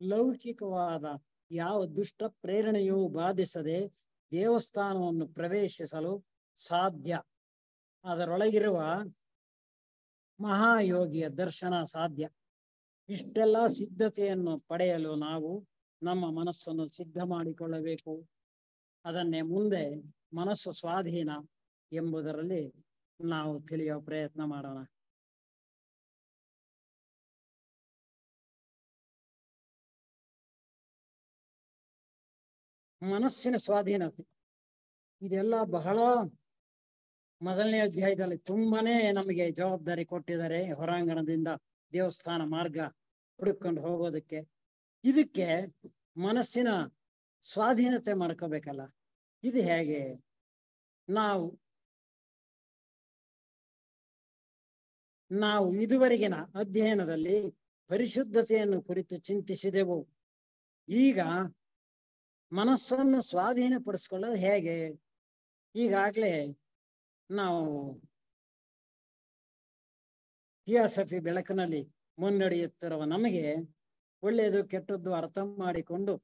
ಲೌಕಿಕವಾದ ಯಾವ ದುಷ್ಟ ಪ್ರೇರಣೆಯೂ ಬಾಧಿಸದೆ ದೇವಸ್ಥಾನವನ್ನು ಪ್ರವೇಶಿಸಲು ಸಾಧ್ಯ. ಅದರೊಳಗಿರುವ ಮಹಾಯೋಗಿಯ ದರ್ಶನ ಸಾಧ್ಯ. ಇಷ್ಟೆಲ್ಲ ಸಿದ್ಧತೆಯನ್ನು ಪಡೆಯಲು ನಾವು ನಮ್ಮ ಮನಸ್ಸನ್ನು ಸಿದ್ಧ ಮಾಡಿಕೊಳ್ಳಬೇಕು. ಅದನ್ನೇ ಮುಂದೆ ಮನಸ್ಸು ಸ್ವಾಧೀನ ಎಂಬುದರಲ್ಲಿ ನಾವು ತಿಳಿಯೋ ಪ್ರಯತ್ನ ಮಾಡೋಣ. ಮನಸ್ಸಿನ ಸ್ವಾಧೀನತೆ ಇದೆಲ್ಲ ಬಹಳ ಮೊದಲನೇ ಅಧ್ಯಾಯದಲ್ಲಿ ತುಂಬಾನೇ ನಮಗೆ ಜವಾಬ್ದಾರಿ ಕೊಟ್ಟಿದ್ದಾರೆ. ಹೊರಾಂಗಣದಿಂದ ದೇವಸ್ಥಾನ ಮಾರ್ಗ ಹುಡುಕೊಂಡು ಹೋಗೋದಕ್ಕೆ, ಇದಕ್ಕೆ ಮನಸ್ಸಿನ ಸ್ವಾಧೀನತೆ ಮಾಡ್ಕೋಬೇಕಲ್ಲ. ಇದು ಹೇಗೆ? ನಾವು ಇದುವರೆಗಿನ ಅಧ್ಯಯನದಲ್ಲಿ ಪರಿಶುದ್ಧತೆಯನ್ನು ಕುರಿತು ಚಿಂತಿಸಿದೆವು. ಈಗ ಮನಸ್ಸನ್ನು ಸ್ವಾಧೀನಪಡಿಸ್ಕೊಳ್ಳೋದು ಹೇಗೆ? ಈಗಾಗಲೇ ನಾವು ಥಿಯಾಸಫಿ ಬೆಳಕಿನಲ್ಲಿ ಮುನ್ನಡೆಯುತ್ತಿರುವ ನಮಗೆ ಒಳ್ಳೆಯದು ಕೆಟ್ಟದ್ದು ಅರ್ಥ ಮಾಡಿಕೊಂಡು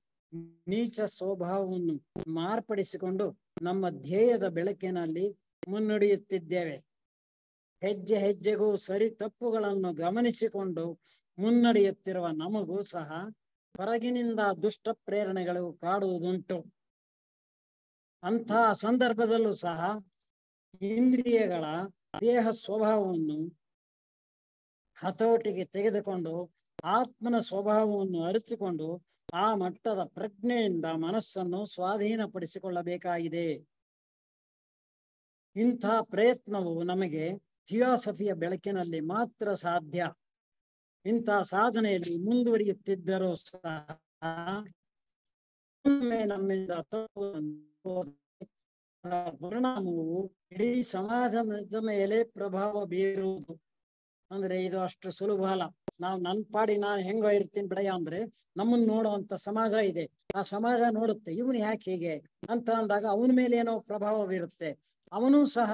ನೀಚ ಸ್ವಭಾವವನ್ನು ಮಾರ್ಪಡಿಸಿಕೊಂಡು ನಮ್ಮ ಧ್ಯೇಯದ ಬೆಳಕಿನಲ್ಲಿ ಮುನ್ನಡೆಯುತ್ತಿದ್ದೇವೆ. ಹೆಜ್ಜೆ ಹೆಜ್ಜೆಗೂ ಸರಿ ತಪ್ಪುಗಳನ್ನು ಗಮನಿಸಿಕೊಂಡು ಮುನ್ನಡೆಯುತ್ತಿರುವ ನಮಗೂ ಸಹ ಹೊರಗಿನಿಂದ ದುಷ್ಟ ಪ್ರೇರಣೆಗಳು ಕಾಡುವುದುಂಟು. ಅಂಥ ಸಂದರ್ಭದಲ್ಲೂ ಸಹ ಇಂದ್ರಿಯಗಳ ದೇಹ ಸ್ವಭಾವವನ್ನು ಹತೋಟಿಗೆ ತೆಗೆದುಕೊಂಡು ಆತ್ಮನ ಸ್ವಭಾವವನ್ನು ಅರಿತುಕೊಂಡು ಆ ಮಟ್ಟದ ಪ್ರಜ್ಞೆಯಿಂದ ಮನಸ್ಸನ್ನು ಸ್ವಾಧೀನಪಡಿಸಿಕೊಳ್ಳಬೇಕಾಗಿದೆ. ಇಂಥ ಪ್ರಯತ್ನವು ನಮಗೆ ಥಿಯಾಸಫಿಯ ಬೆಳಕಿನಲ್ಲಿ ಮಾತ್ರ ಸಾಧ್ಯ. ಇಂಥ ಸಾಧನೆಯಲ್ಲಿ ಮುಂದುವರಿಯುತ್ತಿದ್ದರೂ ಸಹ ನಮ್ಮಿಂದ ಪರಿಣಾಮವು ಇಡೀ ಸಮಾಜದ ಮೇಲೆ ಪ್ರಭಾವ ಬೀರುವುದು. ಅಂದ್ರೆ ಇದು ಅಷ್ಟು ಸುಲಭ ಅಲ್ಲ. ನನ್ನ ಪಾಡಿ ನಾನು ಹೆಂಗೋ ಇರ್ತೀನಿ ಬಿಡಯ್ಯ ಅಂದ್ರೆ ನಮ್ಮನ್ನು ನೋಡುವಂತ ಸಮಾಜ ಇದೆ. ಆ ಸಮಾಜ ನೋಡುತ್ತೆ ಇವನು ಯಾಕೆ ಹೀಗೆ ಅಂತ ಅಂದಾಗ ಅವನ ಮೇಲೆ ಏನೋ ಪ್ರಭಾವ ಬೀರುತ್ತೆ. ಅವನು ಸಹ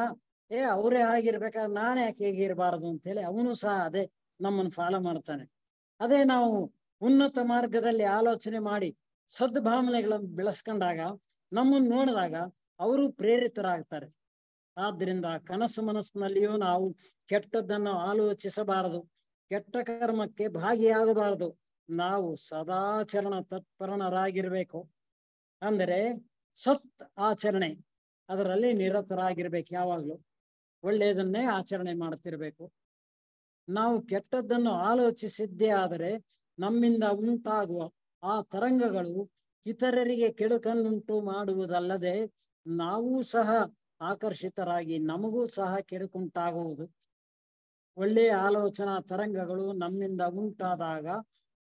ಅವರೇ ಆಗಿರ್ಬೇಕಾದ್ರೆ ನಾನೇ ಯಾಕೆ ಹೇಗೆ ಇರಬಾರದು ಅಂತ ಹೇಳಿ ಅವನು ಸಹ ಅದೇ ನಮ್ಮನ್ನು ಫಾಲೋ ಮಾಡ್ತಾನೆ. ಅದೇ ನಾವು ಉನ್ನತ ಮಾರ್ಗದಲ್ಲಿ ಆಲೋಚನೆ ಮಾಡಿ ಸದ್ಭಾವನೆಗಳನ್ನು ಬೆಳೆಸ್ಕೊಂಡಾಗ ನಮ್ಮನ್ನು ನೋಡಿದಾಗ ಅವರು ಪ್ರೇರಿತರಾಗ್ತಾರೆ. ಆದ್ದರಿಂದ ಕನಸು ಮನಸ್ಸಿನಲ್ಲಿಯೂ ನಾವು ಕೆಟ್ಟದ್ದನ್ನು ಆಲೋಚಿಸಬಾರದು, ಕೆಟ್ಟ ಕರ್ಮಕ್ಕೆ ಭಾಗಿಯಾಗಬಾರದು. ನಾವು ಸದಾಚರಣ ತತ್ಪರರಾಗಿರ್ಬೇಕು. ಅಂದರೆ ಸತ್ ಆಚರಣೆ ಅದರಲ್ಲಿ ನಿರತರಾಗಿರ್ಬೇಕು. ಯಾವಾಗ್ಲೂ ಒಳ್ಳೆಯದನ್ನೇ ಆಚರಣೆ ಮಾಡ್ತಿರ್ಬೇಕು. ನಾವು ಕೆಟ್ಟದ್ದನ್ನು ಆಲೋಚಿಸಿದ್ದೇ ಆದರೆ ನಮ್ಮಿಂದ ಉಂಟಾಗುವ ಆ ತರಂಗಗಳು ಇತರರಿಗೆ ಕೆಡುಕನ್ನುಂಟು ಮಾಡುವುದಲ್ಲದೆ ನಾವೂ ಸಹ ಆಕರ್ಷಿತರಾಗಿ ನಮಗೂ ಸಹ ಕೆಡುಕುಂಟಾಗುವುದು. ಒಳ್ಳೆಯ ಆಲೋಚನಾ ತರಂಗಗಳು ನಮ್ಮಿಂದ ಉಂಟಾದಾಗ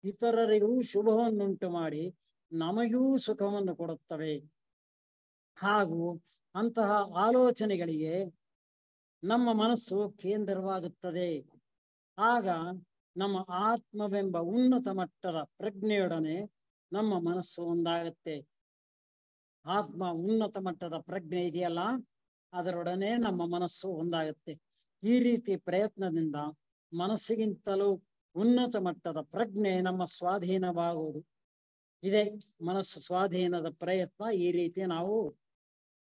ಇತರರಿಗೂ ಶುಭವನ್ನುಂಟು ಮಾಡಿ ನಮಗೂ ಸುಖವನ್ನು ಕೊಡುತ್ತವೆ. ಹಾಗೂ ಅಂತಹ ಆಲೋಚನೆಗಳಿಗೆ ನಮ್ಮ ಮನಸ್ಸು ಕೇಂದ್ರವಾಗುತ್ತದೆ. ಆಗ ನಮ್ಮ ಆತ್ಮವೆಂಬ ಉನ್ನತ ಮಟ್ಟದ ಪ್ರಜ್ಞೆಯೊಡನೆ ನಮ್ಮ ಮನಸ್ಸು ಒಂದಾಗುತ್ತೆ. ಆತ್ಮ ಉನ್ನತ ಮಟ್ಟದ ಪ್ರಜ್ಞೆ ಇದೆಯಲ್ಲ, ಅದರೊಡನೆ ನಮ್ಮ ಮನಸ್ಸು ಒಂದಾಗುತ್ತೆ. ಈ ರೀತಿ ಪ್ರಯತ್ನದಿಂದ ಮನಸ್ಸಿಗಿಂತಲೂ ಉನ್ನತ ಮಟ್ಟದ ಪ್ರಜ್ಞೆ ನಮ್ಮ ಸ್ವಾಧೀನವಾಗುವುದು. ಇದೇ ಮನಸ್ಸು ಸ್ವಾಧೀನದ ಪ್ರಯತ್ನ. ಈ ರೀತಿ ನಾವು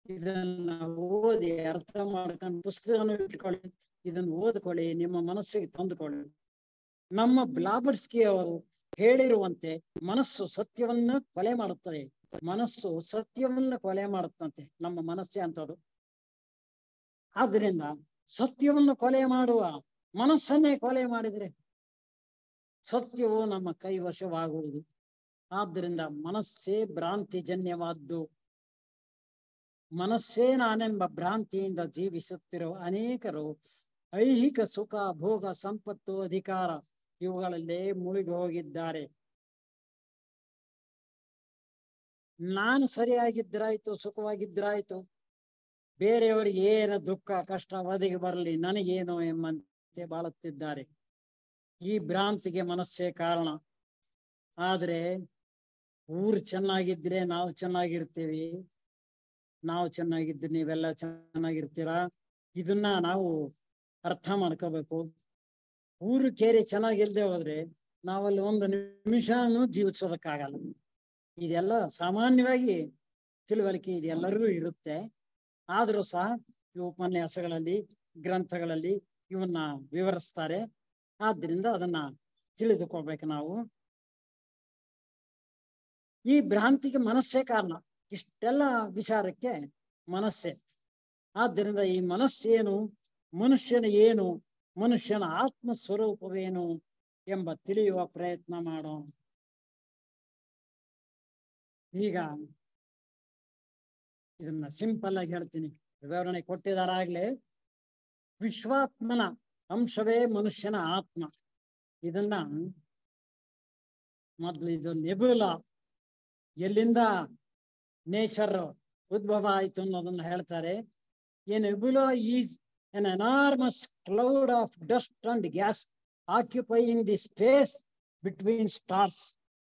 ಇದನ್ನ ಓದಿ ಅರ್ಥ ಮಾಡ್ಕೊಂಡು ಪುಸ್ತಕವನ್ನು ಇಟ್ಕೊಳ್ಳಿ, ಇದನ್ನು ಓದ್ಕೊಳ್ಳಿ, ನಿಮ್ಮ ಮನಸ್ಸಿಗೆ ತಂದುಕೊಳ್ಳಿ. ನಮ್ಮ ಬ್ಲಾಬರ್ಸ್ಕಿ ಅವರು ಹೇಳಿರುವಂತೆ ಮನಸ್ಸು ಸತ್ಯವನ್ನು ಕೊಲೆ ಮಾಡುತ್ತದೆ. ಮನಸ್ಸು ಸತ್ಯವನ್ನು ಕೊಲೆ ಮಾಡುತ್ತಂತೆ, ನಮ್ಮ ಮನಸ್ಸೇ ಅಂತದ್ದು. ಆದ್ರಿಂದ ಸತ್ಯವನ್ನು ಕೊಲೆ ಮಾಡುವ ಮನಸ್ಸನ್ನೇ ಕೊಲೆ ಮಾಡಿದ್ರೆ ಸತ್ಯವು ನಮ್ಮ ಕೈವಶವಾಗುವುದು. ಆದ್ದರಿಂದ ಮನಸ್ಸೇ ಭ್ರಾಂತಿಜನ್ಯವಾದ್ದು. ಮನಸ್ಸೇ ನಾನೆಂಬ ಭ್ರಾಂತಿಯಿಂದ ಜೀವಿಸುತ್ತಿರುವ ಅನೇಕರು ಐಹಿಕ ಸುಖ, ಭೋಗ, ಸಂಪತ್ತು, ಅಧಿಕಾರ ಇವುಗಳಲ್ಲೇ ಮುಳುಗಿ ಹೋಗಿದ್ದಾರೆ. ನಾನು ಸರಿಯಾಗಿದ್ದರಾಯ್ತು, ಸುಖವಾಗಿದ್ದರಾಯ್ತು, ಬೇರೆಯವರಿಗೆ ಏನು ದುಃಖ ಕಷ್ಟ ಒದಗಿ ಬರಲಿ, ನನಗೇನೋ ಎಂಬಂತೆ ಬಾಳುತ್ತಿದ್ದಾರೆ. ಈ ಭ್ರಾಂತಿಗೆ ಮನಸ್ಸೇ ಕಾರಣ. ಆದ್ರೆ ಊರು ಚೆನ್ನಾಗಿದ್ರೆ ನಾವು ಚೆನ್ನಾಗಿರ್ತೀವಿ, ನಾವು ಚೆನ್ನಾಗಿದ್ರೆ ನೀವೆಲ್ಲ ಚೆನ್ನಾಗಿರ್ತೀರಾ. ಇದನ್ನ ನಾವು ಅರ್ಥ ಮಾಡ್ಕೋಬೇಕು. ಊರು ಕೇರಿ ಚೆನ್ನಾಗಿಲ್ದೆ ಹೋದ್ರೆ ನಾವಲ್ಲಿ ಒಂದು ನಿಮಿಷನೂ ಜೀವಿಸೋದಕ್ಕಾಗಲ್ಲ. ಇದೆಲ್ಲ ಸಾಮಾನ್ಯವಾಗಿ ತಿಳುವಳಿಕೆ ಇದೆಲ್ಲರಿಗೂ ಇರುತ್ತೆ. ಆದ್ರೂ ಸಹ ಈ ಉಪನ್ಯಾಸಗಳಲ್ಲಿ, ಗ್ರಂಥಗಳಲ್ಲಿ ಇವನ್ನ ವಿವರಿಸ್ತಾರೆ. ಆದ್ರಿಂದ ಅದನ್ನ ತಿಳಿದುಕೊಳ್ಬೇಕು ನಾವು. ಈ ಭ್ರಾಂತಿಗೆ ಮನಸ್ಸೇ ಕಾರಣ. ಇಷ್ಟೆಲ್ಲ ವಿಚಾರಕ್ಕೆ ಮನಸ್ಸೇ. ಆದ್ದರಿಂದ ಈ ಮನಸ್ಸೇನು, ಮನುಷ್ಯನ ಏನು, ಮನುಷ್ಯನ ಆತ್ಮ ಸ್ವರೂಪವೇನು ಎಂಬ ತಿಳಿಯುವ ಪ್ರಯತ್ನ ಮಾಡೋಣ. ಈಗ ಇದನ್ನ ಸಿಂಪಲ್ ಆಗಿ ಹೇಳ್ತೀನಿ, ವಿವರಣೆ ಕೊಟ್ಟಿದಾರಾಗ್ಲೇ. ವಿಶ್ವಾತ್ಮನ ಅಂಶವೇ ಮನುಷ್ಯನ ಆತ್ಮ. ಇದನ್ನ ಮೊದಲು ಇದು ನೆಬುಲಾ, ಎಲ್ಲಿಂದ ನೇಚರ್ ಉದ್ಭವ ಆಯ್ತು ಅನ್ನೋದನ್ನ ಹೇಳ್ತಾರೆ. A nebula is an enormous cloud of dust and gas occupying the space between stars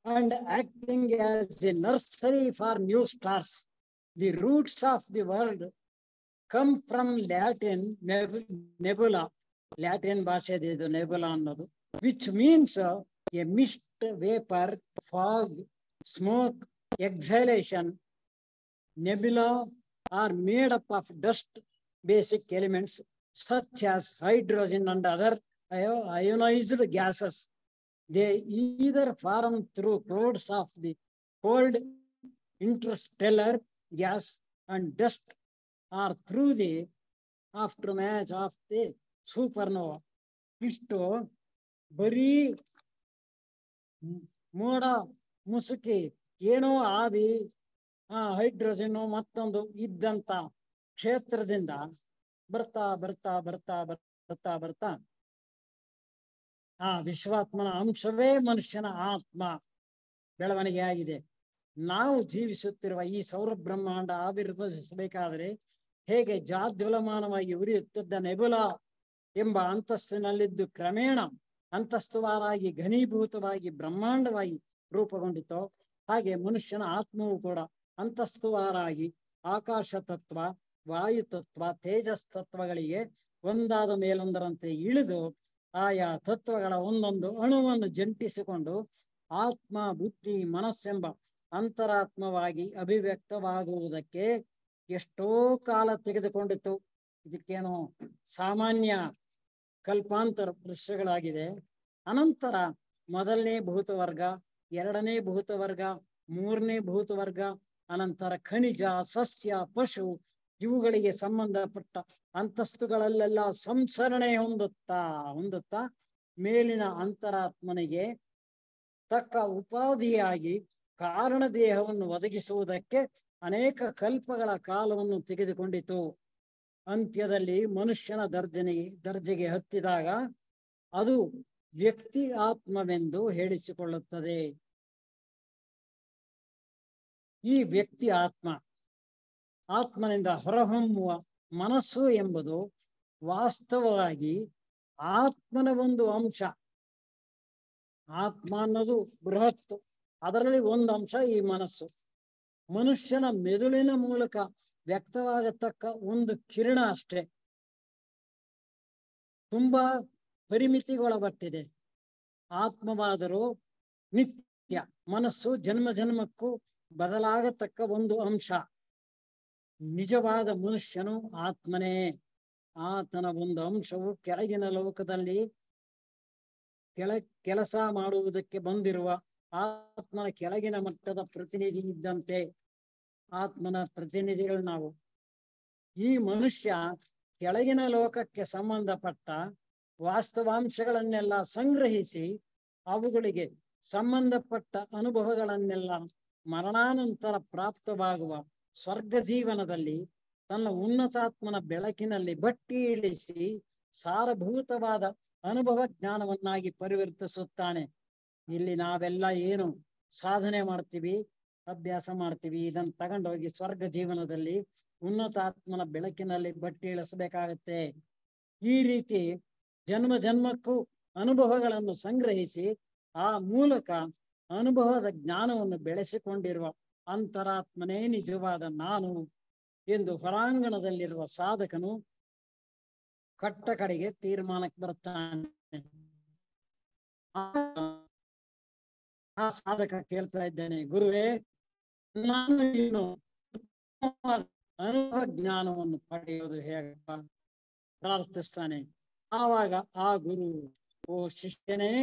and acting as a nursery for new stars. The roots of the world come from Latin nebula, Latin ಭಾಷೆದು ಇದು nebula ಅನ್ನೋದು, which means a mist, vapor, fog, smoke, exhalation. Nebula are made up of dust basic elements such as hydrogen and other ionized gases. They either form through clouds of the cold interstellar gas and dust or through the aftermath of the supernova. ಇಷ್ಟು ಬರೀ ಮೋಡ ಮುಸುಕಿ ಏನೋ ಆವಿ hydrogen ಮತ್ತೊಂದು ಇದ್ದಂತ ಕ್ಷೇತ್ರದಿಂದ ಬರ್ತಾ ಬರ್ತಾ ಬರ್ತಾ ಬರ್ತಾ ಬರ್ತಾ ಆ ವಿಶ್ವಾತ್ಮನ ಅಂಶವೇ ಮನುಷ್ಯನ ಆತ್ಮ ಬೆಳವಣಿಗೆ ಆಗಿದೆ. ನಾವು ಜೀವಿಸುತ್ತಿರುವ ಈ ಸೌರ ಬ್ರಹ್ಮಾಂಡ ಆವಿರ್ಭವಿಸಬೇಕಾದ್ರೆ ಹೇಗೆ ಜಾಜ್ವಲಮಾನವಾಗಿ ಉರಿಯುತ್ತಿದ್ದ ನೆಬುಲಾ ಎಂಬ ಅಂತಸ್ತಿನಲ್ಲಿದ್ದು ಕ್ರಮೇಣ ಅಂತಸ್ತುವಾರಾಗಿ ಘನೀಭೂತವಾಗಿ ಬ್ರಹ್ಮಾಂಡವಾಗಿ ರೂಪುಗೊಂಡಿತೋ, ಹಾಗೆ ಮನುಷ್ಯನ ಆತ್ಮವು ಕೂಡ ಅಂತಸ್ತುವಾರಾಗಿ ಆಕಾಶ ತತ್ವ, ವಾಯು ತತ್ವ, ತೇಜಸ್ ತತ್ವಗಳಿಗೆ ಒಂದಾದ ಮೇಲೊಂದರಂತೆ ಇಳಿದು ಆಯಾ ತತ್ವಗಳ ಒಂದೊಂದು ಅಣುವನ್ನು ಜಂಟಿಸಿಕೊಂಡು ಆತ್ಮ, ಬುದ್ಧಿ, ಮನಸ್ಸೆಂಬ ಅಂತರಾತ್ಮವಾಗಿ ಅಭಿವ್ಯಕ್ತವಾಗುವುದಕ್ಕೆ ಎಷ್ಟೋ ಕಾಲ ತೆಗೆದುಕೊಂಡಿತು. ಇದಕ್ಕೇನೋ ಸಾಮಾನ್ಯ ಕಲ್ಪಾಂತರ ವರ್ಷಗಳಾಗಿದೆ. ಅನಂತರ ಮೊದಲನೇ ಭೂತವರ್ಗ, ಎರಡನೇ ಭೂತವರ್ಗ, ಮೂರನೇ ಭೂತವರ್ಗ, ಅನಂತರ ಖನಿಜ, ಸಸ್ಯ, ಪಶು ಇವುಗಳಿಗೆ ಸಂಬಂಧಪಟ್ಟ ಅಂತಸ್ತುಗಳಲ್ಲೆಲ್ಲ ಸಂಸರಣೆ ಹೊಂದುತ್ತಾ ಮೇಲಿನ ಅಂತರಾತ್ಮನಿಗೆ ತಕ್ಕ ಉಪಾಧಿಯಾಗಿ ಕಾರಣ ದೇಹವನ್ನು ಒದಗಿಸುವುದಕ್ಕೆ ಅನೇಕ ಕಲ್ಪಗಳ ಕಾಲವನ್ನು ತೆಗೆದುಕೊಂಡಿತು. ಅಂತ್ಯದಲ್ಲಿ ಮನುಷ್ಯನ ದರ್ಜೆಗೆ ಹತ್ತಿದಾಗ ಅದು ವ್ಯಕ್ತಿ ಆತ್ಮವೆಂದು ಹೇಳಿಸಿಕೊಳ್ಳುತ್ತದೆ. ಈ ವ್ಯಕ್ತಿ ಆತ್ಮ ಆತ್ಮನಿಂದ ಹೊರಹೊಮ್ಮುವ ಮನಸ್ಸು ಎಂಬುದು ವಾಸ್ತವವಾಗಿ ಆತ್ಮನ ಒಂದು ಅಂಶ. ಆತ್ಮ ಅನ್ನೋದು ಬೃಹತ್, ಅದರಲ್ಲಿ ಒಂದು ಅಂಶ ಈ ಮನಸ್ಸು. ಮನುಷ್ಯನ ಮೆದುಳಿನ ಮೂಲಕ ವ್ಯಕ್ತವಾಗತಕ್ಕ ಒಂದು ಕಿರಣ ಅಷ್ಟೇ, ತುಂಬಾ ಪರಿಮಿತಿಗೊಳಪಟ್ಟಿದೆ. ಆತ್ಮವಾದರೂ ನಿತ್ಯ, ಮನಸ್ಸು ಜನ್ಮ ಜನ್ಮಕ್ಕೂ ಬದಲಾಗತಕ್ಕ ಒಂದು ಅಂಶ. ನಿಜವಾದ ಮನುಷ್ಯನು ಆತ್ಮನೇ. ಆತನ ಒಂದು ಅಂಶವು ಕೆಳಗಿನ ಲೋಕದಲ್ಲಿ ಕೆಲಸ ಮಾಡುವುದಕ್ಕೆ ಬಂದಿರುವ ಆತ್ಮನ ಕೆಳಗಿನ ಮಟ್ಟದ ಪ್ರತಿನಿಧಿ ಇದ್ದಂತೆ. ಆತ್ಮನ ಪ್ರತಿನಿಧಿಗಳು ನಾವು. ಈ ಮನುಷ್ಯ ಕೆಳಗಿನ ಲೋಕಕ್ಕೆ ಸಂಬಂಧಪಟ್ಟ ವಾಸ್ತವಾಂಶಗಳನ್ನೆಲ್ಲ ಸಂಗ್ರಹಿಸಿ ಅವುಗಳಿಗೆ ಸಂಬಂಧಪಟ್ಟ ಅನುಭವಗಳನ್ನೆಲ್ಲ ಮರಣಾನಂತರ ಪ್ರಾಪ್ತವಾಗುವ ಸ್ವರ್ಗ ಜೀವನದಲ್ಲಿ ತನ್ನ ಉನ್ನತಾತ್ಮನ ಬೆಳಕಿನಲ್ಲಿ ಬಟ್ಟಿ ಇಳಿಸಿ ಸಾರಭೂತವಾದ ಅನುಭವ ಜ್ಞಾನವನ್ನಾಗಿ ಪರಿವರ್ತಿಸುತ್ತಾನೆ. ಇಲ್ಲಿ ನಾವೆಲ್ಲ ಏನು ಸಾಧನೆ ಮಾಡ್ತೀವಿ, ಅಭ್ಯಾಸ ಮಾಡ್ತೀವಿ, ಇದನ್ನು ತಗೊಂಡೋಗಿ ಸ್ವರ್ಗ ಜೀವನದಲ್ಲಿ ಉನ್ನತಾತ್ಮನ ಬೆಳಕಿನಲ್ಲಿ ಬಟ್ಟಿ ಇಳಿಸಬೇಕಾಗತ್ತೆ. ಈ ರೀತಿ ಜನ್ಮ ಜನ್ಮಕ್ಕೂ ಅನುಭವಗಳನ್ನು ಸಂಗ್ರಹಿಸಿ ಆ ಮೂಲಕ ಅನುಭವದ ಜ್ಞಾನವನ್ನು ಬೆಳೆಸಿಕೊಂಡಿರುವ ಅಂತರಾತ್ಮನೇ ನಿಜವಾದ ನಾನು ಎಂದು ಹೊರಾಂಗಣದಲ್ಲಿರುವ ಸಾಧಕನು ಕಟ್ಟ ಕಡೆಗೆ ತೀರ್ಮಾನಕ್ಕೆ ಬರ್ತಾನೆ. ಆ ಸಾಧಕ ಕೇಳ್ತಾ ಇದ್ದೇನೆ, ಗುರುವೇ, ನಾನು ಏನು ಅನುಭವ ಜ್ಞಾನವನ್ನು ಪಡೆಯೋದು ಹೇಗಪ್ಪ? ಪ್ರಾರ್ಥಿಸ್ತಾನೆ. ಆವಾಗ ಆ ಗುರು, ಓ ಶಿಷ್ಯನೇ,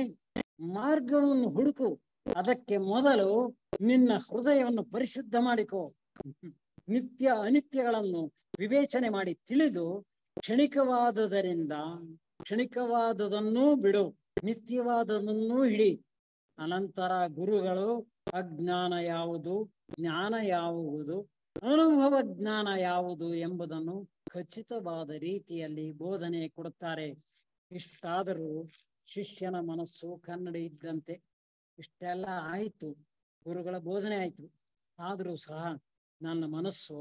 ಮಾರ್ಗವನ್ನು ಹುಡುಕು. ಅದಕ್ಕೆ ಮೊದಲು ನಿನ್ನ ಹೃದಯವನ್ನು ಪರಿಶುದ್ಧ ಮಾಡಿಕೋ. ನಿತ್ಯ ಅನಿತ್ಯಗಳನ್ನು ವಿವೇಚನೆ ಮಾಡಿ ತಿಳಿದು ಕ್ಷಣಿಕವಾದದನ್ನೂ ಬಿಡು, ನಿತ್ಯವಾದದನ್ನೂ ಹಿಡಿ. ಅನಂತರ ಗುರುಗಳು ಅಜ್ಞಾನ ಯಾವುದು, ಜ್ಞಾನ ಯಾವುದು, ಅನುಭವ ಜ್ಞಾನ ಯಾವುದು ಎಂಬುದನ್ನು ಖಚಿತವಾದ ರೀತಿಯಲ್ಲಿ ಬೋಧನೆ ಕೊಡುತ್ತಾರೆ. ಇಷ್ಟಾದರೂ ಶಿಷ್ಯನ ಮನಸ್ಸು ಕನ್ನಡಿ ಇದ್ದಂತೆ. ಇಷ್ಟೆಲ್ಲ ಆಯ್ತು, ಗುರುಗಳ ಬೋಧನೆ ಆಯ್ತು, ಆದರೂ ಸಹ ನನ್ನ ಮನಸ್ಸು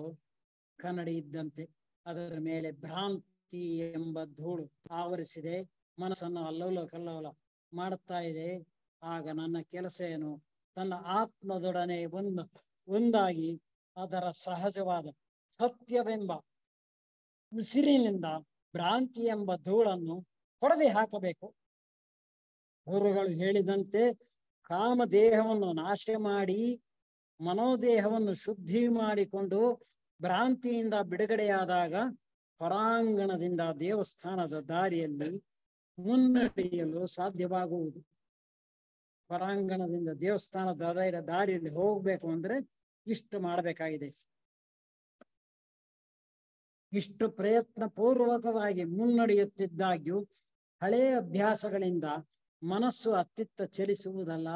ಕನ್ನಡಿ ಇದ್ದಂತೆ. ಅದರ ಮೇಲೆ ಭ್ರಾಂತಿ ಎಂಬ ಧೂಳು ಆವರಿಸಿದೆ, ಮನಸ್ಸನ್ನು ಅಲ್ಲೋಲ ಕಲ್ಲೋಲ ಮಾಡುತ್ತಾ ಇದೆ. ಆಗ ನನ್ನ ಕೆಲಸ ಏನು? ತನ್ನ ಆತ್ಮದೊಡನೆ ಒಂದಾಗಿ ಅದರ ಸಹಜವಾದ ಸತ್ಯವೆಂಬ ಉಸಿರಿನಿಂದ ಭ್ರಾಂತಿ ಎಂಬ ಧೂಳನ್ನು ಹೊಡೆದು ಹಾಕಬೇಕು. ಗುರುಗಳು ಹೇಳಿದಂತೆ ಕಾಮದೇಹವನ್ನು ನಾಶ ಮಾಡಿ ಮನೋದೇಹವನ್ನು ಶುದ್ಧಿ ಮಾಡಿಕೊಂಡು ಭ್ರಾಂತಿಯಿಂದ ಬಿಡುಗಡೆಯಾದಾಗ ಹೊರಾಂಗಣದಿಂದ ದೇವಸ್ಥಾನದ ದಾರಿಯಲ್ಲಿ ಮುನ್ನಡೆಯಲು ಸಾಧ್ಯವಾಗುವುದು. ಹೊರಾಂಗಣದಿಂದ ದೇವಸ್ಥಾನದ ದಾರಿಯಲ್ಲಿ ಹೋಗ್ಬೇಕು ಅಂದ್ರೆ ಇಷ್ಟು ಮಾಡಬೇಕಾಗಿದೆ. ಇಷ್ಟು ಪ್ರಯತ್ನ ಪೂರ್ವಕವಾಗಿ ಮುನ್ನಡೆಯುತ್ತಿದ್ದಾಗ್ಯೂ ಹಳೆಯ ಅಭ್ಯಾಸಗಳಿಂದ ಮನಸ್ಸು ಅತ್ತಿತ್ತ ಚಲಿಸುವುದಲ್ಲ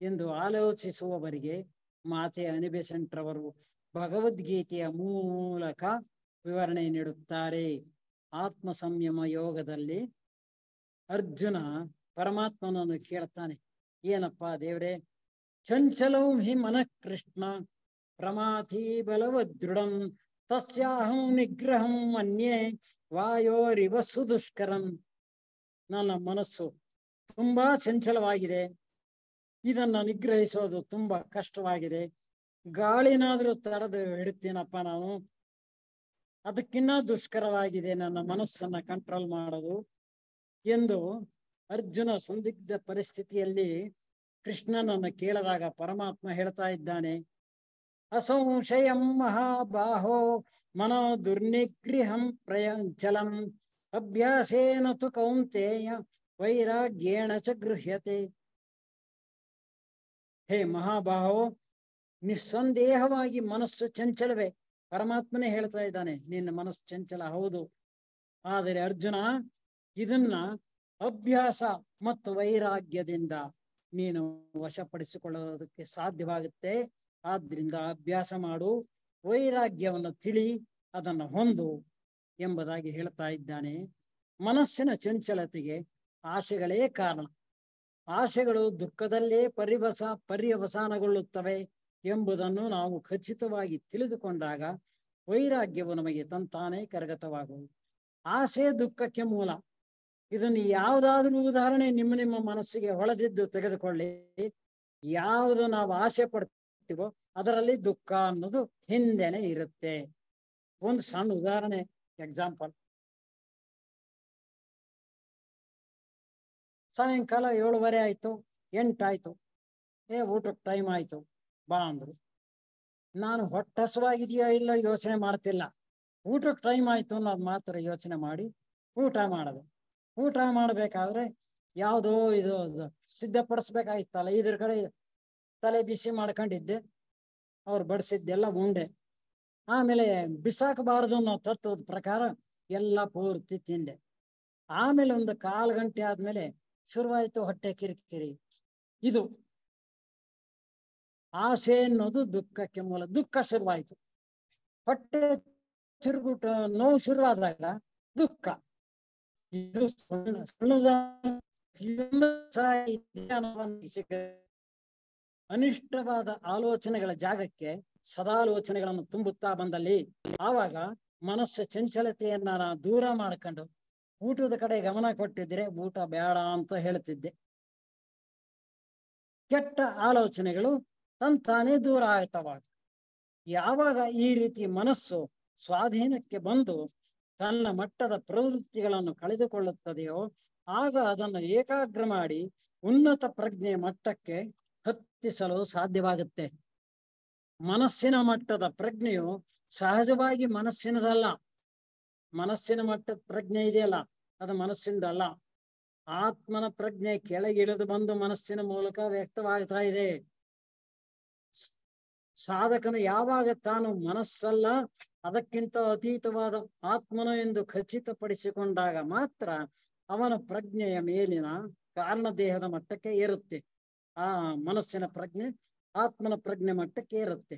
ಎಂದು ಆಲೋಚಿಸುವವರಿಗೆ ಮಾತೆ ಅನಿಬೆಸೆಂಟ್ರವರು ಭಗವದ್ಗೀತೆಯ ಮೂಲಕ ವಿವರಣೆ ನೀಡುತ್ತಾರೆ. ಆತ್ಮ ಸಂಯಮ ಯೋಗದಲ್ಲಿ ಅರ್ಜುನ ಪರಮಾತ್ಮನನ್ನು ಕೇಳ್ತಾನೆ, ಏನಪ್ಪಾ ದೇವ್ರೆ, ಚಂಚಲಂ ಹಿ ಮನಃ ಕೃಷ್ಣ ಪ್ರಮಾಥಿ ಬಲವದೃಢಂ ತಸ್ಯಾಹಂ ನಿಗ್ರಹಂ ಮನ್ಯೆ ವಾಯೋರಿವ ಸುದುಷ್ಕರಂ. ನನ್ನ ಮನಸ್ಸು ತುಂಬಾ ಚಂಚಲವಾಗಿದೆ, ಇದನ್ನ ನಿಗ್ರಹಿಸೋದು ತುಂಬಾ ಕಷ್ಟವಾಗಿದೆ. ಗಾಳಿನಾದ್ರೂ ತಡೆದು ಹಿಡ್ತೀನಪ್ಪ ನಾನು, ಅದಕ್ಕಿನ್ನ ದುಷ್ಕರವಾಗಿದೆ ನನ್ನ ಮನಸ್ಸನ್ನ ಕಂಟ್ರೋಲ್ ಮಾಡೋದು ಎಂದು ಅರ್ಜುನ ಸಂದಿಗ್ಧ ಪರಿಸ್ಥಿತಿಯಲ್ಲಿ ಕೃಷ್ಣನನ್ನು ಕೇಳಿದಾಗ ಪರಮಾತ್ಮ ಹೇಳ್ತಾ ಇದ್ದಾನೆ, ಅಸಂಶಯಂ ಮಹಾಬಾಹೋ ಮನೋ ದುರ್ನಿಗ್ರಹಂ ಪ್ರಯಂಚಲಂ ಅಭ್ಯಾಸೇನ ತು ಕೌಂತೇಯ ವೈರಾಗ್ಯೇಣ ಚ ಗೃಹ್ಯತೆ. ಹೇ ಮಹಾಬಾಹೋ, ನಿಸ್ಸಂದೇಹವಾಗಿ ಮನಸ್ಸು ಚಂಚಲವೇ. ಪರಮಾತ್ಮನೇ ಹೇಳ್ತಾ ಇದ್ದಾನೆ, ನಿನ್ನ ಮನಸ್ಸು ಚಂಚಲ ಹೌದು. ಆದರೆ ಅರ್ಜುನ, ಇದನ್ನ ಅಭ್ಯಾಸ ಮತ್ತು ವೈರಾಗ್ಯದಿಂದ ನೀನು ವಶಪಡಿಸಿಕೊಳ್ಳೋದಕ್ಕೆ ಸಾಧ್ಯವಾಗುತ್ತೆ. ಆದ್ರಿಂದ ಅಭ್ಯಾಸ ಮಾಡು, ವೈರಾಗ್ಯವನ್ನು ತಿಳಿ, ಅದನ್ನು ಹೊಂದು ಎಂಬುದಾಗಿ ಹೇಳ್ತಾ ಇದ್ದಾನೆ. ಮನಸ್ಸಿನ ಚಂಚಲತೆಗೆ ಆಶೆಗಳೇ ಕಾರಣ. ಆಶೆಗಳು ದುಃಖದಲ್ಲೇ ಪರ್ಯವಸಾನಗೊಳ್ಳುತ್ತವೆ ಎಂಬುದನ್ನು ನಾವು ಖಚಿತವಾಗಿ ತಿಳಿದುಕೊಂಡಾಗ ವೈರಾಗ್ಯವು ನಮಗೆ ತಂತಾನೇ ಕರಗತವಾಗುವುದು. ಆಸೆ ದುಃಖಕ್ಕೆ ಮೂಲ. ಇದನ್ನು ಯಾವುದಾದ್ರೂ ಉದಾಹರಣೆ ನಿಮ್ಮ ನಿಮ್ಮ ಮನಸ್ಸಿಗೆ ಹೊಳೆದಿದ್ದು ತೆಗೆದುಕೊಳ್ಳಿ. ಯಾವುದು ನಾವು ಆಸೆ ಪಡ್ತೀವೋ ಅದರಲ್ಲಿ ದುಃಖ ಅನ್ನೋದು ಹಿಂದೆನೆ ಇರುತ್ತೆ. ಒಂದು ಸಣ್ಣ ಉದಾಹರಣೆ, ಎಕ್ಸಾಂಪಲ್. ಸಾಯಂಕಾಲ 7:30 ಆಯ್ತು, 8 ಆಯ್ತು, ಊಟಕ್ಕೆ ಟೈಮ್ ಆಯ್ತು, ಬಾ ಅಂದ್ರು. ನಾನು ಹೊಟ್ಟೆ ಹಸುವಾಗಿದೆಯಾ ಇಲ್ಲ ಯೋಚನೆ ಮಾಡ್ತಿಲ್ಲ, ಊಟಕ್ಕೆ ಟೈಮ್ ಆಯ್ತು ಅನ್ನೋದು ಮಾತ್ರ ಯೋಚನೆ ಮಾಡಿ ಊಟ ಮಾಡಿದೆ. ಊಟ ಮಾಡ್ಬೇಕಾದ್ರೆ ಯಾವುದೋ ಇದು ಸಿದ್ಧಪಡಿಸ್ಬೇಕಾಗಿತ್ತಲ್ಲ, ಇದ್ರ ಕಡೆ ತಲೆ ಬಿಸಿ ಮಾಡ್ಕೊಂಡಿದ್ದೆ. ಅವ್ರು ಬಡಿಸಿದ್ದೆಲ್ಲ ಉಂಡೆ. ಆಮೇಲೆ ಬಿಸಾಕಬಾರದು ಅನ್ನೋ ತತ್ವದ ಪ್ರಕಾರ ಎಲ್ಲ ಪೂರ್ತಿ ತಿಂದೆ. ಆಮೇಲೆ ಒಂದು 1/4 ಗಂಟೆ ಆದ್ಮೇಲೆ ಶುರುವಾಯ್ತು ಹೊಟ್ಟೆ ಕಿರಿಕಿರಿ. ಇದು ಆಸೆ ಅನ್ನೋದು ದುಃಖಕ್ಕೆ ಮೂಲ. ದುಃಖ ಶುರುವಾಯ್ತು, ಹೊಟ್ಟೆ ತಿರುಗುಟ ನೋವು ಶುರುವಾದಾಗ ದುಃಖ. ಇದು ಅನಿಷ್ಟವಾದ ಆಲೋಚನೆಗಳ ಜಾಗಕ್ಕೆ ಸದಾಲೋಚನೆಗಳನ್ನು ತುಂಬುತ್ತಾ ಬಂದಲ್ಲಿ ಆವಾಗ ಮನಸ್ಸು ಚಂಚಲತೆಯನ್ನ ದೂರ ಮಾಡ್ಕೊಂಡು ಊಟದ ಕಡೆ ಗಮನ ಕೊಟ್ಟಿದ್ರೆ ಊಟ ಬೇಡ ಅಂತ ಹೇಳ್ತಿದ್ದೆ. ಕೆಟ್ಟ ಆಲೋಚನೆಗಳು ತಂತಾನೇ ದೂರ ಆಗ್ತವಾಗ. ಯಾವಾಗ ಈ ರೀತಿ ಮನಸ್ಸು ಸ್ವಾಧೀನಕ್ಕೆ ಬಂದು ತನ್ನ ಮಟ್ಟದ ಪ್ರವೃತ್ತಿಗಳನ್ನು ಕಳೆದುಕೊಳ್ಳುತ್ತದೆಯೋ ಆಗ ಅದನ್ನು ಏಕಾಗ್ರ ಮಾಡಿ ಉನ್ನತ ಪ್ರಜ್ಞೆ ಮಟ್ಟಕ್ಕೆ ಹತ್ತಿಸಲು ಸಾಧ್ಯವಾಗುತ್ತೆ. ಮನಸ್ಸಿನ ಮಟ್ಟದ ಪ್ರಜ್ಞೆಯು ಸಹಜವಾಗಿ ಮನಸ್ಸಿನದಲ್ಲ. ಮನಸ್ಸಿನ ಮಟ್ಟದ ಪ್ರಜ್ಞೆ ಇದೆಯಲ್ಲ, ಅದು ಮನಸ್ಸಿಂದಲ್ಲ. ಆತ್ಮನ ಪ್ರಜ್ಞೆ ಕೆಳಗಿಳಿದು ಬಂದು ಮನಸ್ಸಿನ ಮೂಲಕ ವ್ಯಕ್ತವಾಗ್ತಾ ಇದೆ. ಸಾಧಕನು ಯಾವಾಗ ತಾನು ಮನಸ್ಸಲ್ಲ ಅದಕ್ಕಿಂತ ಅತೀತವಾದ ಆತ್ಮನು ಎಂದು ಖಚಿತಪಡಿಸಿಕೊಂಡಾಗ ಮಾತ್ರ ಅವನ ಪ್ರಜ್ಞೆಯ ಮೇಲಿನ ಕಾರಣ ದೇಹದ ಮಟ್ಟಕ್ಕೆ ಏರುತ್ತೆ. ಆ ಮನಸ್ಸಿನ ಪ್ರಜ್ಞೆ ಆತ್ಮನ ಪ್ರಜ್ಞೆ ಮಟ್ಟಕ್ಕೆ ಏರುತ್ತೆ.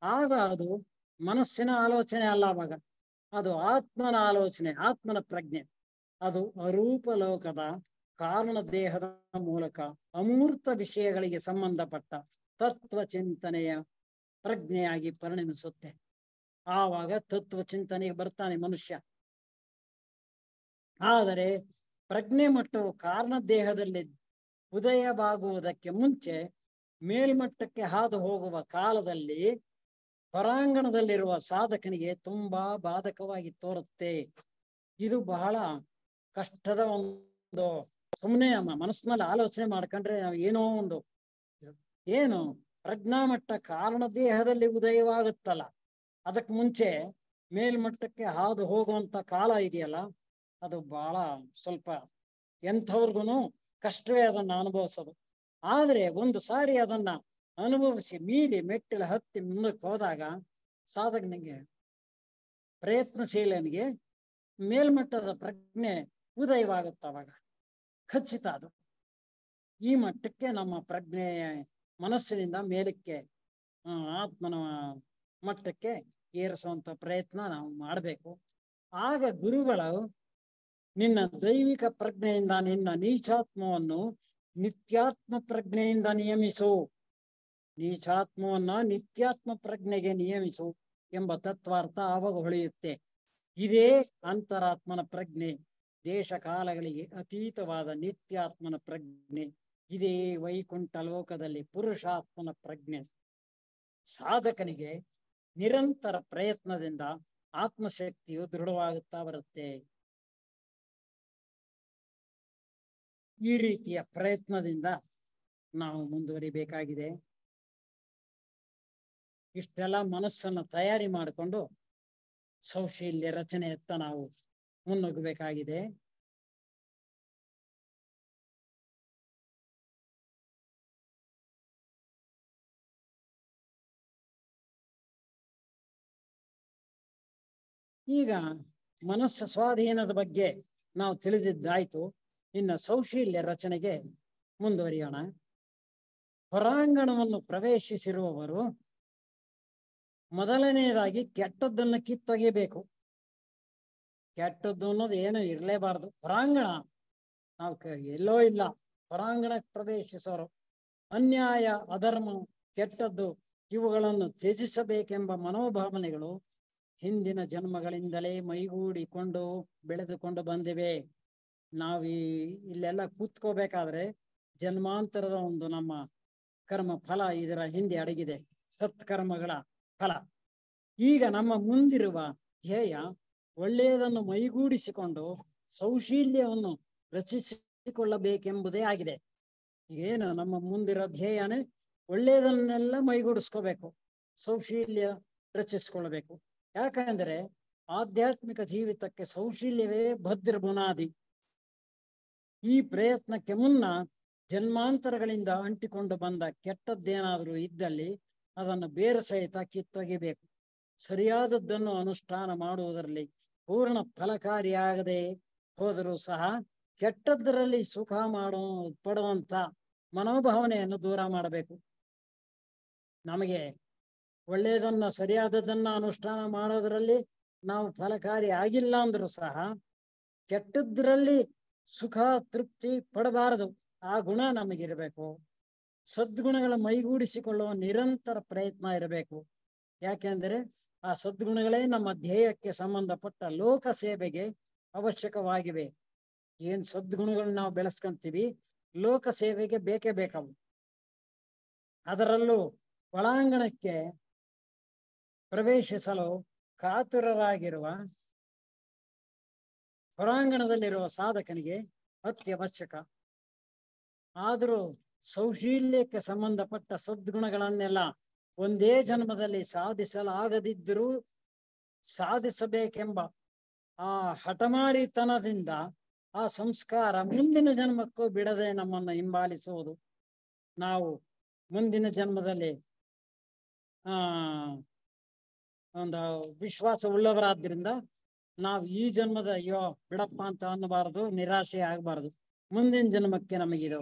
ಆಗ ಅದು ಮನಸ್ಸಿನ ಆಲೋಚನೆ ಅಲ್ಲ, ಅವಾಗ ಅದು ಆತ್ಮನ ಆಲೋಚನೆ, ಆತ್ಮನ ಪ್ರಜ್ಞೆ. ಅದು ಅರೂಪ ಲೋಕದ ಕಾರಣ ದೇಹದ ಮೂಲಕ ಅಮೂರ್ತ ವಿಷಯಗಳಿಗೆ ಸಂಬಂಧಪಟ್ಟ ತತ್ವ ಚಿಂತನೆಯ ಪ್ರಜ್ಞೆಯಾಗಿ ಪರಿಣಮಿಸುತ್ತೆ. ಆವಾಗ ತತ್ವ ಚಿಂತನೆಗೆ ಬರ್ತಾನೆ ಮನುಷ್ಯ. ಆದರೆ ಪ್ರಜ್ಞೆ ಮಟ್ಟವು ಕಾರಣ ದೇಹದಲ್ಲಿ ಉದಯವಾಗುವುದಕ್ಕೆ ಮುಂಚೆ ಮೇಲ್ಮಟ್ಟಕ್ಕೆ ಹಾದು ಹೋಗುವ ಕಾಲದಲ್ಲಿ ಹೊರಾಂಗಣದಲ್ಲಿರುವ ಸಾಧಕನಿಗೆ ತುಂಬಾ ಬಾಧಕವಾಗಿ ತೋರುತ್ತೆ. ಇದು ಬಹಳ ಕಷ್ಟದ ಒಂದು, ಸುಮ್ಮನೆ ಮನಸ್ಸಿನಲ್ಲಿ ಆಲೋಚನೆ ಮಾಡ್ಕೊಂಡ್ರೆ ನಾವು ಏನು ಪ್ರಜ್ಞಾಮಟ್ಟ ಕಾರಣ ದೇಹದಲ್ಲಿ ಉದಯವಾಗುತ್ತಲ್ಲ, ಅದಕ್ಕೆ ಮುಂಚೆ ಮೇಲ್ಮಟ್ಟಕ್ಕೆ ಹಾದು ಹೋಗುವಂತ ಕಾಲ ಇದೆಯಲ್ಲ, ಅದು ಬಹಳ ಸ್ವಲ್ಪ ಎಂಥವ್ರಿಗೂ ಕಷ್ಟವೇ ಅದನ್ನ ಅನುಭವಿಸೋದು. ಆದ್ರೆ ಒಂದು ಸಾರಿ ಅದನ್ನ ಅನುಭವಿಸಿ ಮೀರಿ ಮೆಟ್ಟಿಲು ಹತ್ತಿ ಮುಂದಕ್ಕೆ ಹೋದಾಗ ಸಾಧಕನಿಗೆ, ಪ್ರಯತ್ನಶೀಲನಿಗೆ ಮೇಲ್ಮಟ್ಟದ ಪ್ರಜ್ಞೆ ಉದಯವಾಗುತ್ತವಾಗ ಖಚಿತ. ಅದು ಈ ಮಟ್ಟಕ್ಕೆ ನಮ್ಮ ಪ್ರಜ್ಞೆ ಮನಸ್ಸಿನಿಂದ ಮೇಲಕ್ಕೆ ಆತ್ಮನ ಮಟ್ಟಕ್ಕೆ ಏರಿಸುವಂತ ಪ್ರಯತ್ನ ನಾವು ಮಾಡಬೇಕು. ಆಗ ಗುರುಗಳು ನಿನ್ನ ದೈವಿಕ ಪ್ರಜ್ಞೆಯಿಂದ ನಿನ್ನ ನೀಚಾತ್ಮವನ್ನು ನಿತ್ಯಾತ್ಮ ಪ್ರಜ್ಞೆಯಿಂದ ನಿಯಮಿಸು, ನೀಚಾತ್ಮವನ್ನ ನಿತ್ಯಾತ್ಮ ಪ್ರಜ್ಞೆಗೆ ನಿಯಮಿಸು ಎಂಬ ತತ್ವಾರ್ಥ ಆವಾಗ ಹೊಳೆಯುತ್ತೆ. ಇದೇ ಅಂತರಾತ್ಮನ ಪ್ರಜ್ಞೆ, ದೇಶ ಕಾಲಗಳಿಗೆ ಅತೀತವಾದ ನಿತ್ಯಾತ್ಮನ ಪ್ರಜ್ಞೆ. ಇದೇ ವೈಕುಂಠ ಲೋಕದಲ್ಲಿ ಪುರುಷಾತ್ಮನ ಪ್ರಜ್ಞೆ. ಸಾಧಕನಿಗೆ ನಿರಂತರ ಪ್ರಯತ್ನದಿಂದ ಆತ್ಮಶಕ್ತಿಯು ದೃಢವಾಗುತ್ತಾ ಬರುತ್ತೆ. ಈ ರೀತಿಯ ಪ್ರಯತ್ನದಿಂದ ನಾವು ಮುಂದುವರಿಬೇಕಾಗಿದೆ. ಇಷ್ಟೆಲ್ಲ ಮನಸ್ಸನ್ನು ತಯಾರಿ ಮಾಡಿಕೊಂಡು ಸೌಶೀಲ್ಯ ರಚನೆಯತ್ತ ನಾವು ಮುನ್ನುಗ್ಗಬೇಕಾಗಿದೆ. ಈಗ ಮನಸ್ಸ ಸ್ವಾಧೀನದ ಬಗ್ಗೆ ನಾವು ತಿಳಿದಿದ್ದಾಯ್ತು. ಇನ್ನು ಸೌಶೀಲ್ಯ ರಚನೆಗೆ ಮುಂದುವರಿಯೋಣ. ಹೊರಾಂಗಣವನ್ನು ಪ್ರವೇಶಿಸಿರುವವರು ಮೊದಲನೆಯದಾಗಿ ಕೆಟ್ಟದ್ದನ್ನು ಕಿತ್ತೊಗೆಯಬೇಕು. ಕೆಟ್ಟದ್ದು ಅನ್ನೋದು ಏನು ಇರಲೇಬಾರದು. ಹೊರಾಂಗಣ ನಾವು ಎಲ್ಲೋ ಇಲ್ಲ, ಹೊರಾಂಗಣಕ್ಕೆ ಪ್ರವೇಶಿಸೋರು ಅನ್ಯಾಯ, ಅಧರ್ಮ, ಕೆಟ್ಟದ್ದು ಇವುಗಳನ್ನು ತ್ಯಜಿಸಬೇಕೆಂಬ ಮನೋಭಾವನೆಗಳು ಹಿಂದಿನ ಜನ್ಮಗಳಿಂದಲೇ ಮೈಗೂಡಿಕೊಂಡು ಬೆಳೆದುಕೊಂಡು ಬಂದಿವೆ. ಇಲ್ಲೆಲ್ಲ ಕೂತ್ಕೋಬೇಕಾದ್ರೆ ಜನ್ಮಾಂತರದ ಒಂದು ನಮ್ಮ ಕರ್ಮ ಫಲ ಇದರ ಹಿಂದೆ ಅಡಗಿದೆ, ಸತ್ಕರ್ಮಗಳ ಫಲ. ಈಗ ನಮ್ಮ ಮುಂದಿರುವ ಧ್ಯೇಯ ಒಳ್ಳೆಯದನ್ನು ಮೈಗೂಡಿಸಿಕೊಂಡು ಸೌಶೀಲ್ಯವನ್ನು ರಚಿಸಿಕೊಳ್ಳಬೇಕೆಂಬುದೇ ಆಗಿದೆ. ಏನು ನಮ್ಮ ಮುಂದಿರೋ ಧ್ಯೇಯನೇ ಒಳ್ಳೆಯದನ್ನೆಲ್ಲ ಮೈಗೂಡಿಸ್ಕೋಬೇಕು, ಸೌಶೀಲ್ಯ ರಚಿಸಿಕೊಳ್ಳಬೇಕು. ಯಾಕಂದ್ರೆ ಆಧ್ಯಾತ್ಮಿಕ ಜೀವಿತಕ್ಕೆ ಸೌಶೀಲ್ಯವೇ ಭದ್ರ ಬುನಾದಿ. ಈ ಪ್ರಯತ್ನಕ್ಕೆ ಮುನ್ನ ಜನ್ಮಾಂತರಗಳಿಂದ ಅಂಟಿಕೊಂಡು ಬಂದ ಕೆಟ್ಟದ್ದೇನಾದರೂ ಇದ್ದಲ್ಲಿ ಅದನ್ನು ಬೇರೆ ಸಹಿತ ಕಿತ್ತೊಗಿಬೇಕು. ಸರಿಯಾದದ್ದನ್ನು ಅನುಷ್ಠಾನ ಮಾಡುವುದರಲ್ಲಿ ಪೂರ್ಣ ಫಲಕಾರಿಯಾಗದೆ ಹೋದರೂ ಸಹ ಕೆಟ್ಟದ್ದರಲ್ಲಿ ಸುಖ ಪಡುವಂತ ಮನೋಭಾವನೆಯನ್ನು ದೂರ ಮಾಡಬೇಕು. ನಮಗೆ ಒಳ್ಳೆಯದನ್ನ ಸರಿಯಾದದನ್ನ ಅನುಷ್ಠಾನ ಮಾಡೋದರಲ್ಲಿ ನಾವು ಫಲಕಾರಿ ಆಗಿಲ್ಲ ಅಂದ್ರೂ ಸಹ ಕೆಟ್ಟದ್ರಲ್ಲಿ ಸುಖ ತೃಪ್ತಿ ಪಡಬಾರದು. ಆ ಗುಣ ನಮಗಿರಬೇಕು. ಸದ್ಗುಣಗಳ ಮೈಗೂಡಿಸಿಕೊಳ್ಳುವ ನಿರಂತರ ಪ್ರಯತ್ನ ಇರಬೇಕು. ಯಾಕೆಂದರೆ ಆ ಸದ್ಗುಣಗಳೇ ನಮ್ಮ ಧ್ಯೇಯಕ್ಕೆ ಸಂಬಂಧಪಟ್ಟ ಲೋಕ ಸೇವೆಗೆ ಅವಶ್ಯಕವಾಗಿವೆ. ಏನ್ ಸದ್ಗುಣಗಳನ್ನ ನಾವು ಬೆಳೆಸ್ಕೊಂತೀವಿ, ಲೋಕ ಸೇವೆಗೆ ಬೇಕೇ ಬೇಕವು. ಅದರಲ್ಲೂ ಒಳಾಂಗಣಕ್ಕೆ ಪ್ರವೇಶಿಸಲು ಕಾತುರರಾಗಿರುವ ಹೊರಾಂಗಣದಲ್ಲಿರುವ ಸಾಧಕನಿಗೆ ಅತ್ಯವಶ್ಯಕ. ಆದರೂ ಸೌಶೀಲ್ಯಕ್ಕೆ ಸಂಬಂಧಪಟ್ಟ ಸದ್ಗುಣಗಳನ್ನೆಲ್ಲ ಒಂದೇ ಜನ್ಮದಲ್ಲಿ ಸಾಧಿಸಲಾಗದಿದ್ದರೂ ಸಾಧಿಸಬೇಕೆಂಬ ಆ ಹಠಮಾರಿತನದಿಂದ ಆ ಸಂಸ್ಕಾರ ಮುಂದಿನ ಜನ್ಮಕ್ಕೂ ಬಿಡದೆ ನಮ್ಮನ್ನು ಹಿಂಬಾಲಿಸುವುದು. ನಾವು ಮುಂದಿನ ಜನ್ಮದಲ್ಲಿ ಒಂದು ವಿಶ್ವಾಸ ಉಳ್ಳವರಾದ್ರಿಂದ ನಾವು ಈ ಜನ್ಮದ ಅಯ್ಯೋ ಬಿಡಪ್ಪ ಅಂತ ಅನ್ನಬಾರದು, ನಿರಾಶೆ ಆಗಬಾರದು. ಮುಂದಿನ ಜನ್ಮಕ್ಕೆ ನಮಗಿದು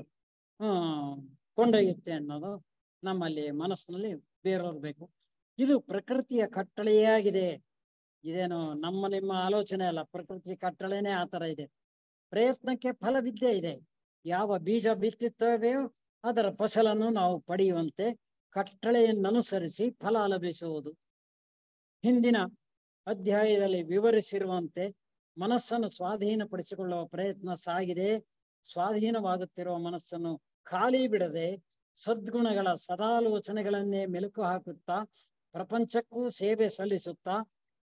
ಕೊಂಡೊಯ್ಯುತ್ತೆ ಅನ್ನೋದು ನಮ್ಮಲ್ಲಿ ಮನಸ್ಸಿನಲ್ಲಿ ಬೇರೋರ್ಬೇಕು. ಇದು ಪ್ರಕೃತಿಯ ಕಟ್ಟಳೆಯೇ ಆಗಿದೆ. ಇದೇನು ನಿಮ್ಮ ಆಲೋಚನೆ ಅಲ್ಲ, ಪ್ರಕೃತಿ ಕಟ್ಟಳೆನೇ ಆ ತರ ಇದೆ. ಪ್ರಯತ್ನಕ್ಕೆ ಫಲವಿದ್ದೇ ಇದೆ. ಯಾವ ಬೀಜ ಬಿತ್ತುತ್ತೇವೆಯೋ ಅದರ ಫಸಲನ್ನು ನಾವು ಪಡೆಯುವಂತೆ ಕಟ್ಟಳೆಯನ್ನನುಸರಿಸಿ ಫಲ ಲಭಿಸುವುದು. ಹಿಂದಿನ ಅಧ್ಯಾಯದಲ್ಲಿ ವಿವರಿಸಿರುವಂತೆ ಮನಸ್ಸನ್ನು ಸ್ವಾಧೀನಪಡಿಸಿಕೊಳ್ಳುವ ಪ್ರಯತ್ನ ಸಾಗಿದೆ. ಸ್ವಾಧೀನವಾಗುತ್ತಿರುವ ಮನಸ್ಸನ್ನು ಖಾಲಿ ಬಿಡದೆ ಸದ್ಗುಣಗಳ ಸದಾಲೋಚನೆಗಳನ್ನೇ ಮೆಲುಕು ಹಾಕುತ್ತಾ ಪ್ರಪಂಚಕ್ಕೂ ಸೇವೆ ಸಲ್ಲಿಸುತ್ತಾ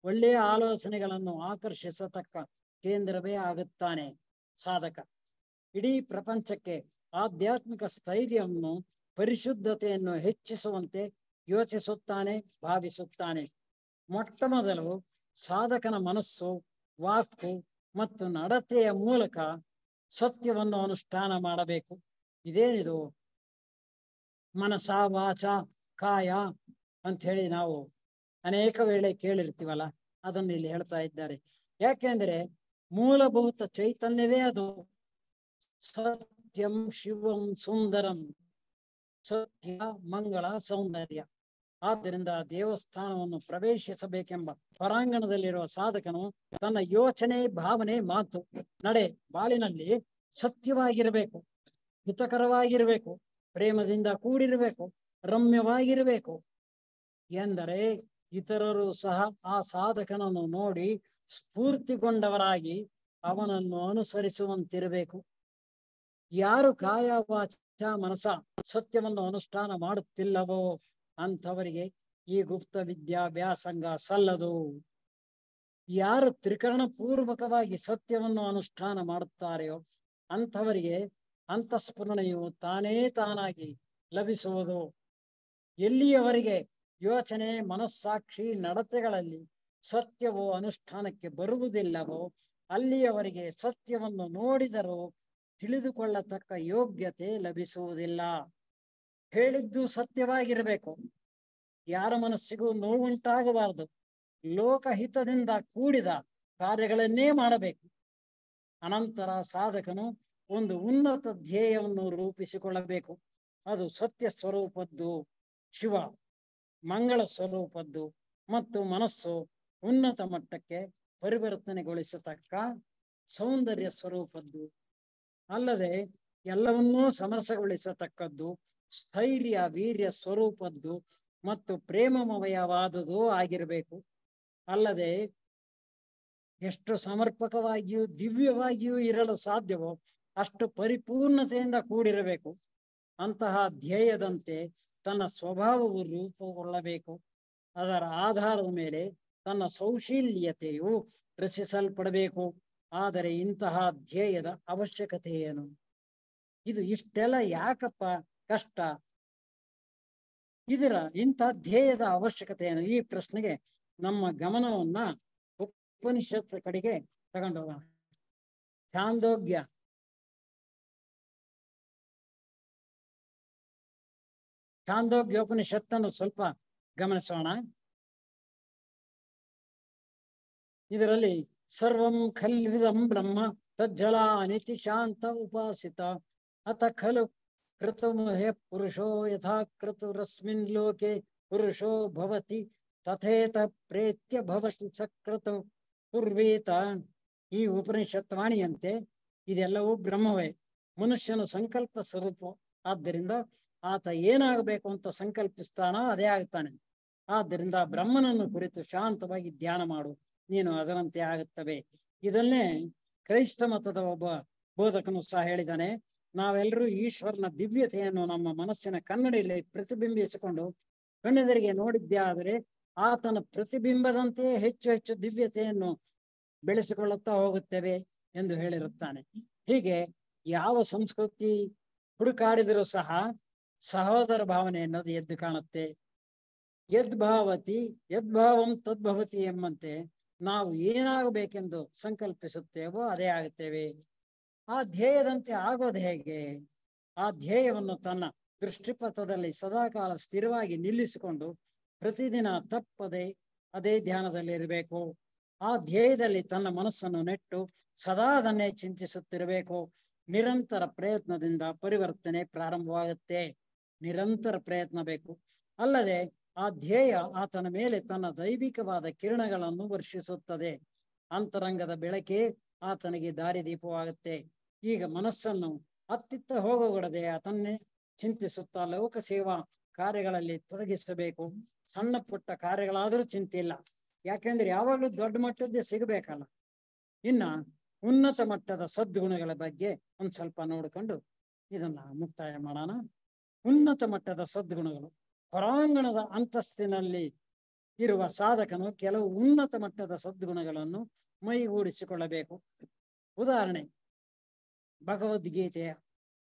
ಒಳ್ಳೆಯ ಆಲೋಚನೆಗಳನ್ನು ಆಕರ್ಷಿಸತಕ್ಕ ಕೇಂದ್ರವೇ ಆಗುತ್ತಾನೆ ಸಾಧಕ. ಇಡೀ ಪ್ರಪಂಚಕ್ಕೆ ಆಧ್ಯಾತ್ಮಿಕ ಸ್ಥೈರ್ಯವನ್ನು ಪರಿಶುದ್ಧತೆಯನ್ನು ಹೆಚ್ಚಿಸುವಂತೆ ಯೋಚಿಸುತ್ತಾನೆ, ಭಾವಿಸುತ್ತಾನೆ. ಮೊಟ್ಟ ಮೊದಲು ಸಾಧಕನ ಮನಸ್ಸು, ವಾಕು ಮತ್ತು ನಡತೆಯ ಮೂಲಕ ಸತ್ಯವನ್ನು ಅನುಷ್ಠಾನ ಮಾಡಬೇಕು. ಇದೇನಿದು ಮನಸ ವಾಚ ಕಾಯ ಅಂತ ಹೇಳಿ ನಾವು ಅನೇಕ ವೇಳೆ ಕೇಳಿರ್ತೀವಲ್ಲ, ಅದನ್ನು ಇಲ್ಲಿ ಹೇಳ್ತಾ ಇದ್ದಾರೆ. ಯಾಕೆಂದ್ರೆ ಮೂಲಭೂತ ಚೈತನ್ಯವೇ ಅದು. ಸತ್ಯಂ ಶಿವಂ ಸುಂದರಂ, ಸತ್ಯ ಮಂಗಳ ಸೌಂದರ್ಯ. ಆದ್ದರಿಂದ ದೇವಸ್ಥಾನವನ್ನು ಪ್ರವೇಶಿಸಬೇಕೆಂಬ ಹೊರಾಂಗಣದಲ್ಲಿರುವ ಸಾಧಕನು ತನ್ನ ಯೋಚನೆ, ಭಾವನೆ, ಮಾತು, ನಡೆ, ಬಾಳಿನಲ್ಲಿ ಸತ್ಯವಾಗಿರಬೇಕು, ಹಿತಕರವಾಗಿರಬೇಕು, ಪ್ರೇಮದಿಂದ ಕೂಡಿರಬೇಕು, ರಮ್ಯವಾಗಿರಬೇಕು. ಎಂದರೆ ಇತರರು ಸಹ ಆ ಸಾಧಕನನ್ನು ನೋಡಿ ಸ್ಫೂರ್ತಿಗೊಂಡವರಾಗಿ ಅವನನ್ನು ಅನುಸರಿಸುವಂತಿರಬೇಕು. ಯಾರು ಕಾಯ ವಾಚ ಮನಸ ಸತ್ಯವನ್ನು ಅನುಷ್ಠಾನ ಮಾಡುತ್ತಿಲ್ಲವೋ ಅಂಥವರಿಗೆ ಈ ಗುಪ್ತ ವಿದ್ಯಾಭ್ಯಾಸಂಗ ಸಲ್ಲದು. ಯಾರು ತ್ರಿಕರಣ ಪೂರ್ವಕವಾಗಿ ಸತ್ಯವನ್ನು ಅನುಷ್ಠಾನ ಮಾಡುತ್ತಾರೆಯೋ ಅಂಥವರಿಗೆ ಅಂತಃಸ್ಫುರಣೆಯು ತಾನೇ ತಾನಾಗಿ ಲಭಿಸುವುದು. ಎಲ್ಲಿಯವರೆಗೆ ಯೋಚನೆ, ಮನಸ್ಸಾಕ್ಷಿ, ನಡತೆಗಳಲ್ಲಿ ಸತ್ಯವು ಅನುಷ್ಠಾನಕ್ಕೆ ಬರುವುದಿಲ್ಲವೋ ಅಲ್ಲಿಯವರೆಗೆ ಸತ್ಯವನ್ನು ನೋಡಿದರೂ ತಿಳಿದುಕೊಳ್ಳತಕ್ಕ ಯೋಗ್ಯತೆ ಲಭಿಸುವುದಿಲ್ಲ. ಹೇಳಿದ್ದು ಸತ್ಯವಾಗಿರಬೇಕು, ಯಾರ ಮನಸ್ಸಿಗೂ ನೋವುಂಟಾಗಬಾರದು, ಲೋಕಹಿತದಿಂದ ಕೂಡಿದ ಕಾರ್ಯಗಳನ್ನೇ ಮಾಡಬೇಕು. ಅನಂತರ ಸಾಧಕನು ಒಂದು ಉನ್ನತ ಧ್ಯೇಯವನ್ನು ರೂಪಿಸಿಕೊಳ್ಳಬೇಕು. ಅದು ಸತ್ಯ ಸ್ವರೂಪದ್ದು, ಶಿವ ಮಂಗಳ ಸ್ವರೂಪದ್ದು ಮತ್ತು ಮನಸ್ಸು ಉನ್ನತ ಮಟ್ಟಕ್ಕೆ ಪರಿವರ್ತನೆಗೊಳಿಸತಕ್ಕ ಸೌಂದರ್ಯ ಸ್ವರೂಪದ್ದು. ಅಲ್ಲದೆ ಎಲ್ಲವನ್ನೂ ಸಮರಸಗೊಳಿಸತಕ್ಕದ್ದು, ಸ್ಥೈರ್ಯ ವೀರ್ಯ ಸ್ವರೂಪದ್ದು ಮತ್ತು ಪ್ರೇಮಮಯವಾದುದು ಆಗಿರಬೇಕು. ಅಲ್ಲದೆ ಎಷ್ಟು ಸಮರ್ಪಕವಾಗಿಯೂ ದಿವ್ಯವಾಗಿಯೂ ಇರಲು ಸಾಧ್ಯವೋ ಅಷ್ಟು ಪರಿಪೂರ್ಣತೆಯಿಂದ ಕೂಡಿರಬೇಕು. ಅಂತಹ ಧ್ಯೇಯದಂತೆ ತನ್ನ ಸ್ವಭಾವವು ರೂಪುಗೊಳ್ಳಬೇಕು. ಅದರ ಆಧಾರದ ಮೇಲೆ ತನ್ನ ಸೌಶೀಲ್ಯತೆಯು ರಚಿಸಲ್ಪಡಬೇಕು. ಆದರೆ ಇಂತಹ ಧ್ಯೇಯದ ಅವಶ್ಯಕತೆ ಏನು? ಇದು ಇಷ್ಟೆಲ್ಲ ಯಾಕಪ್ಪ ಕಷ್ಟ? ಇಂತಹ ಧ್ಯೇಯದ ಅವಶ್ಯಕತೆ ಏನು? ಈ ಪ್ರಶ್ನೆಗೆ ನಮ್ಮ ಗಮನವನ್ನ ಉಪನಿಷತ್ ಕಡೆಗೆ ತಗೊಂಡೋಗೋಣ. ಛಾಂದೋಗ್ಯೋಪನಿಷತ್ತನ್ನು ಸ್ವಲ್ಪ ಗಮನಿಸೋಣ. ಇದರಲ್ಲಿ ಸರ್ವಂ ಖಲ್ವಿದಂ ಬ್ರಹ್ಮ ತಜ್ಜಲಾನಿತಿ ಶಾಂತ ಉಪಾಸಿತ ಅಥ ಖಲು ಕೃತಮುಹೆ ಪುರುಷೋ ಯಥಾ ಕ್ರತುರಸ್ಮಿನ್ ಲೋಕೆ ಪುರುಷೋ ಭವತಿ ತಥೇತ ಪ್ರೇತ್ಯ ಭವತಿ ಸಕೃತ ಪೂರ್ವೇತ. ಈ ಉಪನಿಷತ್ ವಾಣಿಯಂತೆ ಇದೆಲ್ಲವೂ ಬ್ರಹ್ಮವೇ, ಮನುಷ್ಯನ ಸಂಕಲ್ಪ ಸ್ವರೂಪ. ಆದ್ದರಿಂದ ಆತ ಏನಾಗಬೇಕು ಅಂತ ಸಂಕಲ್ಪಿಸ್ತಾನೋ ಅದೇ ಆಗ್ತಾನೆ. ಆದ್ದರಿಂದ ಬ್ರಹ್ಮನನ್ನು ಕುರಿತು ಶಾಂತವಾಗಿ ಧ್ಯಾನ ಮಾಡು, ನೀನು ಅದರಂತೆ ಆಗುತ್ತವೆ. ಇದನ್ನೇ ಕ್ರೈಸ್ತ ಮತದ ಒಬ್ಬ ಬೋಧಕನು ಸಹ ಹೇಳಿದ್ದಾನೆ. ನಾವೆಲ್ಲರೂ ಈಶ್ವರನ ದಿವ್ಯತೆಯನ್ನು ನಮ್ಮ ಮನಸ್ಸಿನ ಕನ್ನಡಿಯಲ್ಲಿ ಪ್ರತಿಬಿಂಬಿಸಿಕೊಂಡು ಕಣ್ಣೆದುರಿಗೆ ನೋಡಿದ್ದೇ ಆದರೆ ಆತನ ಪ್ರತಿಬಿಂಬದಂತೆಯೇ ಹೆಚ್ಚು ಹೆಚ್ಚು ದಿವ್ಯತೆಯನ್ನು ಬೆಳೆಸಿಕೊಳ್ಳುತ್ತಾ ಹೋಗುತ್ತೇವೆ ಎಂದು ಹೇಳಿರುತ್ತಾನೆ. ಹೀಗೆ ಯಾವ ಸಂಸ್ಕೃತಿ ಹುಡುಕಾಡಿದರೂ ಸಹ ಸಹೋದರ ಭಾವನೆ ಅನ್ನೋದು ಎದ್ದು ಕಾಣುತ್ತೆ. ಯದ್ಭಾವಂ ತದ್ಭವತಿ ಎಂಬಂತೆ ನಾವು ಏನಾಗಬೇಕೆಂದು ಸಂಕಲ್ಪಿಸುತ್ತೇವೋ ಅದೇ ಆಗುತ್ತೇವೆ. ಆ ಧ್ಯೇಯದಂತೆ ಆಗೋದು ಹೇಗೆ? ಆ ಧ್ಯೇಯವನ್ನು ತನ್ನ ದೃಷ್ಟಿಪಥದಲ್ಲಿ ಸದಾಕಾಲ ಸ್ಥಿರವಾಗಿ ನಿಲ್ಲಿಸಿಕೊಂಡು ಪ್ರತಿದಿನ ತಪ್ಪದೆ ಅದೇ ಧ್ಯಾನದಲ್ಲಿ ಇರಬೇಕು. ಆ ಧ್ಯೇಯದಲ್ಲಿ ತನ್ನ ಮನಸ್ಸನ್ನು ನೆಟ್ಟು ಸದಾ ಅದನ್ನೇ ಚಿಂತಿಸುತ್ತಿರಬೇಕು. ನಿರಂತರ ಪ್ರಯತ್ನದಿಂದ ಪರಿವರ್ತನೆ ಪ್ರಾರಂಭವಾಗುತ್ತೆ. ನಿರಂತರ ಪ್ರಯತ್ನ ಬೇಕು. ಅಲ್ಲದೆ ಆ ಧ್ಯೇಯ ಆತನ ಮೇಲೆ ತನ್ನ ದೈವಿಕವಾದ ಕಿರಣಗಳನ್ನು ವರ್ಷಿಸುತ್ತದೆ. ಅಂತರಂಗದ ಬೆಳಕೆ ಆತನಿಗೆ ದಾರಿದೀಪವಾಗುತ್ತೆ. ಈಗ ಮನಸ್ಸನ್ನು ಅತ್ತಿತ್ತ ಹೋಗಗೊಡದೆ ಆತನ್ನೇ ಚಿಂತಿಸುತ್ತಾ ಲೋಕ ಸೇವಾ ಕಾರ್ಯಗಳಲ್ಲಿ ತೊಡಗಿಸಬೇಕು. ಸಣ್ಣ ಪುಟ್ಟ ಕಾರ್ಯಗಳಾದರೂ ಚಿಂತೆ ಇಲ್ಲ, ಯಾಕೆಂದ್ರೆ ಯಾವಾಗಲೂ ದೊಡ್ಡ ಮಟ್ಟದ್ದೇ ಸಿಗಬೇಕಲ್ಲ. ಇನ್ನ ಉನ್ನತ ಮಟ್ಟದ ಸದ್ಗುಣಗಳ ಬಗ್ಗೆ ಒಂದ್ ಸ್ವಲ್ಪ ನೋಡಿಕೊಂಡು ಇದನ್ನ ಮುಕ್ತಾಯ ಮಾಡೋಣ. ಉನ್ನತ ಮಟ್ಟದ ಸದ್ಗುಣಗಳು. ಹೊರಾಂಗಣದ ಅಂತಸ್ತಿನಲ್ಲಿ ಇರುವ ಸಾಧಕನು ಕೆಲವು ಉನ್ನತ ಮಟ್ಟದ ಸದ್ಗುಣಗಳನ್ನು ಮೈಗೂಡಿಸಿಕೊಳ್ಳಬೇಕು. ಉದಾಹರಣೆ, ಭಗವದ್ಗೀತೆಯ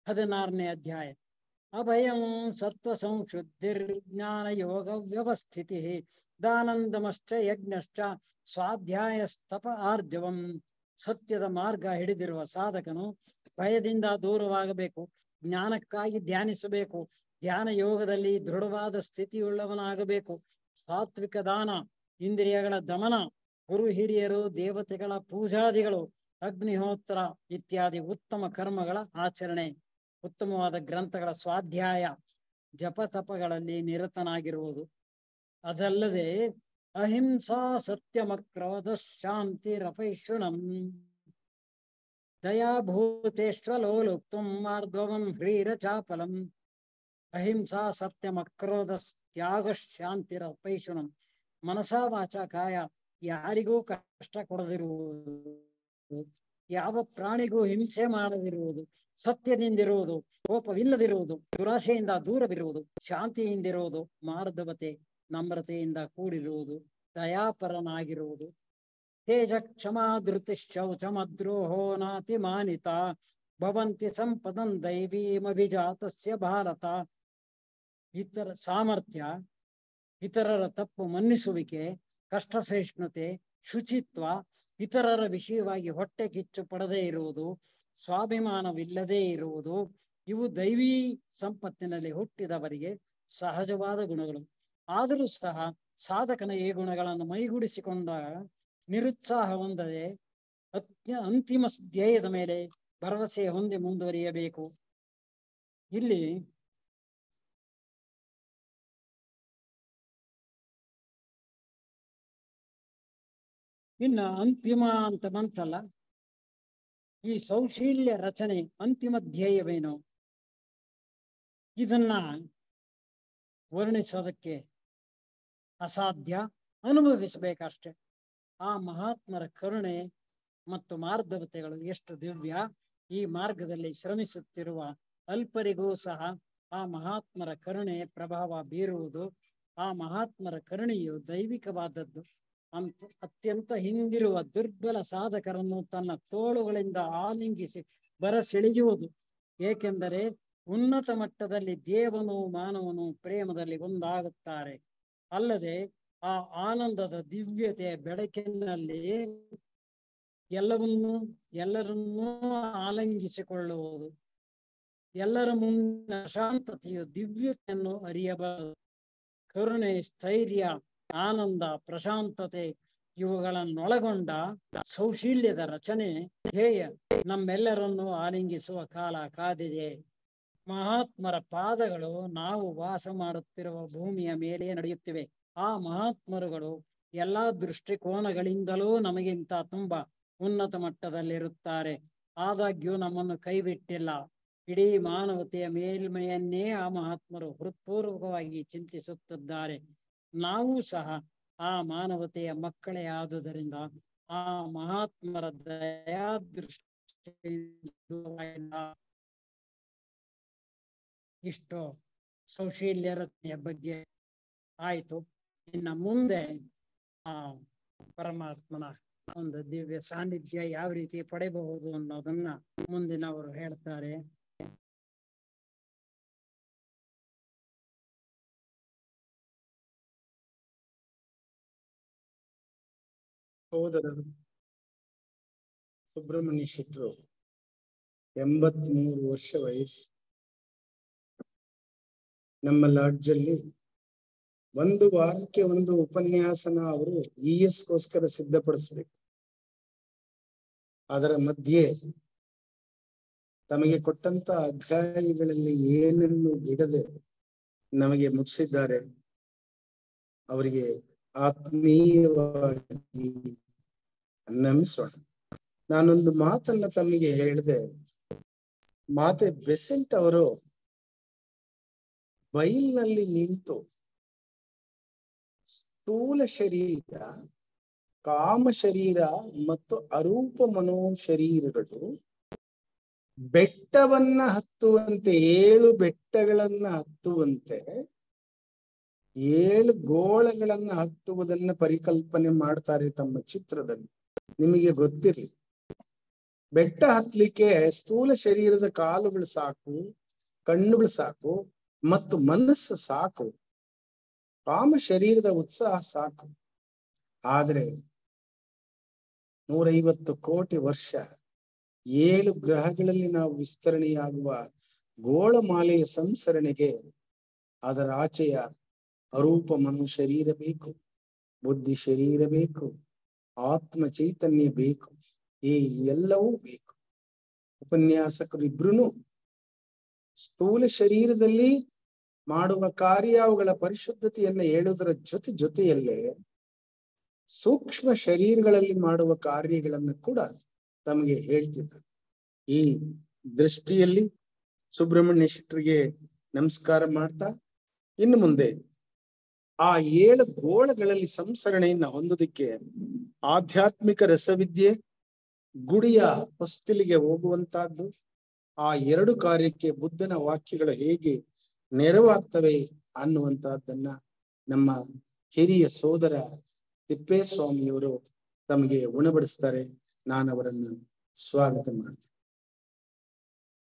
16ನೇ ಅಧ್ಯಾಯ. ಅಭಯಂ ಸತ್ವ ಸಂಶುದ್ಧಿರ್ ಜ್ಞಾನ ಯೋಗ ವ್ಯವಸ್ಥಿತಿ ದಾನಂದಮಶ್ಚ ಯಜ್ಞಶ್ಚ ಸ್ವಾಧ್ಯಾಯಸ್ತಪ ಆರ್ಜವಂ. ಸತ್ಯದ ಮಾರ್ಗ ಹಿಡಿದಿರುವ ಸಾಧಕನು ಭಯದಿಂದ ದೂರವಾಗಬೇಕು, ಜ್ಞಾನಕ್ಕಾಗಿ ಧ್ಯಾನಿಸಬೇಕು, ಧ್ಯಾನ ಯೋಗದಲ್ಲಿ ದೃಢವಾದ ಸ್ಥಿತಿಯುಳ್ಳವನಾಗಬೇಕು. ಸಾತ್ವಿಕ ದಾನ, ಇಂದ್ರಿಯಗಳ ದಮನ, ಗುರು ಹಿರಿಯರು, ದೇವತೆಗಳ ಪೂಜಾದಿಗಳು, ಅಗ್ನಿಹೋತ್ರ ಇತ್ಯಾದಿ ಉತ್ತಮ ಕರ್ಮಗಳ ಆಚರಣೆ, ಉತ್ತಮವಾದ ಗ್ರಂಥಗಳ ಸ್ವಾಧ್ಯಾಯ, ಜಪತಪಗಳಲ್ಲಿ ನಿರತನಾಗಿರುವುದು. ಅದಲ್ಲದೆ ಅಹಿಂಸಾ ಸತ್ಯಮಕ್ರೋಧ ಶಾಂತಿರಪೈಶುನಂ ದಯಾಭೂತೇಶ್ವಲೋಲುಪ್ತಂ ಮಾರ್ಧ್ವಂ ಹ್ರೀರಚಾಪಲಂ. ಅಹಿಂಸಾ ಸತ್ಯಮಕ್ರೋಧ ತ್ಯಾಗ ಶಾಂತಿರಪೈಶುನಂ. ಮನಸ ವಾಚ ಕಾಯ ಯಾರಿಗೂ ಕಷ್ಟ ಕೊಡದಿರುವುದು, ಯಾವ ಪ್ರಾಣಿಗೂ ಹಿಂಸೆ ಮಾಡದಿರುವುದು, ಸತ್ಯದಿಂದಿರುವುದು, ಕೋಪವಿಲ್ಲದಿರುವುದು, ದುರಾಶೆಯಿಂದ ದೂರವಿರುವುದು, ಶಾಂತಿಯಿಂದಿರುವುದು, ಮಾರ್ಧವತೆ ನಮ್ರತೆಯಿಂದ ಕೂಡಿರುವುದು, ದಯಾಪರನಾಗಿರುವುದು. ತೇಜ ಕ್ಷಮಾ ಧೃತಿ ಶೌಚಮದ್ರೋಹೋ ನಾತಿ ಮಾನಿತ ಭವಂತಿ ಸಂಪದಂ ದೈವೀಮಭಿಜಾತಸ್ಯ ಭಾರತ. ಇತರ ಸಾಮರ್ಥ್ಯ, ಇತರರ ತಪ್ಪು ಮನ್ನಿಸುವಿಕೆ, ಕಷ್ಟ ಸಹಿಷ್ಣುತೆ, ಶುಚಿತ್ವ, ಇತರರ ವಿಷಯವಾಗಿ ಹೊಟ್ಟೆ ಕಿಚ್ಚು ಪಡದೇ ಇರುವುದು, ಸ್ವಾಭಿಮಾನವಿಲ್ಲದೇ ಇರುವುದು, ಇವು ದೈವೀ ಸಂಪತ್ತಿನಲ್ಲಿ ಹುಟ್ಟಿದವರಿಗೆ ಸಹಜವಾದ ಗುಣಗಳು. ಆದರೂ ಸಹ ಸಾಧಕನ ಈ ಗುಣಗಳನ್ನು ಮೈಗೂಡಿಸಿಕೊಂಡಾಗ ನಿರುತ್ಸಾಹ ಹೊಂದದೆ ಅಂತಿಮ ಧ್ಯೇಯದ ಮೇಲೆ ಭರವಸೆ ಹೊಂದಿ ಮುಂದುವರಿಯಬೇಕು. ಇಲ್ಲಿ ಇನ್ನ ಅಂತಿಮ ಅಂತ ಬಂತಲ್ಲ, ಈ ಸೌಶೀಲ್ಯ ರಚನೆ ಅಂತಿಮ ಧ್ಯೇಯವೇನು? ಇದನ್ನ ವರ್ಣಿಸೋದಕ್ಕೆ ಅಸಾಧ್ಯ, ಅನುಭವಿಸಬೇಕಷ್ಟೆ. ಆ ಮಹಾತ್ಮರ ಕರುಣೆ ಮತ್ತು ಮಾರ್ಧವತೆಗಳು ಎಷ್ಟು ದಿವ್ಯ. ಈ ಮಾರ್ಗದಲ್ಲಿ ಶ್ರಮಿಸುತ್ತಿರುವ ಅಲ್ಪರಿಗೂ ಸಹ ಆ ಮಹಾತ್ಮರ ಕರುಣೆ ಪ್ರಭಾವ ಬೀರುವುದು. ಆ ಮಹಾತ್ಮರ ಕರುಣೆಯು ದೈವಿಕವಾದದ್ದು. ಅತ್ಯಂತ ಹಿಂದಿರುವ ದುರ್ಬಲ ಸಾಧಕರನ್ನು ತನ್ನ ತೋಳುಗಳಿಂದ ಆಲಿಂಗಿಸಿ ಬರಸೆಳೆಯುವುದು. ಏಕೆಂದರೆ ಉನ್ನತ ಮಟ್ಟದಲ್ಲಿ ದೇವನು ಮಾನವನು ಪ್ರೇಮದಲ್ಲಿ ಒಂದಾಗುತ್ತಾರೆ. ಅಲ್ಲದೆ ಆ ಆನಂದದ ದಿವ್ಯತೆಯ ಬೆಳಕಿನಲ್ಲಿ ಎಲ್ಲರನ್ನೂ ಆಲಂಗಿಸಿಕೊಳ್ಳುವುದು. ಎಲ್ಲರ ಮುಂದೆ ಶಾಂತತೆಯು ದಿವ್ಯತೆಯನ್ನು ಅರಿಯಬಾರದು. ಕರುಣೆ, ಸ್ಥೈರ್ಯ, ಆನಂದ, ಪ್ರಶಾಂತತೆ ಇವುಗಳನ್ನೊಳಗೊಂಡ ಸೌಶೀಲ್ಯದ ರಚನೆ ಧ್ಯೇಯ ನಮ್ಮೆಲ್ಲರನ್ನು ಆಲಿಂಗಿಸುವ ಕಾಲ ಕಾದಿದೆ. ಮಹಾತ್ಮರ ಪಾದಗಳು ನಾವು ವಾಸ ಮಾಡುತ್ತಿರುವ ಭೂಮಿಯ ಮೇಲೆ ನಡೆಯುತ್ತಿವೆ. ಆ ಮಹಾತ್ಮರುಗಳು ಎಲ್ಲಾ ದೃಷ್ಟಿಕೋನಗಳಿಂದಲೂ ನಮಗಿಂತ ತುಂಬಾ ಉನ್ನತ ಮಟ್ಟದಲ್ಲಿರುತ್ತಾರೆ. ಆದಾಗ್ಯೂ ನಮ್ಮನ್ನು ಕೈಬಿಟ್ಟಿಲ್ಲ. ಇಡೀ ಮಾನವತೆಯ ಮೇಲ್ಮೆಯನ್ನೇ ಆ ಮಹಾತ್ಮರು ಹೃತ್ಪೂರ್ವಕವಾಗಿ ಚಿಂತಿಸುತ್ತಿದ್ದಾರೆ. ನಾವು ಸಹ ಆ ಮಾನವತೆಯ ಮಕ್ಕಳೇ ಆದುದರಿಂದ ಆ ಮಹಾತ್ಮರ ದಯಾದೃಷ್ಟಿ ಇಷ್ಟು ಸೌಶೀಲ್ಯ ರಚನೆಯ ಬಗ್ಗೆ ಆಯ್ತು. ಇನ್ನ ಮುಂದೆ ಆ ಪರಮಾತ್ಮನ ಒಂದು ದಿವ್ಯ ಸಾನ್ನಿಧ್ಯ ಯಾವ ರೀತಿ ಪಡೆಯಬಹುದು ಅನ್ನೋದನ್ನ ಮುಂದಿನವರು ಹೇಳ್ತಾರೆ. ಸೋದರರು ಸುಬ್ರಹ್ಮಣ್ಯ ಶೆಟ್ಟರು 83 ವರ್ಷ ವಯಸ್ಸು. ನಮ್ಮ ಲಾಡ್ಜಲ್ಲಿ ಒಂದು ವಾರಕ್ಕೆ ಒಂದು ಉಪನ್ಯಾಸನ ಅವರು ESಗೋಸ್ಕರ ಸಿದ್ಧಪಡಿಸ್ಬೇಕು. ಅದರ ಮಧ್ಯೆ ತಮಗೆ ಕೊಟ್ಟಂತ ಅಧ್ಯಾಯಗಳಲ್ಲಿ ಏನನ್ನು ಬಿಡದೆ ನಮಗೆ ಮುಗಿಸಿದ್ದಾರೆ. ಅವರಿಗೆ ಆತ್ಮೀಯವಾಗಿ ನಮಿಸೋಣ. ನಾನೊಂದು ಮಾತನ್ನ ತಮಗೆ ಹೇಳಿದೆ. ಮಾತೆ ಬೆಸೆಂಟ್ ಅವರು ಬೈಲ್ನಲ್ಲಿ ನಿಂತು ಸ್ಥೂಲ ಶರೀರ, ಕಾಮ ಶರೀರ ಮತ್ತು ಅರೂಪ ಮನೋ ಶರೀರಗಳು ಬೆಟ್ಟವನ್ನ ಹತ್ತುವಂತೆ, 7 ಬೆಟ್ಟಗಳನ್ನ ಹತ್ತುವಂತೆ, 7 ಗೋಳಗಳನ್ನ ಹತ್ತುವುದನ್ನ ಪರಿಕಲ್ಪನೆ ಮಾಡ್ತಾರೆ ತಮ್ಮ ಚಿತ್ರದಲ್ಲಿ. ನಿಮಗೆ ಗೊತ್ತಿರ್ಲಿ, ಬೆಟ್ಟ ಹತ್ತಲಿಕ್ಕೆ ಸ್ಥೂಲ ಶರೀರದ ಕಾಲುಗಳು ಸಾಕು, ಕಣ್ಣುಗಳು ಸಾಕು ಮತ್ತು ಮನಸ್ಸು ಸಾಕು, ಕಾಮ ಶರೀರದ ಉತ್ಸಾಹ ಸಾಕು. ಆದ್ರೆ 150 ಕೋಟಿ ವರ್ಷ 7 ಗ್ರಹಗಳಲ್ಲಿ ನಾವು ವಿಸ್ತರಣೆಯಾಗುವ ಗೋಳಮಾಲೆಯ ಸಂಸರಣೆಗೆ ಅದರ ಆಚೆಯ ಅರೂಪ ಮನು ಶರೀರ ಬೇಕು, ಬುದ್ಧಿ ಶರೀರ ಬೇಕು, ಆತ್ಮ ಚೈತನ್ಯ ಬೇಕು, ಈ ಎಲ್ಲವೂ ಬೇಕು. ಉಪನ್ಯಾಸಕರು ಇಬ್ರು ಸ್ಥೂಲ ಶರೀರದಲ್ಲಿ ಮಾಡುವ ಕಾರ್ಯ, ಅವುಗಳ ಪರಿಶುದ್ಧತೆಯನ್ನ ಹೇಳುವುದರ ಜೊತೆಯಲ್ಲೇ ಸೂಕ್ಷ್ಮ ಶರೀರಗಳಲ್ಲಿ ಮಾಡುವ ಕಾರ್ಯಗಳನ್ನು ಕೂಡ ತಮಗೆ ಹೇಳ್ತಿದ್ದಾರೆ. ಈ ದೃಷ್ಟಿಯಲ್ಲಿ ಸುಬ್ರಹ್ಮಣ್ಯ ಶೆಟ್ಟರಿಗೆ ನಮಸ್ಕಾರ ಮಾಡ್ತಾ, ಇನ್ನು ಮುಂದೆ ಆ 7 ಗೋಳಗಳಲ್ಲಿ ಸಂಸರಣೆಯನ್ನ ಹೊಂದೋದಕ್ಕೆ ಆಧ್ಯಾತ್ಮಿಕ ರಸವಿದ್ಯೆ, ಗುಡಿಯ ಹೊಸ್ತಿಲಿಗೆ ಹೋಗುವಂತಹದ್ದು, ಆ 2 ಕಾರ್ಯಕ್ಕೆ ಬುದ್ಧನ ವಾಕ್ಯಗಳು ಹೇಗೆ ನೆರವಾಗ್ತವೆ ಅನ್ನುವಂತಹದ್ದನ್ನ ನಮ್ಮ ಹಿರಿಯ ಸೋದರ ತಿಪ್ಪೇಸ್ವಾಮಿಯವರು ತಮಗೆ ಉಣಬಡಿಸ್ತಾರೆ. ನಾನು ಅವರನ್ನು ಸ್ವಾಗತ ಮಾಡ್ತೇನೆ.